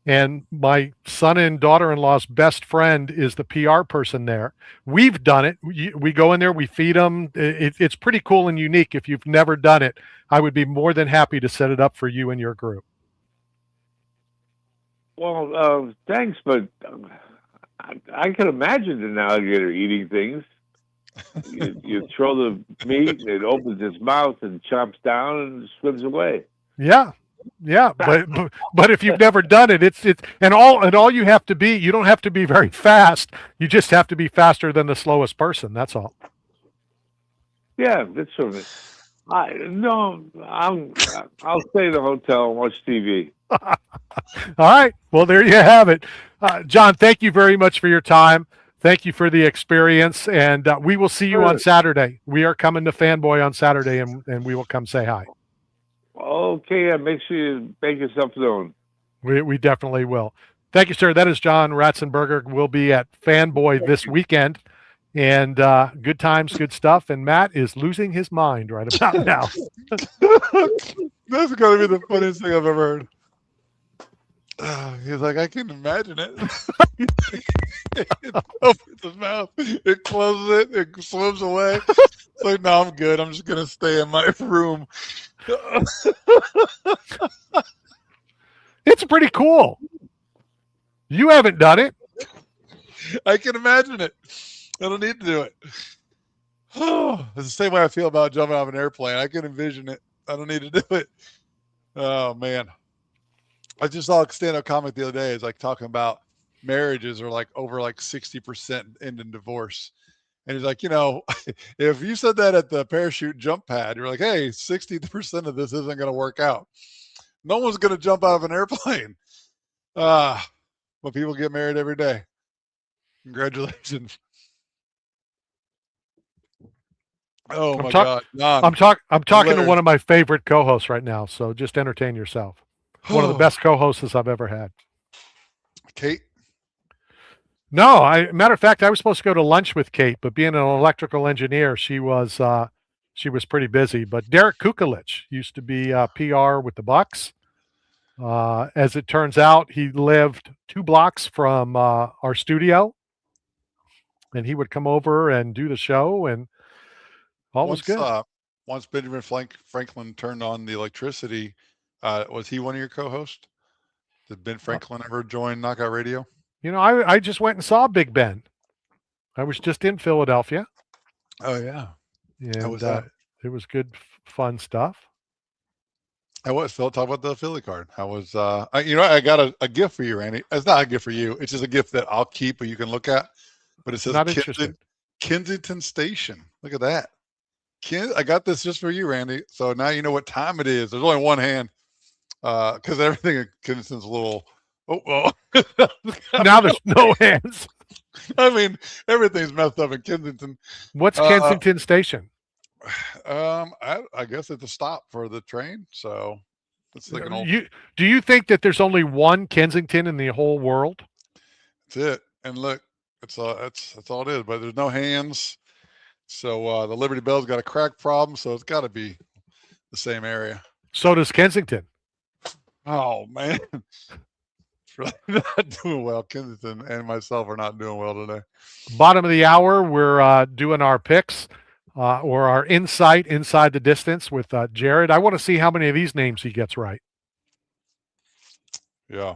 and my son and daughter-in-law's best friend is the PR person there. We've done it. We go in there, we feed them. It's pretty cool and unique. If you've never done it, I would be more than happy to set it up for you and your group. Well, thanks, but I can imagine an alligator eating things. You throw the meat, and it opens its mouth and chomps down and swims away. Yeah, but if you've never done it, it's and all you have to be. You don't have to be very fast. You just have to be faster than the slowest person. That's all. Yeah, that's sort of it. I'll stay in the hotel and watch TV. All right. Well, there you have it. Jon, thank you very much for your time. Thank you for the experience. And we will see you on Saturday. We are coming to Fanboy on Saturday, and we will come say hi. Okay. Yeah, make sure you make yourself known. We definitely will. Thank you, sir. That is Jon Ratzenberger. We'll be at Fanboy this weekend. And good times, good stuff. And Matt is losing his mind right about now. That's going to be the funniest thing I've ever heard. He's like, I can imagine it. It opens his mouth, it closes it, it swims away. It's like, no, I'm good. I'm just going to stay in my room. It's pretty cool. You haven't done it. I can imagine it. I don't need to do it. It's the same way I feel about jumping off an airplane. I can envision it. I don't need to do it. Oh, man. I just saw a stand-up comic the other day. It's like talking about marriages are like over 60% end in divorce. And he's like, if you said that at the parachute jump pad, you're like, hey, 60% of this isn't going to work out. No one's going to jump out of an airplane. But people get married every day. Congratulations. Oh my God. Jon, I'm talking to one of my favorite co-hosts right now. So just entertain yourself. One of the best co-hosts I've ever had. Kate? No, matter of fact, I was supposed to go to lunch with Kate, but being an electrical engineer, she was pretty busy. But Derek Kukulich used to be PR with the Bucks. As it turns out, he lived 2 blocks from our studio, and he would come over and do the show, and all was good. Once Benjamin Franklin turned on the electricity, was he one of your co-hosts? Did Ben Franklin ever join Knockout Radio? I just went and saw Big Ben. I was just in Philadelphia. Oh, yeah. And it was good, fun stuff. How was Phil? Talk about the Philly card. How was I got a gift for you, Randy. It's not a gift for you. It's just a gift that I'll keep, or you can look at. But it says Kensington Station. Look at that. I got this just for you, Randy. So now you know what time it is. There's only one hand, because everything in Kensington's a little. Now there's no hands. I mean, everything's messed up in Kensington. What's Kensington Station? I guess it's a stop for the train. So it's like an old. Do you think that there's only one Kensington in the whole world? That's it. And look, that's all it is. But there's no hands. So the Liberty Bell's got a crack problem. So it's got to be the same area. So does Kensington. Oh man. Really not doing well. Kensington and myself are not doing well today. Bottom of the hour, we're doing our picks or our insight inside the distance with Jared. I want to see how many of these names he gets right. Yeah.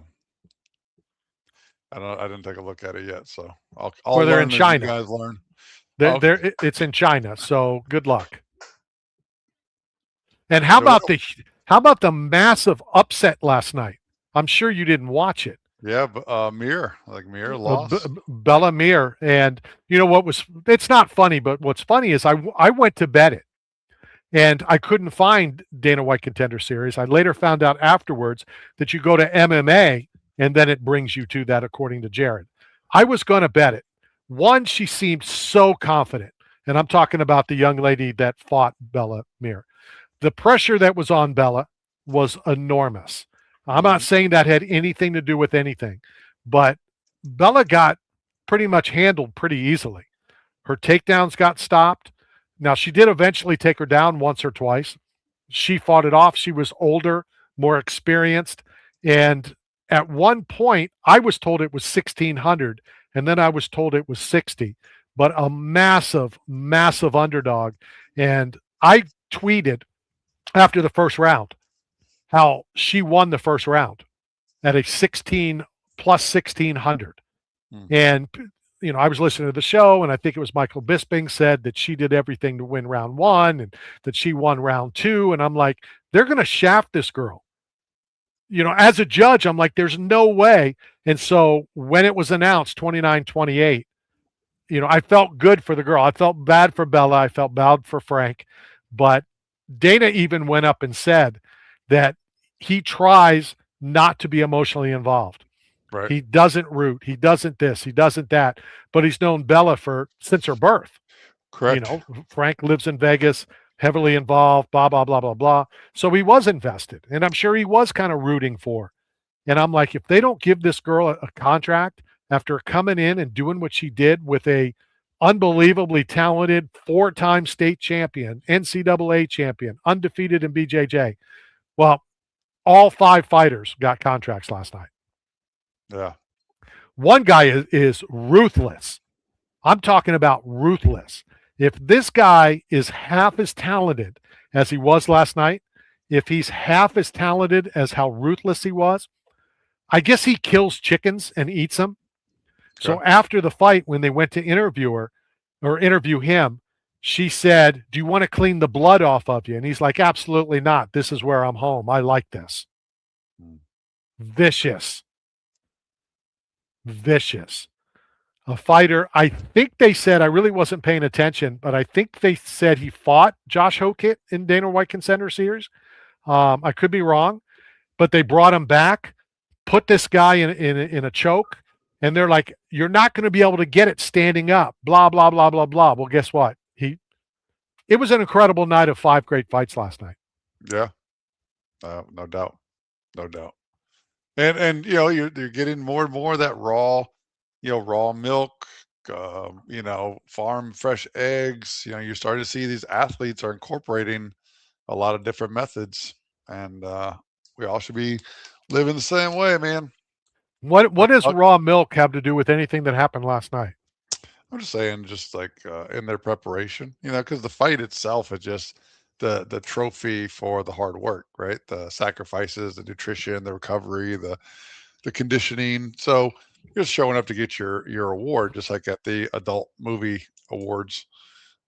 I didn't take a look at it yet, so I'll or they're learn in China. You guys learn. It's in China, so good luck. And how about the massive upset last night? I'm sure you didn't watch it. Yeah, Mir lost. Bella Mir. And you know what was, it's not funny, but what's funny is I went to bet it and I couldn't find Dana White Contender Series. I later found out afterwards that you go to MMA and then it brings you to that, according to Jared. I was going to bet it. One, she seemed so confident. And I'm talking about the young lady that fought Bella Mir. The pressure that was on Bella was enormous. I'm not saying that had anything to do with anything, but Bella got pretty much handled pretty easily. Her takedowns got stopped. Now, she did eventually take her down once or twice. She fought it off. She was older, more experienced. And at one point, I was told it was 1,600, and then I was told it was 60, but a massive, massive underdog. And I tweeted after the first round how she won the first round at a 16 plus 1,600. And, you know, I was listening to the show, and I think it was Michael Bisping said that she did everything to win round one and that she won round two. And I'm like, they're going to shaft this girl. You know, as a judge, I'm like, there's no way. And so when it was announced 29-28, you know, I felt good for the girl. I felt bad for Bella. I felt bad for Frank. But Dana even went up and said that he tries not to be emotionally involved. Right. He doesn't root. He doesn't this. He doesn't that. But he's known Bella since her birth. Correct. You know, Frank lives in Vegas, heavily involved, blah, blah, blah, blah, blah. So he was invested. And I'm sure he was kind of rooting for her. And I'm like, if they don't give this girl a contract after coming in and doing what she did with a unbelievably talented 4-time state champion, NCAA champion, undefeated in BJJ. Well, all 5 fighters got contracts last night. Yeah. One guy is ruthless. I'm talking about ruthless. If this guy is half as talented as he was last night, if he's half as talented as how ruthless he was, I guess he kills chickens and eats them. So after the fight, when they went to interview him, she said, "Do you want to clean the blood off of you?" And he's like, "Absolutely not. This is where I'm home. I like this." Vicious. A fighter, I think they said, I really wasn't paying attention, but I think they said he fought Josh Hokit in Dana White Contender Series. I could be wrong, but they brought him back, put this guy in a choke, and they're like, "You're not going to be able to get it standing up, blah, blah, blah, blah, blah." Well, guess what? It was an incredible night of 5 great fights last night. Yeah. No doubt. And you know, you're getting more and more of that raw milk, farm fresh eggs. You know, you're starting to see these athletes are incorporating a lot of different methods, and we all should be living the same way, man. What does raw milk have to do with anything that happened last night? I'm just saying, just like in their preparation, you know, because the fight itself is just the trophy for the hard work, right? The sacrifices, the nutrition, the recovery, the conditioning. So you're just showing up to get your award, just like at the adult movie awards.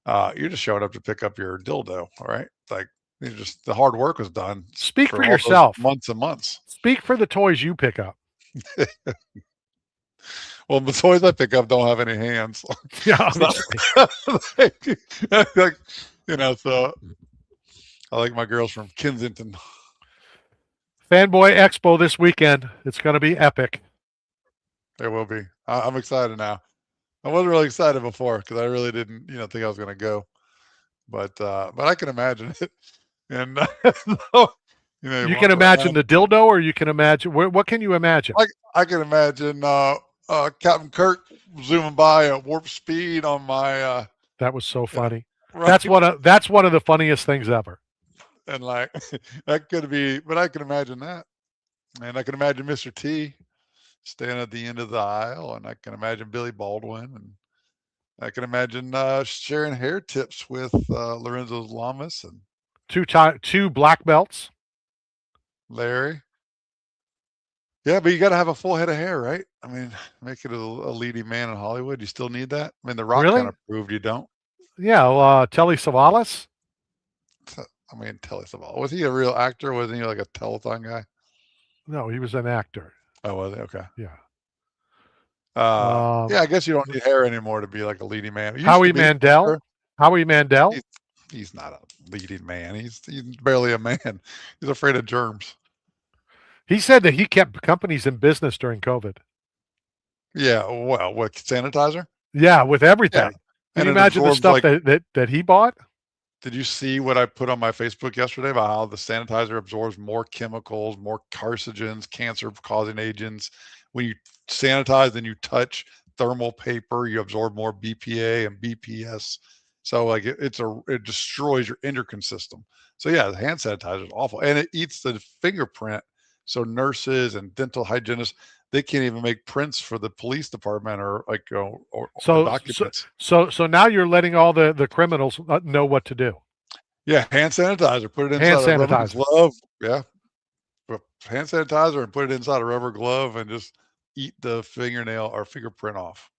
You're just showing up to pick up your dildo, all right? Like, the hard work was done. Speak for yourself. Months and months. Speak for the toys you pick up. Well, the toys I pick up don't have any hands. Yeah. Like, you know, so I like my girls from Kensington. Fanboy Expo this weekend. It's going to be epic. It will be. I'm excited now. I wasn't really excited before because I really didn't, think I was going to go. But I can imagine it. And you can imagine the dildo, or you can imagine what can you imagine? I can imagine Captain Kirk zooming by at warp speed on my. That was so funny. Right. That's one of the funniest things ever. And like that could be, but I can imagine that, and I can imagine Mr. T standing at the end of the aisle, and I can imagine Billy Baldwin, and I can imagine sharing hair tips with Lorenzo Lamas and two black belts. Larry. Yeah, but you got to have a full head of hair, right? I mean, make it a leading man in Hollywood. You still need that. I mean, The Rock kind of proved you don't. Yeah, Telly Savalas. I mean, Telly Savalas. Was he a real actor? Wasn't he like a telethon guy? No, he was an actor. Oh, was it? Okay. Yeah. Yeah, I guess you don't need hair anymore to be like a leading man. It used Howie to be, Mandel. Howie Mandel. he's not a leading man. He's barely a man. He's afraid of germs. He said that he kept companies in business during COVID. Yeah, well, what, sanitizer? Yeah, with everything. Yeah. Can you imagine the stuff that he bought? Did you see what I put on my Facebook yesterday about how the sanitizer absorbs more chemicals, more carcinogens, cancer-causing agents? When you sanitize, then you touch thermal paper, you absorb more BPA and BPS. So like it destroys your endocrine system. So yeah, the hand sanitizer is awful, and it eats the fingerprint. So nurses and dental hygienists, they can't even make prints for the police department or documents. So now you're letting all the criminals know what to do. Yeah, hand sanitizer. Put it inside a rubber glove. Yeah, hand sanitizer and put it inside a rubber glove and just eat the fingernail or fingerprint off.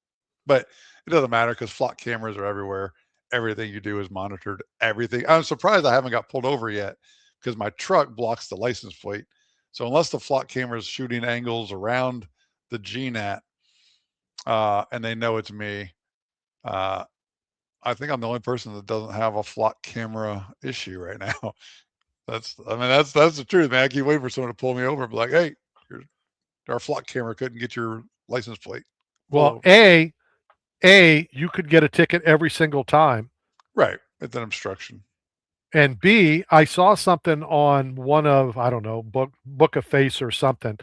But it doesn't matter because flock cameras are everywhere. Everything you do is monitored. Everything. I'm surprised I haven't got pulled over yet because my truck blocks the license plate. So unless the flock camera is shooting angles around the GNAT and they know it's me, I think I'm the only person that doesn't have a flock camera issue right now. That's the truth, man. I keep waiting for someone to pull me over and be like, hey, our flock camera couldn't get your license plate. Well, A, you could get a ticket every single time. Right. It's an obstruction. And B, I saw something on one of, I don't know, Book a Face or something,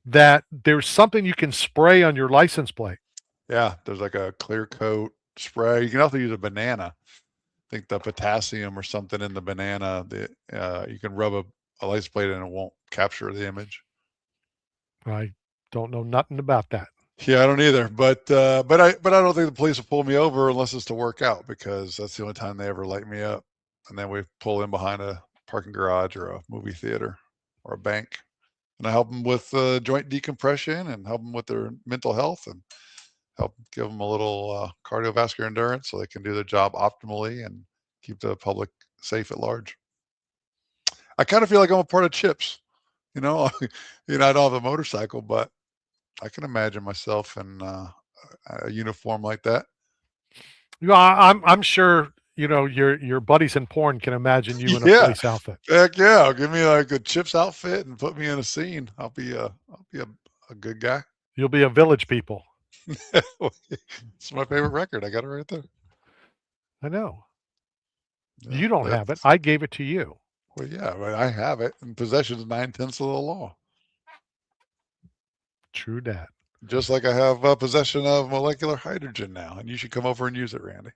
that there's something you can spray on your license plate. Yeah, there's like a clear coat spray. You can also use a banana. I think the potassium or something in the banana, you can rub a license plate and it won't capture the image. I don't know nothing about that. Yeah, I don't either. But I don't think the police will pull me over unless it's to work out, because that's the only time they ever light me up. And then we pull in behind a parking garage or a movie theater or a bank. And I help them with joint decompression and help them with their mental health and help give them a little cardiovascular endurance so they can do their job optimally and keep the public safe at large. I kind of feel like I'm a part of CHIPS. I don't have a motorcycle, but I can imagine myself in a uniform like that. I'm sure your buddies in porn can imagine you in a police outfit. Heck yeah, give me like a CHIPS outfit and put me in a scene. I'll be a good guy. You'll be a Village People. It's my favorite record. I got it right there. I know. Yeah, you don't have it. I gave it to you. Well, yeah, but I have it. And possession is 9/10 of the law. True that. Just like I have possession of molecular hydrogen now, and you should come over and use it, Randy.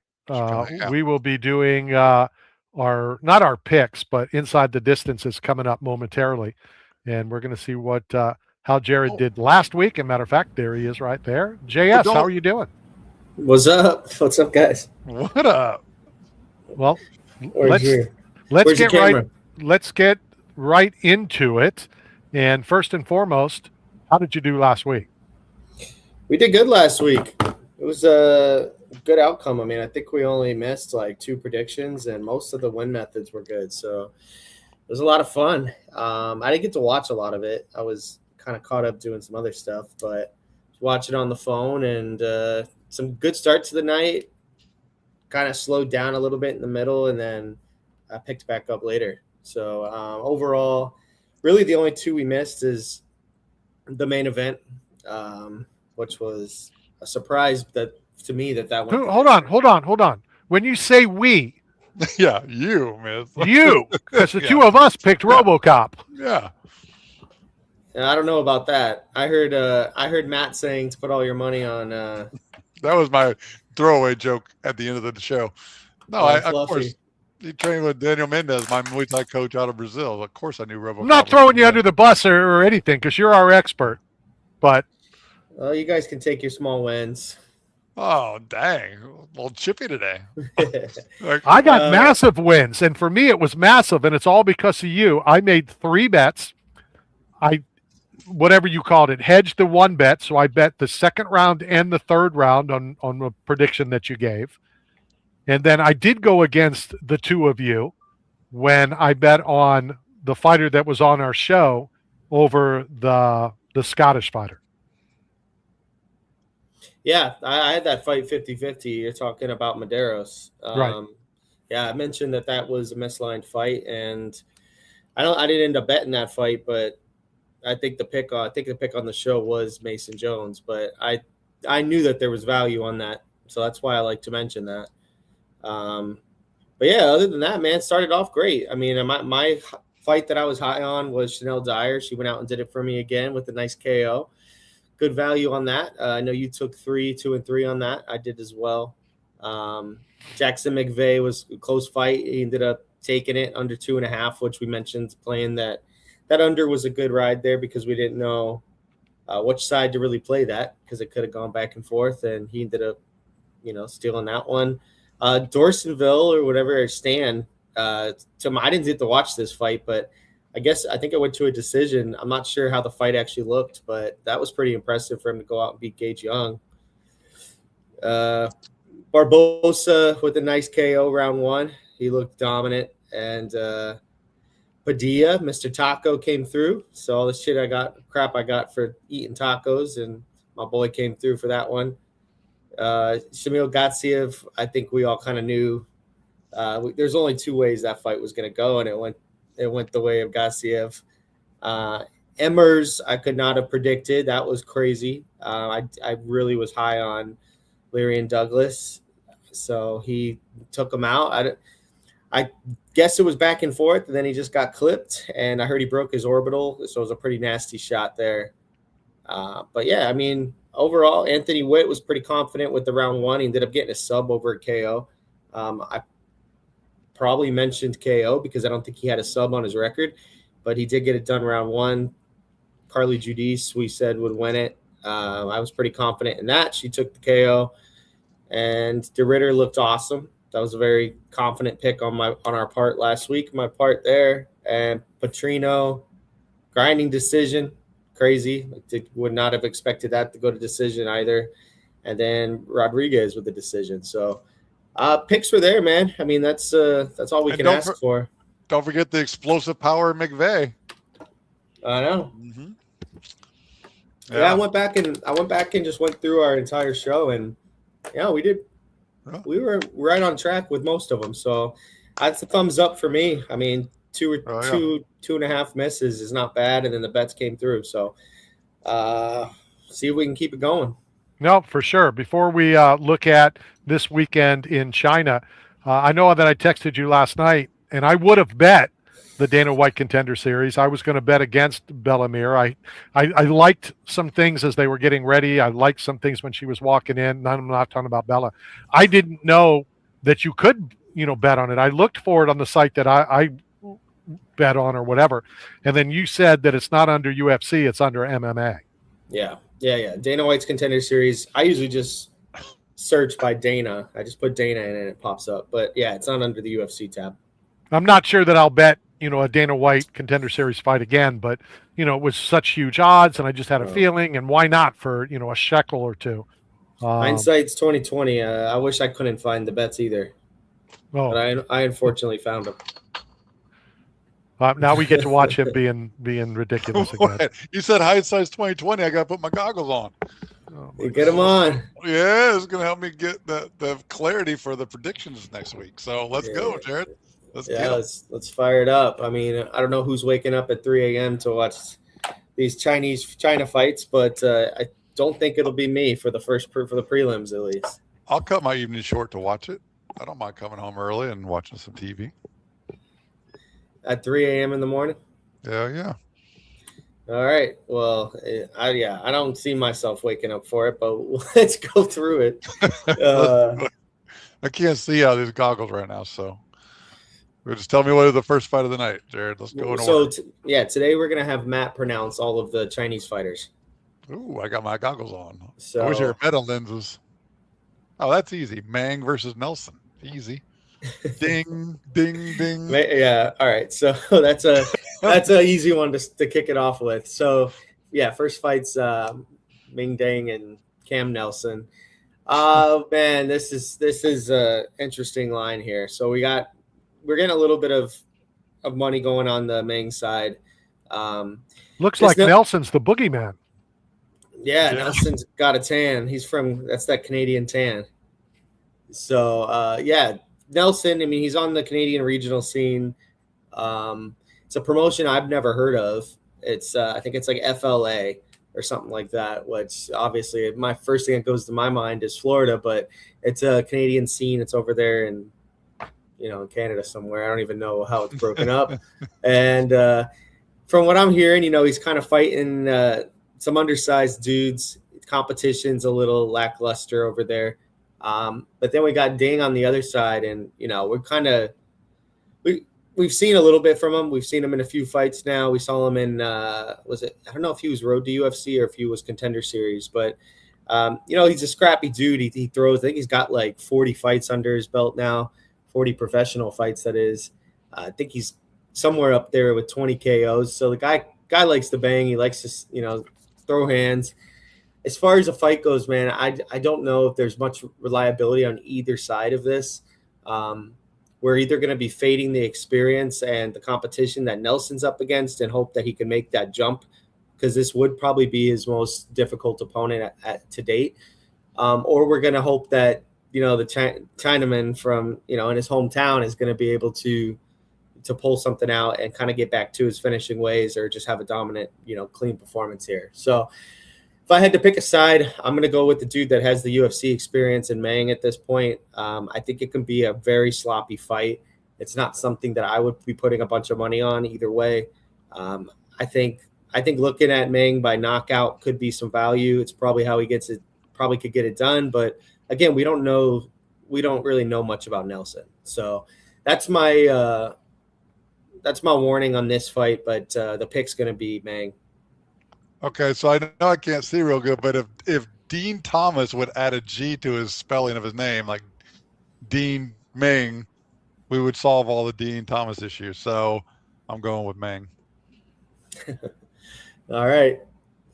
We will be doing not our picks, but Inside the Distance is coming up momentarily, and we're going to see what how Jared did last week. As a matter of fact, there he is right there. JS, how are you doing? What's up? What's up, guys? What up? Well, let's get right into it. And first and foremost, how did you do last week? We did good last week. It was a good outcome. I mean, I think we only missed like 2 predictions, and most of the win methods were good. So it was a lot of fun. I didn't get to watch a lot of it. I was kind of caught up doing some other stuff, but watch it on the phone, and some good start to the night. Kind of slowed down a little bit in the middle, and then I picked back up later. So overall, really the only 2 we missed is the main event, which was a surprise to me that went. Hold on. When you say we, yeah, you, man. You, because the 2 of us picked RoboCop. Yeah. And I don't know about that. I heard Matt saying to put all your money on. That was my throwaway joke at the end of the show. No, of course. He trained with Daniel Mendez, my Muay Thai coach out of Brazil. Of course I knew RoboCop. I'm not throwing you under the bus or anything, because you're our expert. But well, you guys can take your small wins. Oh, dang. Well, chippy today. I got massive wins, and for me it was massive, and it's all because of you. I made 3 bets. Whatever you called it, hedged the 1 bet, so I bet the second round and the third round on the prediction that you gave. And then I did go against the 2 of you when I bet on the fighter that was on our show over the the Scottish fighter. Yeah, I had that fight 50-50. You're talking about Medeiros. Right. Yeah, I mentioned that was a misaligned fight, and I didn't end up betting that fight, but I think the pick on the show was Mason Jones, but I knew that there was value on that, so that's why I like to mention that. But yeah, other than that, man, started off great. I mean, my fight that I was high on was Chanel Dyer. She went out and did it for me again with a nice KO. Good value on that. I know you took 2 and 3 on that. I did as well. Jackson McVeigh was a close fight. He ended up taking it under 2.5, which we mentioned playing that under was a good ride there because we didn't know which side to really play that because it could have gone back and forth, and he ended up, stealing that one. Dorsonville or whatever, Stan. I didn't get to watch this fight, but I think I went to a decision. I'm not sure how the fight actually looked, but that was pretty impressive for him to go out and beat Gage Young. Barbosa with a nice KO round 1. He looked dominant. And Padilla, Mr. Taco, came through. So all the crap I got for eating tacos, and my boy came through for that one. Shamil Gatsiev, I think we all kind of knew there's only 2 ways that fight was going to go, and it went the way of Gatsiev. Emmers, I could not have predicted. That was crazy. I really was high on Lyrian Douglas, so he took him out. I guess it was back and forth, and then he just got clipped, and I heard he broke his orbital, so it was a pretty nasty shot there. But yeah, I mean, overall, Anthony Witt was pretty confident with the round 1. He ended up getting a sub over at KO. I probably mentioned KO because I don't think he had a sub on his record, but he did get it done round 1. Carly Judice, we said, would win it. I was pretty confident in that. She took the KO, and DeRitter looked awesome. That was a very confident pick on our part last week. My part there, and Petrino, grinding decision, crazy. Would not have expected that to go to decision either. And then Rodriguez with the decision. So picks were there, man. I mean, that's all we can ask for. Don't forget the explosive power of McVeigh. I know. Mm-hmm. Yeah, I went back and just went through our entire show, and we did. Yeah. We were right on track with most of them, so that's a thumbs up for me. I mean, 2.5 misses is not bad, and then the bets came through. So, see if we can keep it going. No, for sure. Before we look at this weekend in China, I know that I texted you last night, and I would have bet the Dana White Contender Series. I was going to bet against Bellamere. I liked some things as they were getting ready. I liked some things when she was walking in. I'm not talking about Bella. I didn't know that you could, bet on it. I looked for it on the site that I bet on or whatever. And then you said that it's not under UFC, it's under MMA. Yeah. Dana White's Contender Series. I usually just search by Dana. I just put Dana in and it pops up. But yeah, it's not under the UFC tab. I'm not sure that I'll bet, a Dana White Contender Series fight again, but, it was such huge odds, and I just had a feeling, and why not for, a shekel or two. Hindsight's 2020. I wish I couldn't find the bets either. Oh. But I unfortunately found them. Now we get to watch him being ridiculous again. You said hindsight's 2020. I got to put my goggles on. Get them on. Yeah, it's going to help me get the clarity for the predictions next week. So let's go, Jared. Let's fire it up. I mean, I don't know who's waking up at 3 a.m. to watch these China fights, but I don't think it'll be me for the prelims at least. I'll cut my evening short to watch it. I don't mind coming home early and watching some TV. At 3 a.m. in the morning? Yeah. All right. Well, I don't see myself waking up for it, but let's go through it. I can't see out of these goggles right now, so. Just tell me what is the first fight of the night, Jared. Let's go. Today we're going to have Matt pronounce all of the Chinese fighters. Ooh, I got my goggles on. So, I wish you were meta lenses. Oh, that's easy. Meng versus Nelson. Easy. Ding, ding, ding. Yeah. All right. So that's a easy one to kick it off with. So, yeah, first fight's Ming Dang and Cam Nelson. Oh, man, this is a interesting line here. So we're getting a little bit of money going on the Meng side. Looks like Nelson's the boogeyman. Yeah, Yeah. Nelson's got a tan. That's that Canadian tan. So yeah, Nelson. I mean, he's on the Canadian regional scene. It's a promotion I've never heard of. It's I think it's like FLA or something like that. Which obviously, my first thing that goes to my mind is Florida, but it's a Canadian scene. It's over there in Canada somewhere. I don't even know how it's broken up. And from what I'm hearing, he's kind of fighting some undersized dudes. Competition's a little lackluster over there. But then we got Ding on the other side, and we're kind of we've seen a little bit from him. We've seen him in a few fights now. We saw him in I don't know if he was Road to UFC or if he was Contender Series, but he's a scrappy dude. He throws. I think he's got like 40 fights under his belt now, 40 professional fights. That is, I think he's somewhere up there with 20 KOs. So the guy likes to bang. He likes to throw hands. As far as a fight goes, man, I don't know if there's much reliability on either side of this. We're either going to be fading the experience and the competition that Nelson's up against and hope that he can make that jump, because this would probably be his most difficult opponent to date. Or we're going to hope that, the Chinaman from, in his hometown is going to be able to pull something out and kind of get back to his finishing ways, or just have a dominant, clean performance here. So if I had to pick a side, I'm going to go with the dude that has the UFC experience in Meng at this point. I think it can be a very sloppy fight. It's not something that I would be putting a bunch of money on either way. I think looking at Meng by knockout could be some value. It's probably how he gets it. Probably could get it done, but again, we don't really know much about Nelson. So that's my warning on this fight. But the pick's going to be Meng. Okay, so I know I can't see real good, but if Dean Thomas would add a G to his spelling of his name, like Dean Meng, we would solve all the Dean Thomas issues. So I'm going with Meng. All right.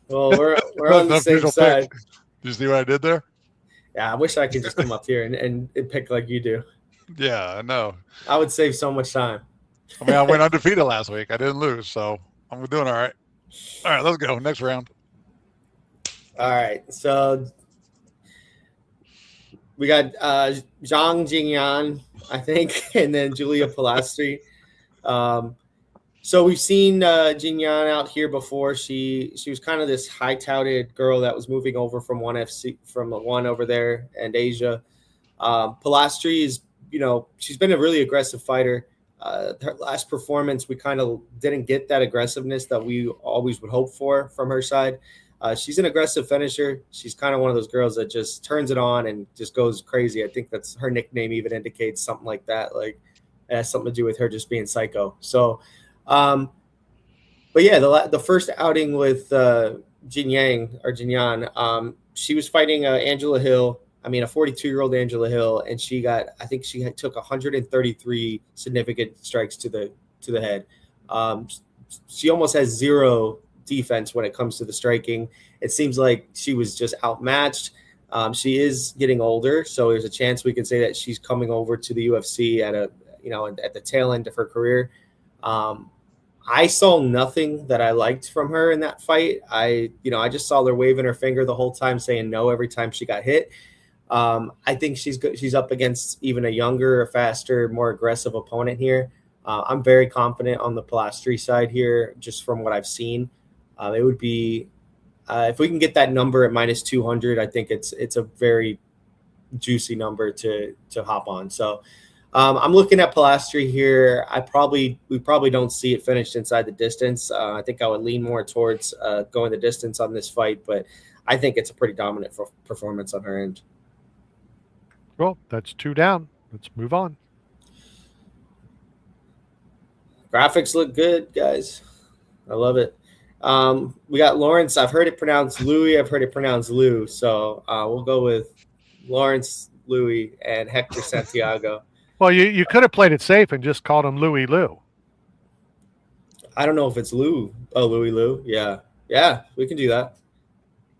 Well, we're on the same side. Pick. Did you see what I did there? Yeah, I wish I could just come up here and pick like you do. Yeah, I know. I would save so much time. I mean, I went undefeated last week. I didn't lose, so I'm doing all right. All right, let's go. Next round. All right. So we got Xiong Jingnan, I think, and then Julia Polastri. So we've seen Jingnan out here before. She was kind of this high-touted girl that was moving over from one over there and Asia. Polastri is, she's been a really aggressive fighter. Her last performance, we kind of didn't get that aggressiveness that we always would hope for from her side. She's an aggressive finisher. She's kind of one of those girls that just turns it on and just goes crazy. I think that's her nickname even indicates something like that. Like it has something to do with her just being psycho. So, but yeah, the first outing with Jingnan, she was fighting Angela Hill. I mean, a 42-year-old Angela Hill, and she took 133 significant strikes to the head. She almost has zero defense when it comes to the striking. It seems like she was just outmatched. She is getting older, so there's a chance we can say that she's coming over to the UFC at the tail end of her career. I saw nothing that I liked from her in that fight. I just saw her waving her finger the whole time, saying no every time she got hit. I think she's up against even a younger, faster, more aggressive opponent here. I'm very confident on the Polastri side here, just from what I've seen. It would be if we can get that number at minus 200, I think it's a very juicy number to hop on. So I'm looking at Polastri here. We probably don't see it finished inside the distance. I think I would lean more towards going the distance on this fight, but I think it's a pretty dominant performance on her end. Well, that's 2 down. Let's move on. Graphics look good, guys. I love it. We got Lawrence. I've heard it pronounced Louis. I've heard it pronounced Lou. So we'll go with Lawrence Louis and Hector Santiago. Well, you could have played it safe and just called him Louis Lou. I don't know if it's Lou. Oh, Louis Lou. Yeah. Yeah, we can do that.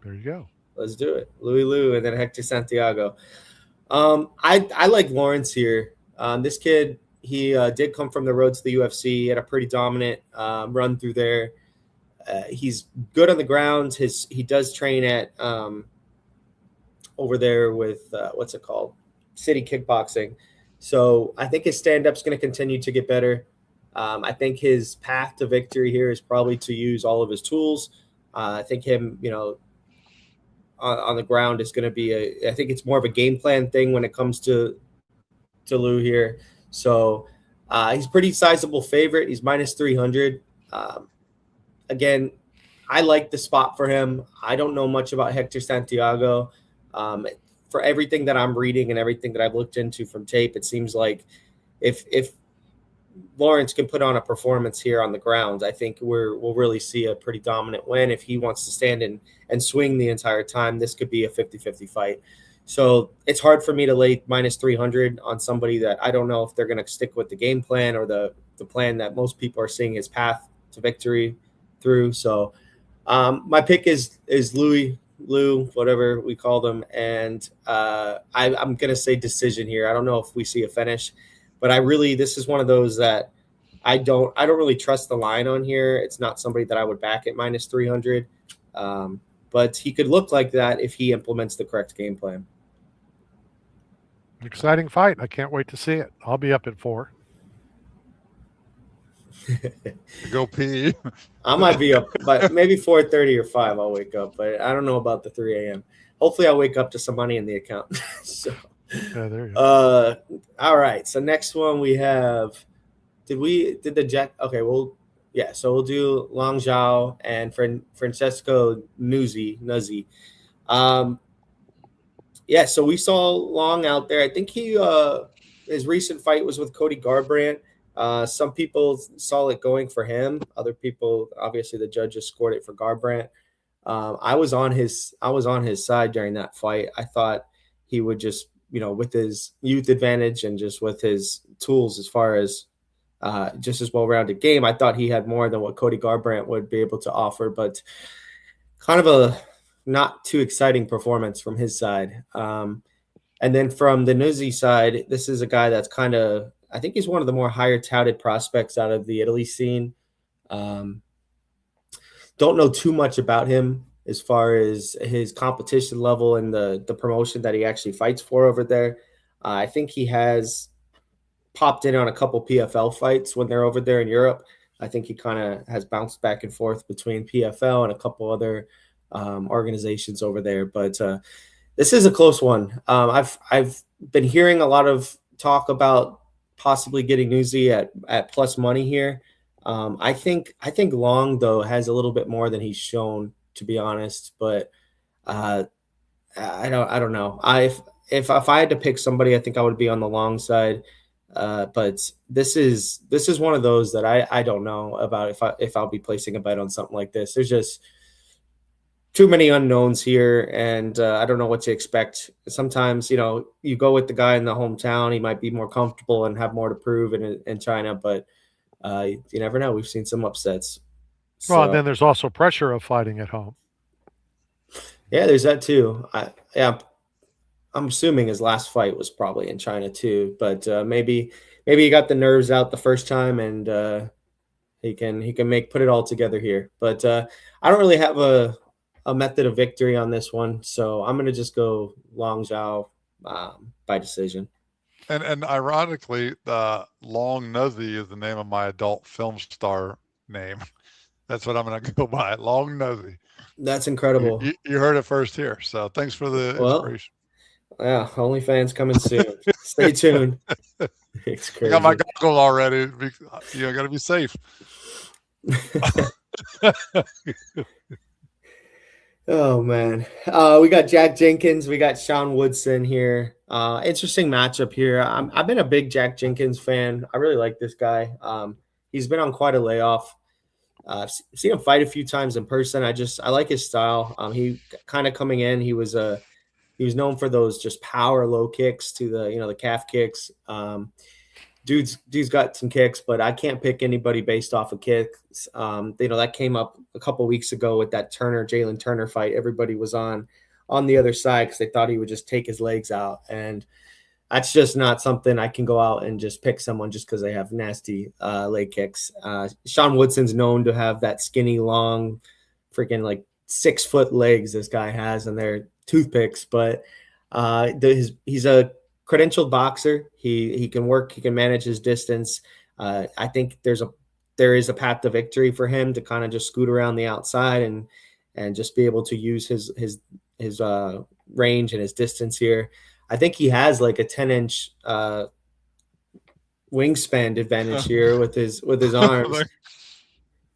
There you go. Let's do it. Louis Lou and then Hector Santiago. I like Lawrence here. This kid, he did come from the road to the UFC, had a pretty dominant run through there. He's good on the ground. He does train at over there with what's it called, City Kickboxing. So I think his stand-up's going to continue to get better. I think his path to victory here is probably to use all of his tools. I think him, on the ground is going to be I think it's more of a game plan thing when it comes to Liu here. So he's pretty sizable favorite. He's minus 300. Again, I like the spot for him. I don't know much about Hector Santiago. For everything that I'm reading and everything that I've looked into from tape, it seems like if Lawrence can put on a performance here on the ground, I think we'll really see a pretty dominant win. If he wants to stand and swing the entire time, this could be a 50-50 fight. So it's hard for me to lay minus 300 on somebody that I don't know if they're going to stick with the game plan or the plan that most people are seeing his path to victory through. So my pick is Lou, whatever we call them, and I'm going to say decision here. I don't know if we see a finish, but this is one of those that I don't really trust the line on here. It's not somebody that I would back at minus 300, but he could look like that if he implements the correct game plan. Exciting fight. I can't wait to see it. I'll be up at 4. Go pee. I might be up, but maybe 4:30 or 5 I'll wake up, but I don't know about the 3 a.m. Hopefully I'll wake up to some money in the account. So, yeah, there you go. All right. So next one we have, did the Jack? Okay, so we'll do Long Zhao and Francesco Nuzzi. So we saw Long out there. I think his recent fight was with Cody Garbrandt. Some people saw it going for him. Other people, obviously, the judges scored it for Garbrandt. I was on his side during that fight. I thought he would just, with his youth advantage and just with his tools as far as just as well-rounded game, I thought he had more than what Cody Garbrandt would be able to offer. But kind of a not too exciting performance from his side. And then from the Nuzzi side, this is a guy that's kind of, I think he's one of the more higher touted prospects out of the Italy scene. Don't know too much about him as far as his competition level and the promotion that he actually fights for over there. I think he has popped in on a couple PFL fights when they're over there in Europe. I think he kind of has bounced back and forth between PFL and a couple other organizations over there. But this is a close one. I've been hearing a lot of talk about possibly getting Nuzzi at plus money here. I think Long though has a little bit more than he's shown, to be honest. But I don't know. If I had to pick somebody, I think I would be on the Long side. But this is one of those that I don't know about if I'll be placing a bet on something like this. There's just too many unknowns here, and I don't know what to expect. Sometimes, you go with the guy in the hometown, he might be more comfortable and have more to prove in China, but you never know. We've seen some upsets. Well, and then there's also pressure of fighting at home. Yeah, there's that too. I'm assuming his last fight was probably in China too, but maybe he got the nerves out the first time, and he can put it all together here. But I don't really have a method of victory on this one, so I'm going to just go Long Zhao by decision. And ironically, Long Nuzzi is the name of my adult film star name. That's what I'm going to go by, Long Nuzzi. That's incredible. You heard it first here, so thanks for the inspiration. Yeah, OnlyFans coming soon. Stay tuned. It's crazy. I got my goggle already. You got to be safe. Oh man, we got Jack Jenkins, we got Sean Woodson here. Interesting matchup here. I've been a big Jack Jenkins fan. I really like this guy. He's been on quite a layoff. I've seen him fight a few times in person. I like his style. He kind of coming in. He was known for those just power low kicks to the calf kicks. Dude's got some kicks, but I can't pick anybody based off of kicks. That came up a couple weeks ago with that Jalen Turner fight. Everybody was on the other side because they thought he would just take his legs out. And that's just not something I can go out and just pick someone just because they have nasty leg kicks. Sean Woodson's known to have that skinny, long, freaking like 6 foot legs this guy has, and they're toothpicks. But he's a credentialed boxer. He can work. He can manage his distance. I think there is a path to victory for him to kind of just scoot around the outside and just be able to use his range and his distance here. I think he has like a 10-inch wingspan advantage here with his arms.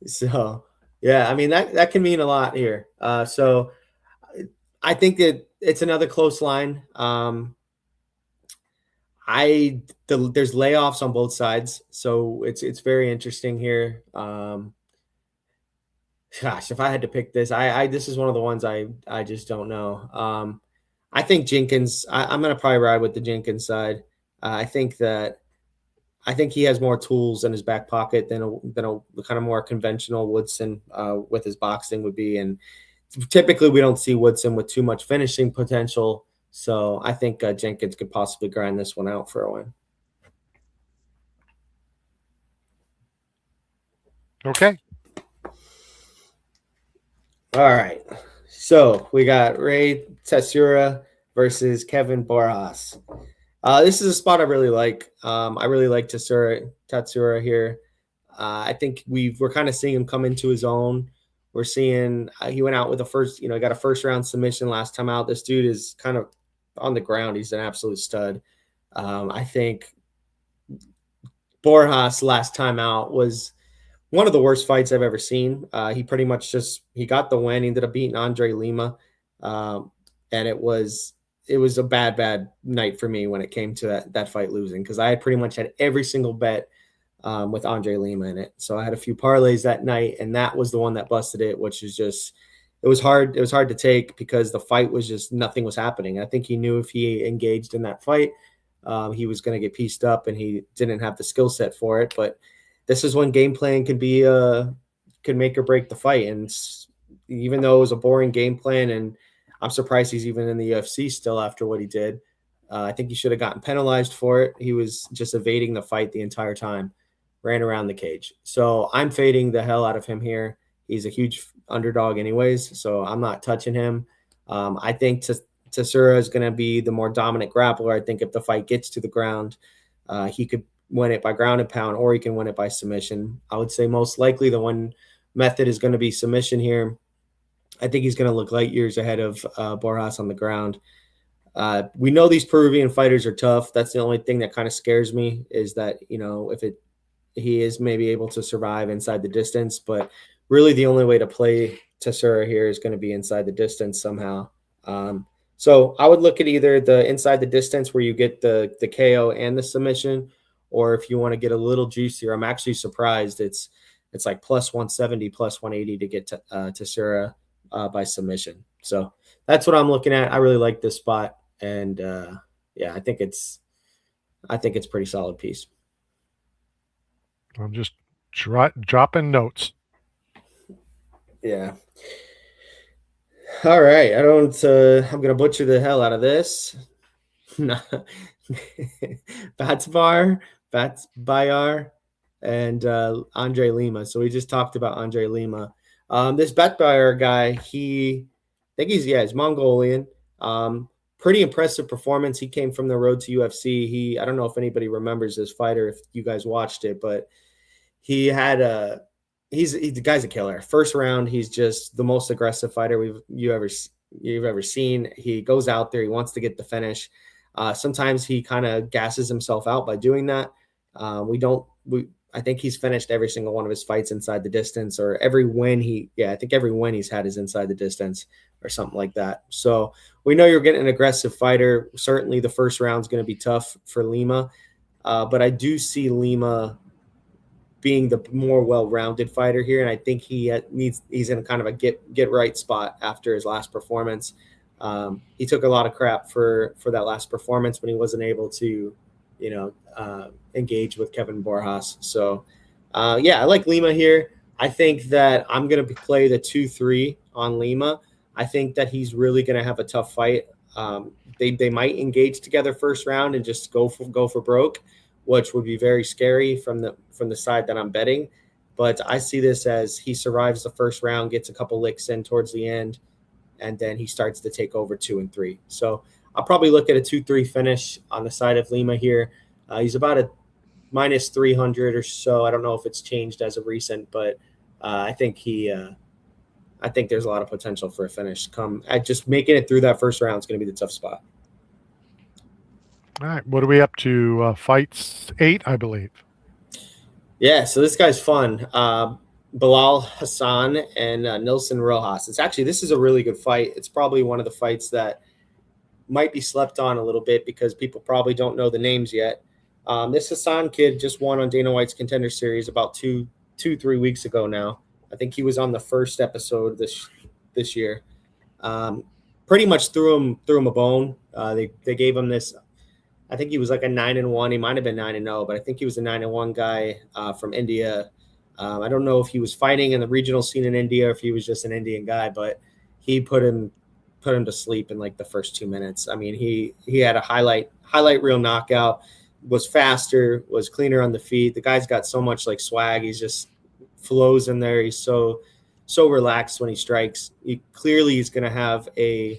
So yeah, I mean that can mean a lot here. So I think that it's another close line. There's layoffs on both sides, so it's very interesting here. Gosh, if I had to pick this, this is one of the ones I just don't know. I think Jenkins. I'm going to probably ride with the Jenkins side. I think he has more tools in his back pocket than a kind of more conventional Woodson with his boxing would be. And typically we don't see Woodson with too much finishing potential. So I think Jenkins could possibly grind this one out for a win. Okay. All right. So we got Rei Tsuruya versus Kevin Borjas. This is a spot I really like. I really like Tsuruya here. I think we're kind of seeing him come into his own. We're seeing he went out with got a first round submission last time out. This dude is kind of on the ground. He's an absolute stud. I think Borjas last time out was one of the worst fights I've ever seen. He pretty much he got the win. He ended up beating André Lima. And it was a bad night for me when it came to that fight losing, because I had pretty much had every single bet with André Lima in it. So I had a few parlays that night, and that was the one that busted it, which is just it was hard to take because the fight was just nothing was happening. I think he knew if he engaged in that fight, he was going to get pieced up, and he didn't have the skill set for it. But this is when game plan could make or break the fight. And even though it was a boring game plan, and I'm surprised he's even in the UFC still after what he did, I think he should have gotten penalized for it. He was just evading the fight the entire time, ran around the cage. So I'm fading the hell out of him here. He's a huge underdog anyways, so I'm not touching him. I think Tsuruya is going to be the more dominant grappler. I think if the fight gets to the ground, he could win it by ground and pound, or he can win it by submission. I would say most likely the one method is going to be submission here. I think he's going to look light years ahead of Borjas on the ground. We know these Peruvian fighters are tough. That's the only thing that kind of scares me, is that, he is maybe able to survive inside the distance, but really the only way to play Tsuruya here is going to be inside the distance somehow. So I would look at either the inside the distance where you get the KO and the submission, or if you want to get a little juicier, I'm actually surprised it's like plus 170, plus 180 to get to Tsuruya by submission. So that's what I'm looking at. I really like this spot, and I think it's a pretty solid piece. I'm just dropping notes. Yeah. All right. I'm going to butcher the hell out of this. Batbayar, and André Lima. So we just talked about André Lima. This Batbayar guy, he's Mongolian. Pretty impressive performance. He came from the road to UFC. I don't know if anybody remembers this fighter, if you guys watched it, but he had the guy's a killer. First round, he's just the most aggressive fighter you've ever seen. He goes out there, he wants to get the finish. Sometimes he kind of gasses himself out by doing that. I think he's finished every single one of his fights inside the distance, or every win he's had is inside the distance or something like that. So we know you're getting an aggressive fighter. Certainly the first round's going to be tough for Lima. But I do see Lima being the more well-rounded fighter here, and I think he's in kind of a get right spot after his last performance. He took a lot of crap for that last performance when he wasn't able to, engage with Kevin Borjas. So, I like Lima here. I think that I'm going to play the 2-3 on Lima. I think that he's really going to have a tough fight. They might engage together first round and just go for broke, which would be very scary from the side that I'm betting. But I see this as he survives the first round, gets a couple licks in towards the end, and then he starts to take over 2 and 3. So I'll probably look at a 2-3 finish on the side of Lima here. He's about a minus 300 or so. I don't know if it's changed as of recent, but I think there's a lot of potential for a finish. Just making it through that first round is going to be the tough spot. All right. What are we up to? Fights 8, I believe. Yeah, so this guy's fun. Bilal Hasan and Nilson Rojas. This is a really good fight. It's probably one of the fights that might be slept on a little bit because people probably don't know the names yet. This Hasan kid just won on Dana White's Contender Series about 2-3 weeks ago now. I think he was on the first episode this year. Pretty much threw him a bone. They gave him this. I think he was like a 9-1. He might have been 9-0, but I think he was a 9-1 guy from India. I don't know if he was fighting in the regional scene in India or if he was just an Indian guy, but he put him to sleep in like the first 2 minutes. I mean, he had a highlight reel knockout, was faster, was cleaner on the feet. The guy's got so much like swag. He's just flows in there. He's so relaxed when he strikes. He's going to have an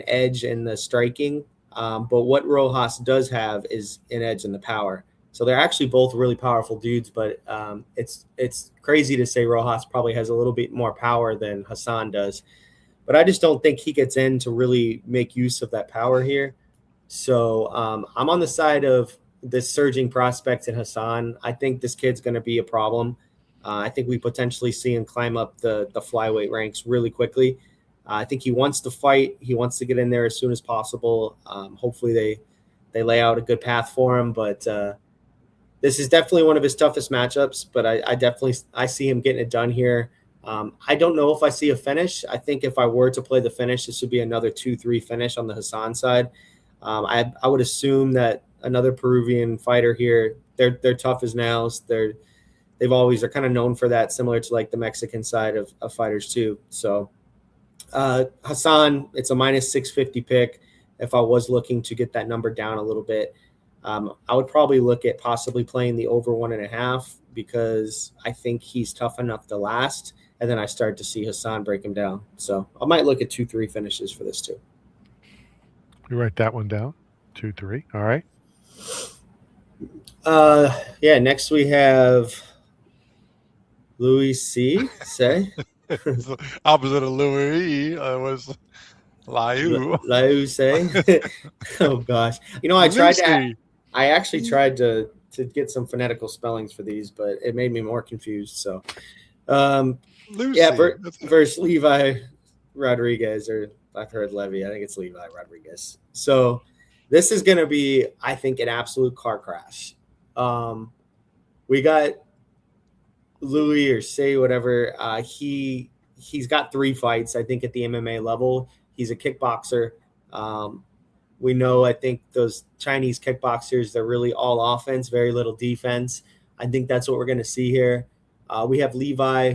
edge in the striking. But what Rojas does have is an edge in the power. So they're actually both really powerful dudes, but it's crazy to say Rojas probably has a little bit more power than Hasan does. But I just don't think he gets in to really make use of that power here. So I'm on the side of this surging prospect in Hasan. I think this kid's going to be a problem. I think we potentially see him climb up the flyweight ranks really quickly. I think he wants to fight. He wants to get in there as soon as possible. Hopefully they lay out a good path for him. But this is definitely one of his toughest matchups. But I see him getting it done here. I don't know if I see a finish. I think if I were to play the finish, this would be another 2-3 finish on the Hasan side. I would assume that another Peruvian fighter here, they're tough as nails. They're kind of known for that, similar to like the Mexican side of fighters too. So Hasan, it's a minus 650 pick. If I was looking to get that number down a little bit, I would probably look at possibly playing the over 1.5 because I think he's tough enough to last. And then I start to see Hasan break him down. So I might look at 2-3 finishes for this too. You write that one down. 2-3. All right. Next we have Liu Ce. Opposite of Louis was Liu Ce. Oh gosh. I actually tried to get some phonetical spellings for these, but it made me more confused. So versus Levi Rodrigues, or I've heard Levy. I think it's Levi Rodrigues. So this is going to be, I think, an absolute car crash. We got Louis or say whatever. He's got 3 fights, I think, at the MMA level. He's a kickboxer. We know, I think, those Chinese kickboxers, they're really all offense, very little defense. I think that's what we're going to see here. We have Levi,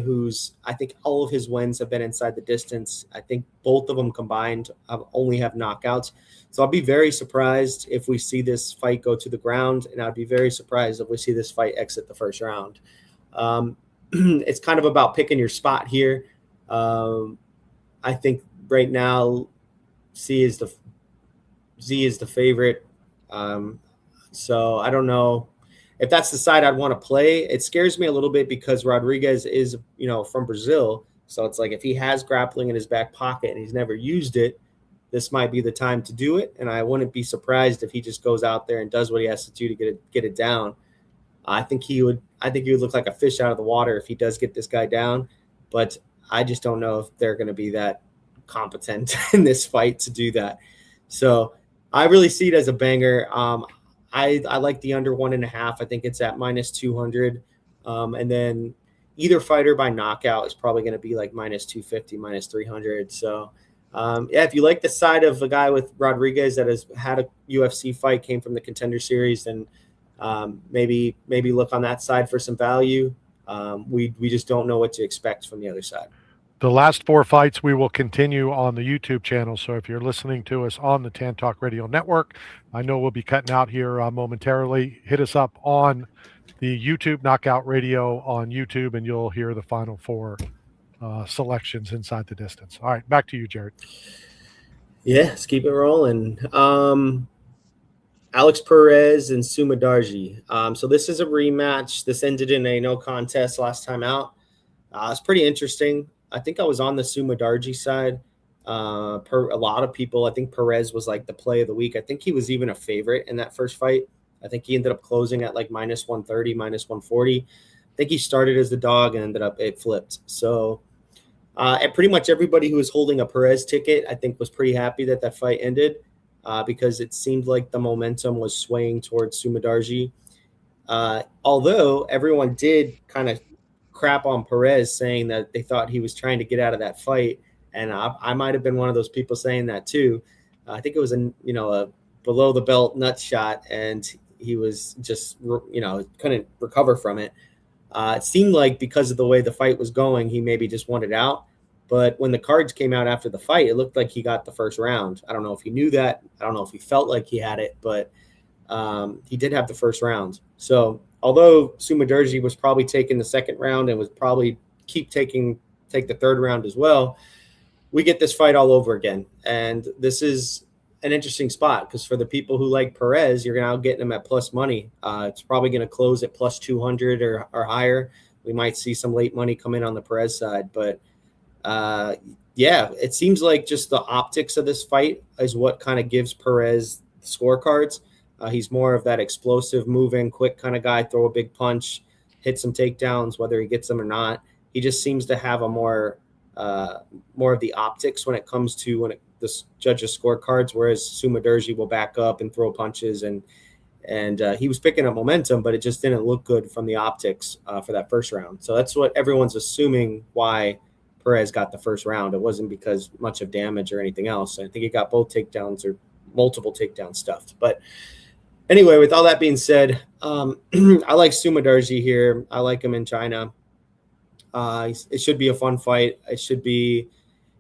I think all of his wins have been inside the distance. I think both of them combined only have knockouts. So I'll be very surprised if we see this fight go to the ground, and I'd be very surprised if we see this fight exit the first round. It's kind of about picking your spot here. I think right now Z is the favorite. So I don't know if that's the side I'd want to play. It scares me a little bit because Rodrigues is, from Brazil. So it's like if he has grappling in his back pocket and he's never used it, this might be the time to do it. And I wouldn't be surprised if he just goes out there and does what he has to do to get it down. I think he would look like a fish out of the water if he does get this guy down. But I just don't know if they're going to be that competent in this fight to do that. So I really see it as a banger. I like the under 1.5. I think it's at minus 200. And then either fighter by knockout is probably going to be like minus 250, minus 300. So, if you like the side of a guy with Rodrigues that has had a UFC fight, came from the Contender Series, then maybe look on that side for some value. We just don't know what to expect from the other side. The last 4 fights we will continue on the YouTube channel. So if you're listening to us on the Tan Talk Radio Network, I know we'll be cutting out here momentarily. Hit us up on the YouTube Knockout Radio on YouTube, and you'll hear the final 4 selections inside the distance. All right, back to you, Jared. Yeah, let's keep it rolling. Alex Perez and Mudaerji. So this is a rematch. This ended in a no contest last time out. It's pretty interesting. I think I was on the Mudaerji side. A lot of people, I think Perez was like the play of the week. I think he was even a favorite in that first fight. I think he ended up closing at like minus 130, minus 140. I think he started as the dog and ended up it flipped. So and pretty much everybody who was holding a Perez ticket, I think, was pretty happy that that fight ended because it seemed like the momentum was swaying towards Mudaerji. Although everyone did kind of crap on Perez, saying that they thought he was trying to get out of that fight, and I might have been one of those people saying that too. I think it was a below the belt nut shot, and he was just couldn't recover from it. It seemed like because of the way the fight was going, he maybe just wanted out. But when the cards came out after the fight, it looked like he got the first round. I don't know if he knew that. I don't know if he felt like he had it, but he did have the first round. So although Mudaerji was probably taking the second round and would probably take the third round as well, we get this fight all over again. And this is an interesting spot because for the people who like Perez, you're now getting him at plus money. It's probably going to close at plus 200 or higher. We might see some late money come in on the Perez side. But, it seems like just the optics of this fight is what kind of gives Perez the scorecards. He's more of that explosive, moving, quick kind of guy, throw a big punch, hit some takedowns, whether he gets them or not. He just seems to have a more of the optics when it comes to the judges' scorecards, whereas Mudaerji will back up and throw punches, and he was picking up momentum, but it just didn't look good from the optics for that first round. So that's what everyone's assuming why Perez got the first round. It wasn't because much of damage or anything else. I think he got both takedowns or multiple takedowns stuffed. But anyway, with all that being said, I like Mudaerji here. I like him in China. It should be a fun fight. It should be,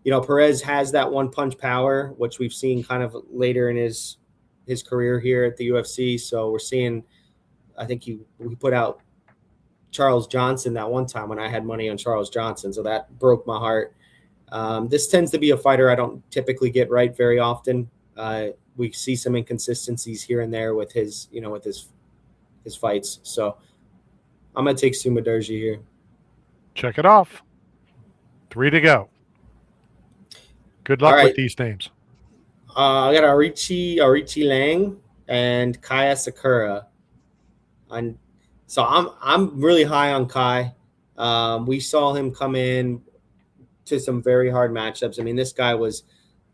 Perez has that one punch power, which we've seen kind of later in his career here at the UFC. So we're seeing, I think we put out Charles Johnson that one time when I had money on Charles Johnson. So that broke my heart. This tends to be a fighter I don't typically get right very often. We see some inconsistencies here and there with his fights. So I'm going to take Mudaerji here. Check it off. 3 to go. Good luck with these names. I got Aori Qileng and Kai Asakura. So I'm really high on Kai. We saw him come in to some very hard matchups. I mean, this guy was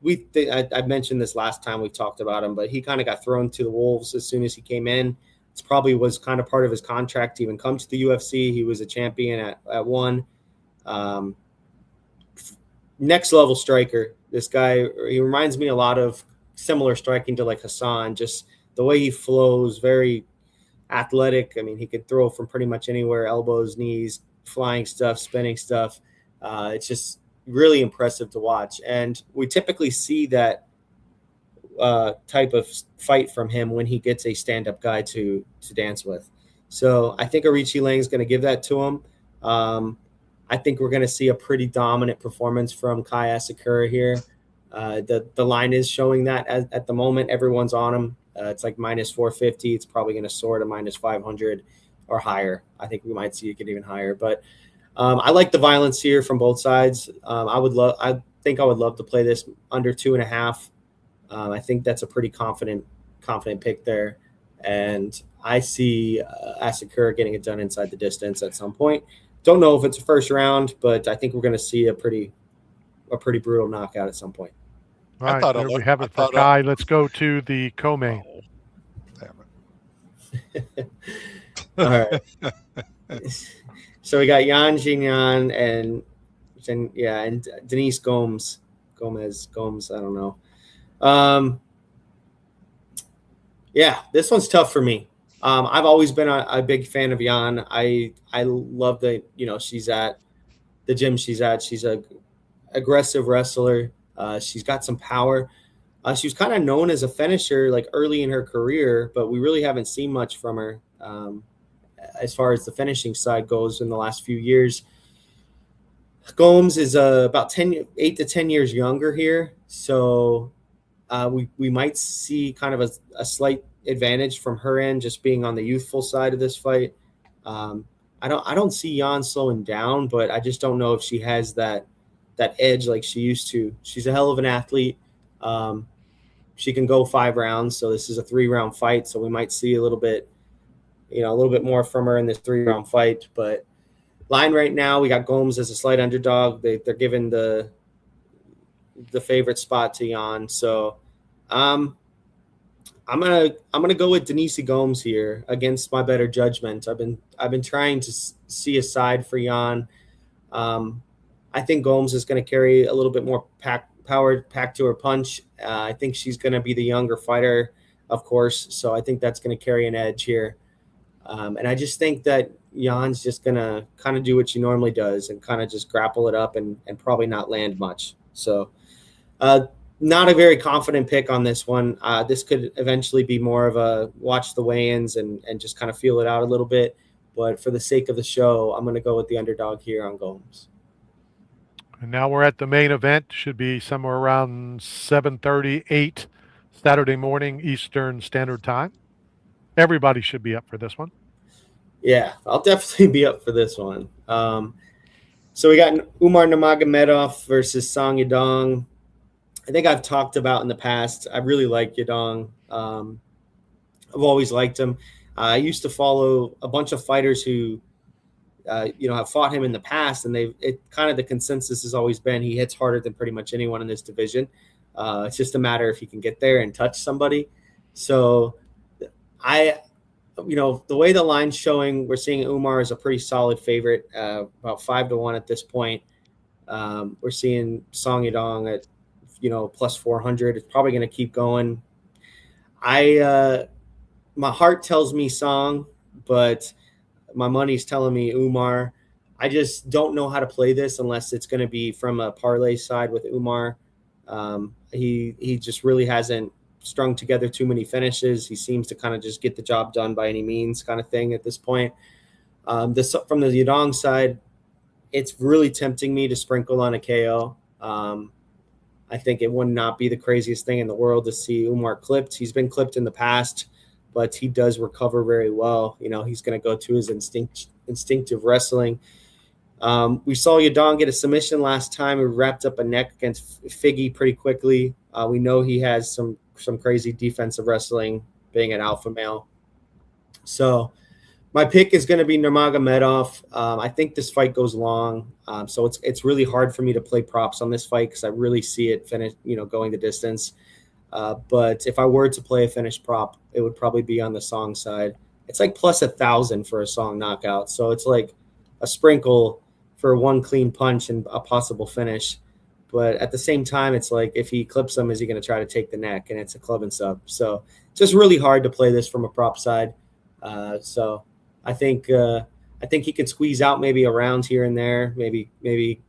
I mentioned this last time we talked about him, but he kind of got thrown to the wolves as soon as he came in. It's probably was kind of part of his contract to even come to the UFC. He was a champion at one. Next level striker. This guy, he reminds me a lot of similar striking to like Hasan, just the way he flows, very athletic. I mean, he could throw from pretty much anywhere, elbows, knees, flying stuff, spinning stuff. It's just really impressive to watch. And we typically see that type of fight from him when he gets a stand-up guy to dance with. So I think Aori Qileng is going to give that to him. I think we're going to see a pretty dominant performance from Kai Asakura here. The line is showing that at the moment. Everyone's on him. It's like minus 450. It's probably going to soar to minus 500 or higher. I think we might see it get even higher. But I like the violence here from both sides. I think I would love to play this under 2.5. I think that's a pretty confident pick there. And I see Asakura getting it done inside the distance at some point. Don't know if it's a first round, but I think we're going to see a pretty brutal knockout at some point. All right, there we have it for Kai. Let's go to the co-main. Damn it. All right. So we got Xiong Jingnan and Denise Gomes. I don't know. This one's tough for me. I've always been a big fan of Xiong. I love that, she's at the gym she's at. She's a aggressive wrestler. She's got some power. She was kind of known as a finisher like early in her career, but we really haven't seen much from her as far as the finishing side goes in the last few years. Gomes is about 8 to 10 years younger here, so we might see kind of a slight advantage from her end, just being on the youthful side of this fight. I don't see Jan slowing down, but I just don't know if she has that edge like she used to. She's a hell of an athlete. She can go 5 rounds, so this is a 3-round fight, so we might see a little bit more from her in this 3-round fight. But line right now, we got Gomes as a slight underdog. They're giving the favorite spot to Jan. So I'm gonna go with Denise Gomes here against my better judgment. I've been trying to see a side for Jan. I think Gomes is going to carry a little bit more power packed to her punch. I think she's going to be the younger fighter, of course. So I think that's going to carry an edge here. And I just think that Jan's just going to kind of do what she normally does and kind of just grapple it up and probably not land much. So not a very confident pick on this one. This could eventually be more of a watch the weigh-ins and just kind of feel it out a little bit. But for the sake of the show, I'm going to go with the underdog here on Gomes. And now we're at the main event. Should be somewhere around 7:30, 8 Saturday morning Eastern Standard Time. Everybody should be up for this one. Yeah, I'll definitely be up for this one. So we got Umar Nurmagomedov versus Song Yadong. I think I've talked about in the past. I really like Yadong. I've always liked him. I used to follow a bunch of fighters who have fought him in the past, and the consensus has always been he hits harder than pretty much anyone in this division. It's just a matter if he can get there and touch somebody. So the way the line's showing, we're seeing Umar as a pretty solid favorite, about 5-1 at this point. We're seeing Song Yadong at, plus 400. It's probably going to keep going. My heart tells me Song, but my money's telling me Umar. I just don't know how to play this unless it's going to be from a parlay side with Umar. He just really hasn't strung together too many finishes. He seems to kind of just get the job done by any means kind of thing at this point. From the Yadong side, it's really tempting me to sprinkle on a KO. I think it would not be the craziest thing in the world to see Umar clipped. He's been clipped in the past, but he does recover very well. He's going to go to his instinctive wrestling. We saw Yadong get a submission last time. He wrapped up a neck against Figgy pretty quickly. We know he has some crazy defensive wrestling, being an alpha male. So my pick is going to be Nurmagomedov. I think this fight goes long, so it's really hard for me to play props on this fight because I really see it going the distance. But if I were to play a finished prop, it would probably be on the Song side. It's like plus 1,000 for a Song knockout. So it's like a sprinkle for one clean punch and a possible finish. But at the same time, it's like if he clips him, is he going to try to take the neck? And it's a club and sub. So it's just really hard to play this from a prop side. So I think he could squeeze out maybe a round here and there. Maybe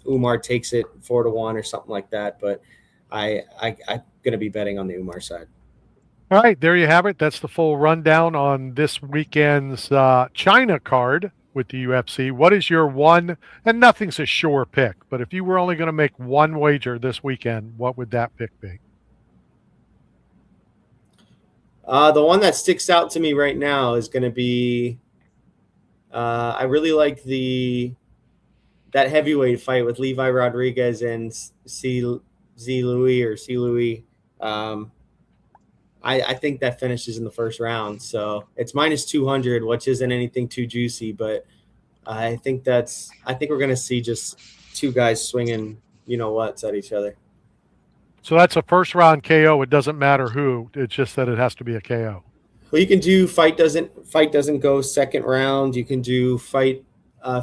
Umar takes it 4-1 or something like that. But I'm going to be betting on the Umar side. All right, there you have it. That's the full rundown on this weekend's China card with the UFC. What is your one, and nothing's a sure pick, but if you were only going to make one wager this weekend, what would that pick be? The one that sticks out to me right now is going to be I really like that heavyweight fight with Levi Rodrigues and C. Louis. I think that finishes in the first round. So it's minus 200, which isn't anything too juicy, but I think we're going to see just two guys swinging, at each other. So that's a first round KO. It doesn't matter who. It's just that it has to be a KO. Well, you can do fight doesn't go second round. You can do fight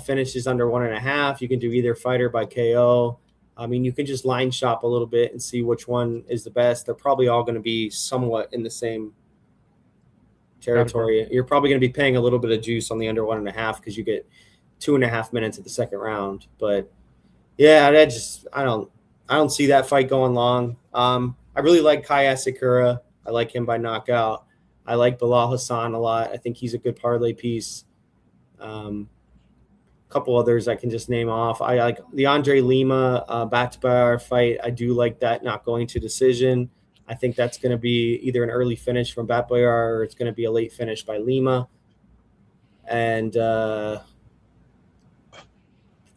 finishes under 1.5. You can do either fighter by KO. I mean, you can just line shop a little bit and see which one is the best. They're probably all going to be somewhat in the same territory. You're probably going to be paying a little bit of juice on the under 1.5 because you get 2.5 minutes at the second round. But Yeah, I don't see that fight going long. I really like Kai Asakura. I like him by knockout. I like Bilal Hasan a lot. I think he's a good parlay piece. A couple others I can just name off. I like the André Lima Batbayar fight. I do like that not going to decision. I think that's going to be either an early finish from Batbayar or it's going to be a late finish by Lima. And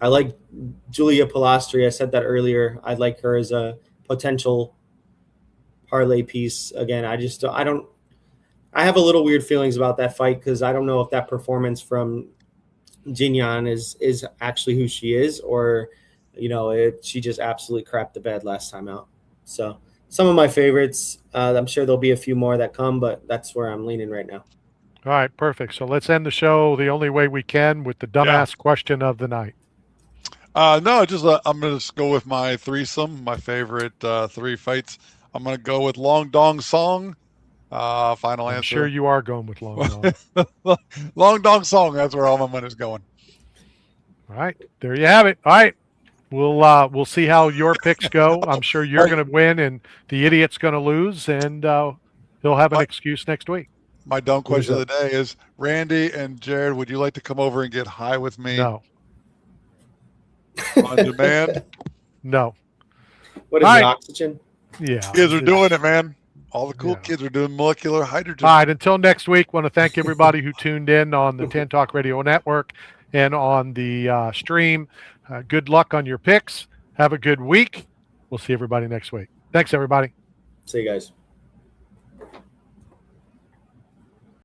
I like Julia Polastri. I said that earlier. I like her as a potential parlay piece. Again, I have a little weird feelings about that fight because I don't know if that performance from Jingnan is actually who she is, or she just absolutely crapped the bed last time out. So some of my favorites. I'm sure there'll be a few more that come, but that's where I'm leaning right now. All right, perfect. So let's end the show the only way we can with the dumbass question of the night. No, just I'm going to go with my threesome, my favorite 3 fights. I'm going to go with Long Dong Song. Final answer. I'm sure you are going with Long Dong. Long Dong Song. That's where all my money's going. All right, there you have it. All right, we'll see how your picks go. I'm sure you're going to win, and the idiot's going to lose, and he'll have an excuse next week. My dumb question of the day is, Randy and Jared, would you like to come over and get high with me? No. On demand? No. What is it, oxygen? Yeah. Kids are doing it, man. All the cool kids are doing molecular hydrogen. All right, until next week, want to thank everybody who tuned in on the 10 Talk Radio Network and on the stream. Good luck on your picks. Have a good week. We'll see everybody next week. Thanks, everybody. See you guys.